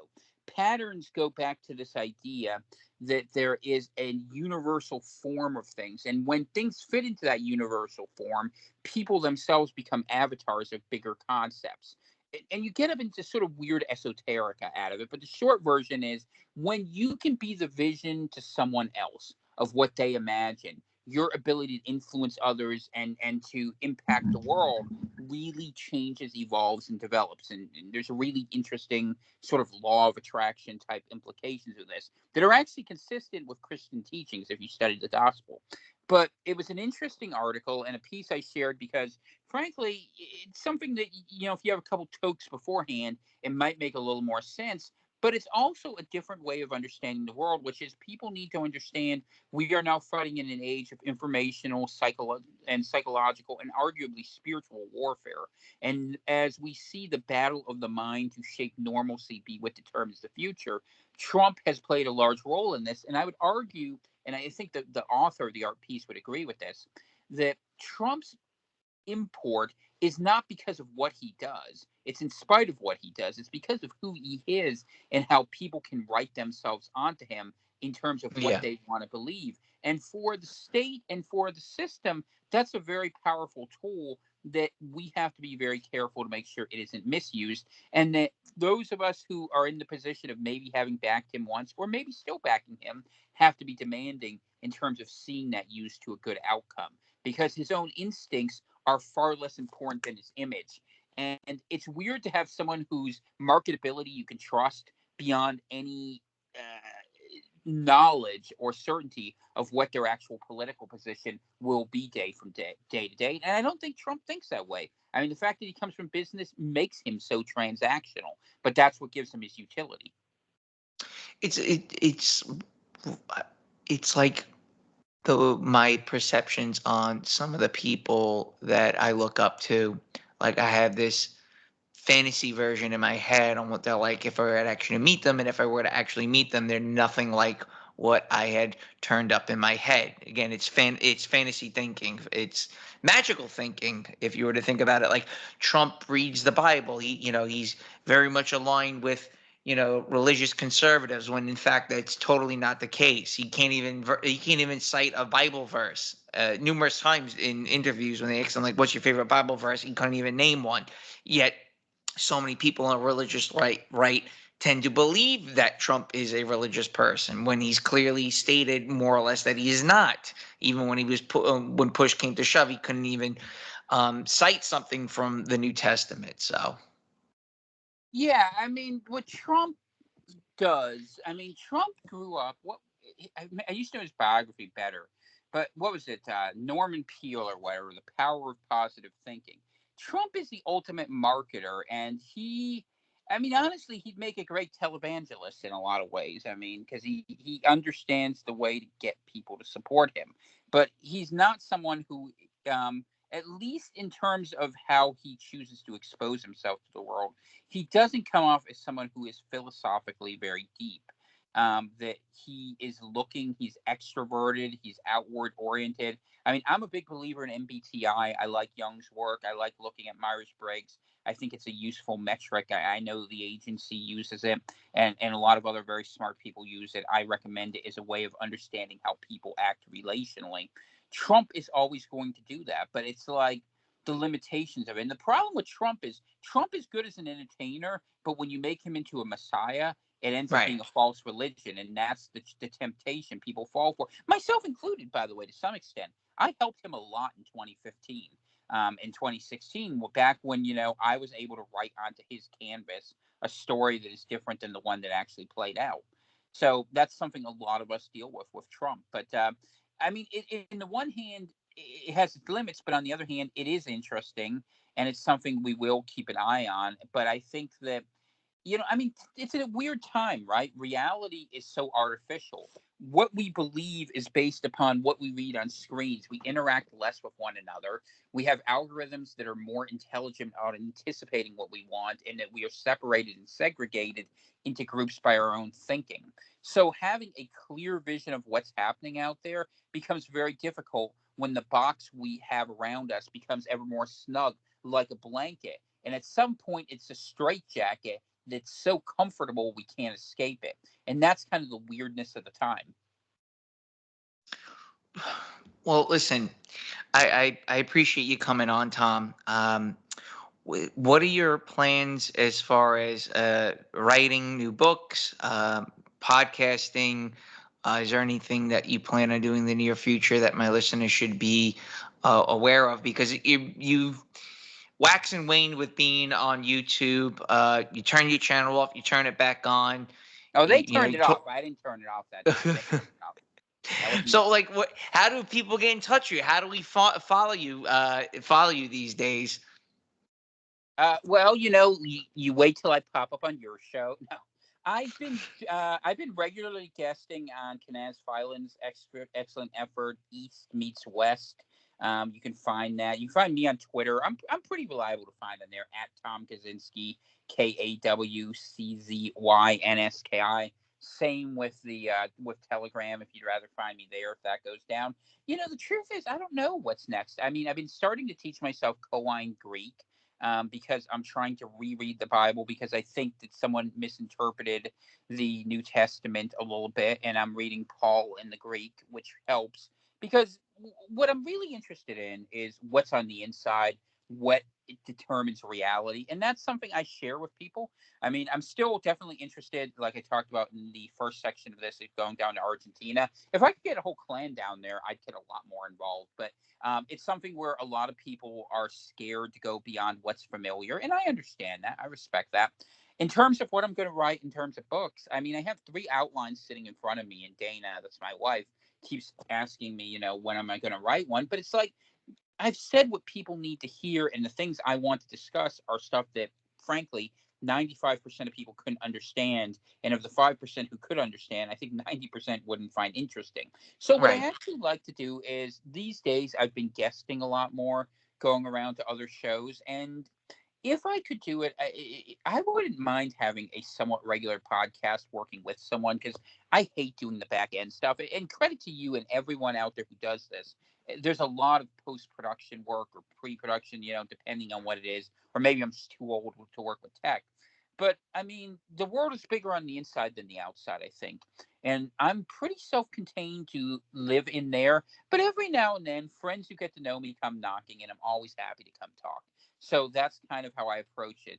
patterns go back to this idea that there is a universal form of things. And when things fit into that universal form, people themselves become avatars of bigger concepts. And you get up into sort of weird esoterica out of it. But the short version is when you can be the vision to someone else of what they imagine, your ability to influence others and to impact the world really changes, evolves, and develops. And there's a really interesting sort of law of attraction type implications of this that are actually consistent with Christian teachings if you study the gospel. But it was an interesting article and a piece I shared because, frankly, it's something that, if you have a couple tokes beforehand, it might make a little more sense. But it's also a different way of understanding the world, which is people need to understand we are now fighting in an age of informational, psychological, and arguably spiritual warfare. And as we see the battle of the mind to shape normalcy be what determines the future, Trump has played a large role in this. And I would argue, and I think that the author of the art piece would agree with this, that Trump's import is not because of what he does. It's in spite of what he does. It's because of who he is and how people can write themselves onto him in terms of what Yeah. they want to believe. And for the state and for the system, that's a very powerful tool that we have to be very careful to make sure it isn't misused. And that those of us who are in the position of maybe having backed him once or maybe still backing him have to be demanding in terms of seeing that used to a good outcome, because his own instincts are far less important than his image. And it's weird to have someone whose marketability you can trust beyond any knowledge or certainty of what their actual political position will be day to day. And I don't think Trump thinks that way. I mean, the fact that he comes from business makes him so transactional, but that's what gives him his utility. It's like my perceptions on some of the people that I look up to. Like I have this fantasy version in my head on what they're like if I were to actually meet them, and if I were to actually meet them, they're nothing like what I had turned up in my head. Again, it's fantasy thinking. It's magical thinking if you were to think about it. Like Trump reads the Bible. He's very much aligned with religious conservatives, when in fact that's totally not the case. He can't even cite a Bible verse. Numerous times in interviews when they ask him like, "What's your favorite Bible verse?" he couldn't even name one. Yet so many people on the religious right tend to believe that Trump is a religious person when he's clearly stated more or less that he is not. Even when when push came to shove, he couldn't even cite something from the New Testament. So Yeah, I mean, what Trump does. I mean, Trump grew up. I used to know his biography better, but what was it? Norman Peale or whatever. The Power of Positive Thinking. Trump is the ultimate marketer, and he. I mean, honestly, he'd make a great televangelist in a lot of ways. I mean, because he understands the way to get people to support him, but he's not someone who, at least in terms of how he chooses to expose himself to the world, he doesn't come off as someone who is philosophically very deep. That he is looking, he's extroverted, he's outward oriented. I mean, I'm a big believer in MBTI. I like Jung's work. I like looking at Myers Briggs. I think it's a useful metric. I know the agency uses it, and a lot of other very smart people use it. I recommend it as a way of understanding how people act relationally. Trump is always going to do that, but it's like the limitations of it. And the problem with Trump is good as an entertainer, but when you make him into a messiah, it ends up right. being a false religion, and that's the temptation people fall for, myself included, by the way, to some extent. I helped him a lot in 2015, in 2016, back when I was able to write onto his canvas a story that is different than the one that actually played out. So that's something a lot of us deal with Trump. But I mean, in the one hand, it has its limits, but on the other hand, it is interesting, and it's something we will keep an eye on. But I think that I mean, it's a weird time, right? Reality is so artificial. What we believe is based upon what we read on screens. We interact less with one another. We have algorithms that are more intelligent on anticipating what we want, and that we are separated and segregated into groups by our own thinking. So having a clear vision of what's happening out there becomes very difficult when the box we have around us becomes ever more snug, like a blanket. And at some point, it's a straitjacket that's so comfortable we can't escape it. And that's kind of the weirdness of the time. Well, listen, I appreciate you coming on, Tom. What are your plans as far as writing new books, podcasting? Is there anything that you plan on doing in the near future that my listeners should be aware of? Because you've wax and waned with being on YouTube. You turn your channel off, you turn it back on. Oh, they You know, turned you it off. I didn't turn it off that time. They turned it off. That was So, me. like, what? How do people get in touch with you? How do we follow you? Follow you these days? Well, you wait till I pop up on your show. No. I've been regularly guesting on Kanaz Filan's excellent effort, East Meets West. You can find that. You can find me on Twitter. I'm pretty reliable to find on there at Tom Kaczynski, KAWCZYNSKI. Same with the with Telegram. If you'd rather find me there, if that goes down. The truth is, I don't know what's next. I mean, I've been starting to teach myself Koine Greek. Because I'm trying to reread the Bible because I think that someone misinterpreted the New Testament a little bit, and I'm reading Paul in the Greek, which helps. Because what I'm really interested in is what's on the inside, what determines reality, and that's something I share with people. I mean, I'm still definitely interested, like I talked about in the first section of this, going down to Argentina. If I could get a whole clan down there, I'd get a lot more involved. But it's something where a lot of people are scared to go beyond what's familiar, and I understand that. I respect that. In terms of what I'm going to write in terms of books, I mean, I have 3 outlines sitting in front of me, and Dana, that's my wife, keeps asking me, when am I going to write one? But it's like, I've said what people need to hear, and the things I want to discuss are stuff that, frankly, 95% of people couldn't understand. And of the 5% who could understand, I think 90% wouldn't find interesting. So what I Right. actually like to do is these days I've been guesting a lot more, going around to other shows. And if I could do it, I wouldn't mind having a somewhat regular podcast working with someone because I hate doing the back end stuff. And credit to you and everyone out there who does this. There's a lot of post production work or pre production, depending on what it is. Or maybe I'm just too old to work with tech. But I mean, the world is bigger on the inside than the outside, I think. And I'm pretty self contained to live in there. But every now and then, friends who get to know me come knocking, and I'm always happy to come talk. So that's kind of how I approach it.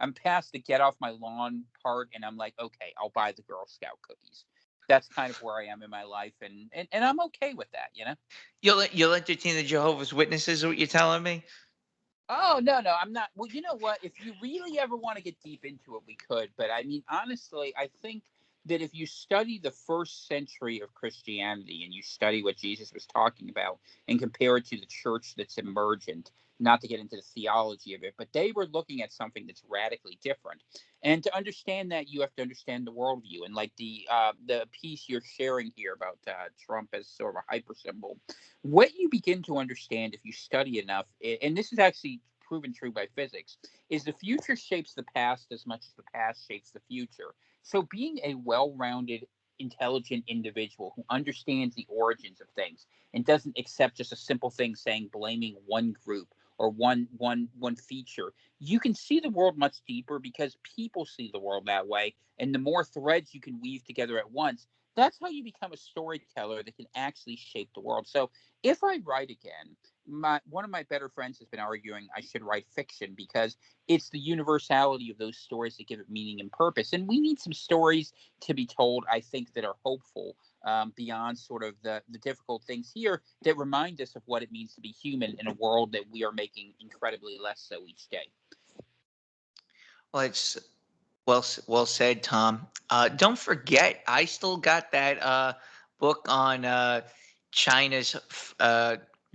I'm past the get off my lawn part, and I'm like, okay, I'll buy the Girl Scout cookies. That's kind of where I am in my life, and I'm okay with that. You'll entertain the Jehovah's Witnesses, is what you're telling me? Oh, no, I'm not. Well, you know what? If you really ever want to get deep into it, we could. But I mean, honestly, I think that if you study the first century of Christianity and you study what Jesus was talking about and compare it to the church that's emergent, not to get into the theology of it, but they were looking at something that's radically different. And to understand that, you have to understand the worldview. And like the piece you're sharing here about Trump as sort of a hyper symbol, what you begin to understand if you study enough, and this is actually proven true by physics, is the future shapes the past as much as the past shapes the future. So being a well-rounded, intelligent individual who understands the origins of things and doesn't accept just a simple thing saying blaming one group or one feature, you can see the world much deeper because people see the world that way. And the more threads you can weave together at once, that's how you become a storyteller that can actually shape the world. So if I write again, one of my better friends has been arguing I should write fiction because it's the universality of those stories that give it meaning and purpose. And we need some stories to be told, I think, that are hopeful beyond sort of the difficult things here that remind us of what it means to be human in a world that we are making incredibly less so each day. Well, it's well said, Tom. Don't forget, I still got that book on China's.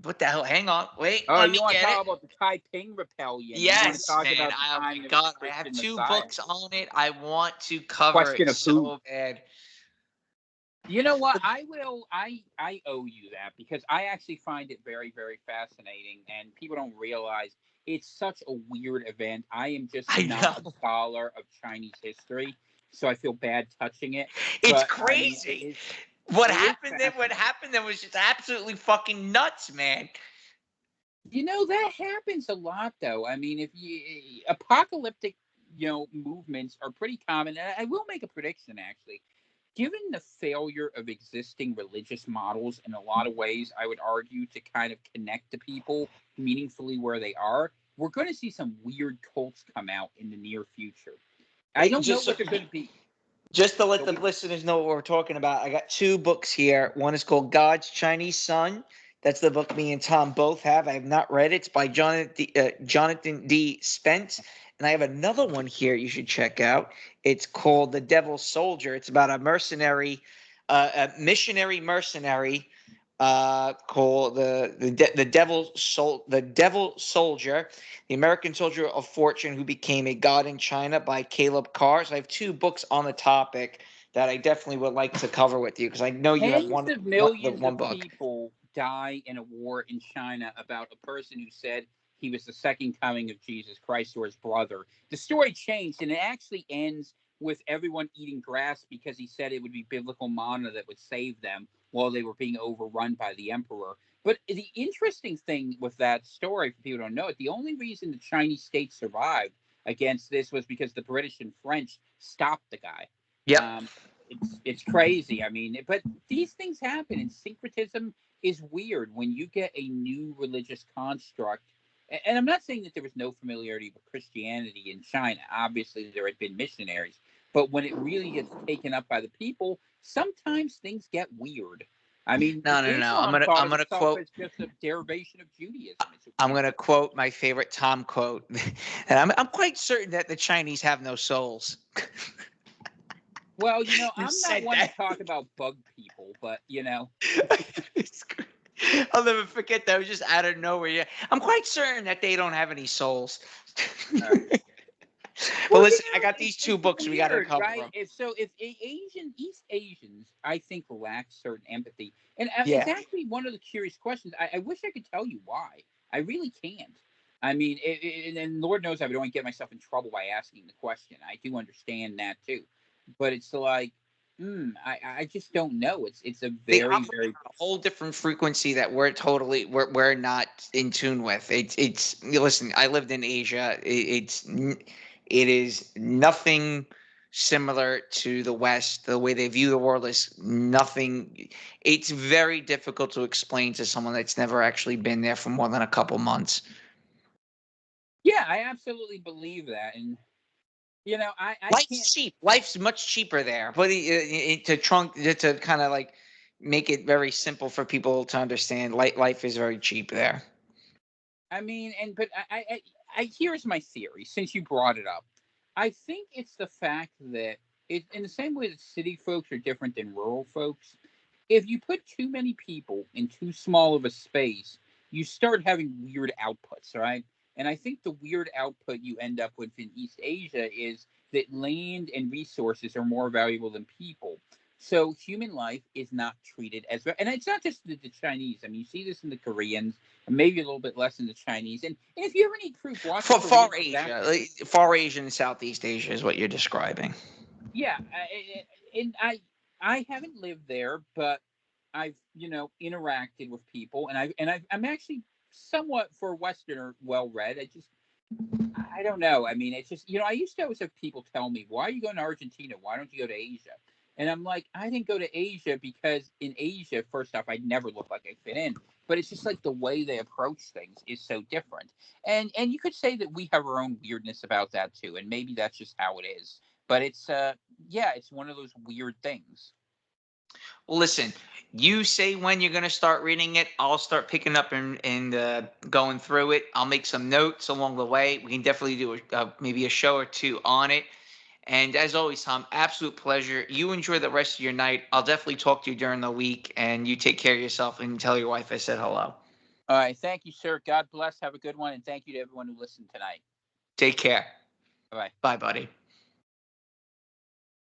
What the hell? Hang on, wait, Oh, let me you want to get it. talk about the Taiping Rebellion? You want to Yes, talk man. about the Oh my time of the God, I have Christian 2 Messiah? books on it. I want to cover Question it of who? so bad. You know what? I will. I owe you that because I actually find it very, very fascinating, and people don't realize it's such a weird event. I am just I not a know. scholar of Chinese history, so I feel bad touching it. It's But I mean, crazy. What it is happened there? What fascinating. happened there was just absolutely fucking nuts, man. That happens a lot, though. I mean, if you apocalyptic, movements are pretty common. And I will make a prediction, actually. Given the failure of existing religious models in a lot of ways, I would argue to kind of connect to people meaningfully where they are, we're going to see some weird cults come out in the near future. I don't know Just so, what they're going to be. just to let So the listeners know what we're talking about, I got 2 books here. One is called God's Chinese Son. That's the book me and Tom both have. I have not read it. It's by Jonathan D. Spence. And I have another one here you should check out. It's called The Devil's Soldier. It's about a missionary mercenary called the Devil Soldier, the American Soldier of Fortune who became a god in China by Caleb Carr. So I have 2 books on the topic that I definitely would like to cover with you because I know you have Tens of the millions one of book. people die in a war in China about a person who said he was the second coming of Jesus Christ or his brother. The story changed, and it actually ends with everyone eating grass because he said it would be biblical manna that would save them while they were being overrun by the emperor. But the interesting thing with that story, for people who don't know it, the only reason the Chinese state survived against this was because the British and French stopped the guy. Yep. It's crazy. I mean, but these things happen, and syncretism is weird when you get a new religious construct. And I'm not saying that there was no familiarity with Christianity in China. Obviously, there had been missionaries, but when it really gets taken up by the people, sometimes things get weird. I mean, No, no, no, no. Islam thought I'm of gonna itself quote. as just a derivation of Judaism. It's I'm weird. gonna quote my favorite Tom quote, and I'm quite certain that the Chinese have no souls. Well, You I'm not said one to that. talk about bug people, but It's great. I'll never forget that. It was just out of nowhere. Yeah, I'm quite certain that they don't have any souls. uh, But well, listen, I got these two it's books. We got to weird, cover right? them. If East Asians, I think, lack certain empathy, and it's Yeah. actually one of the curious questions. I wish I could tell you why. I really can't. I mean, and Lord knows I would only get myself in trouble by asking the question. I do understand that too, but it's like, I just don't know. It's a They very, operate very on a whole different frequency that we're not in tune with. Listen. I lived in Asia. It is nothing similar to the West. The way they view the world is nothing. It's very difficult to explain to someone that's never actually been there for more than a couple months. yeah. I absolutely believe that, and I can't. Life's cheap. Life's much cheaper there. But to kind of like make it very simple for people to understand, life is very cheap there. I mean, but here's my theory. Since you brought it up, I think it's the fact that in the same way that city folks are different than rural folks. If you put too many people in too small of a space, you start having weird outputs, right? And I think the weird output you end up with in East Asia is that land and resources are more valuable than people. So human life is not treated as well. And it's not just the Chinese. I mean, you see this in the Koreans, and maybe a little bit less in the Chinese. And if you ever need proof, watch a For Korean far Asia, documentary. far Asia and Southeast Asia is what you're describing. Yeah, and I haven't lived there, but I've interacted with people, and I'm actually somewhat, for a Westerner, well read. I don't know. I mean, it's just I used to always have people tell me, "Why are you going to Argentina? Why don't you go to Asia?" And I'm like, I didn't go to Asia because in Asia, first off, I'd never look like I fit in. But it's just like the way they approach things is so different. And you could say that we have our own weirdness about that too, and maybe that's just how it is. But it's yeah, it's one of those weird things. Well, listen, you say when you're going to start reading it. I'll start picking up and going through it. I'll make some notes along the way. We can definitely do maybe a show or two on it. And as always, Tom, absolute pleasure. You enjoy the rest of your night. I'll definitely talk to you during the week, and you take care of yourself and tell your wife I said hello. All right, thank you, sir. God bless. Have a good one, and thank you to everyone who listened tonight. Take care. Bye bye. Bye, buddy.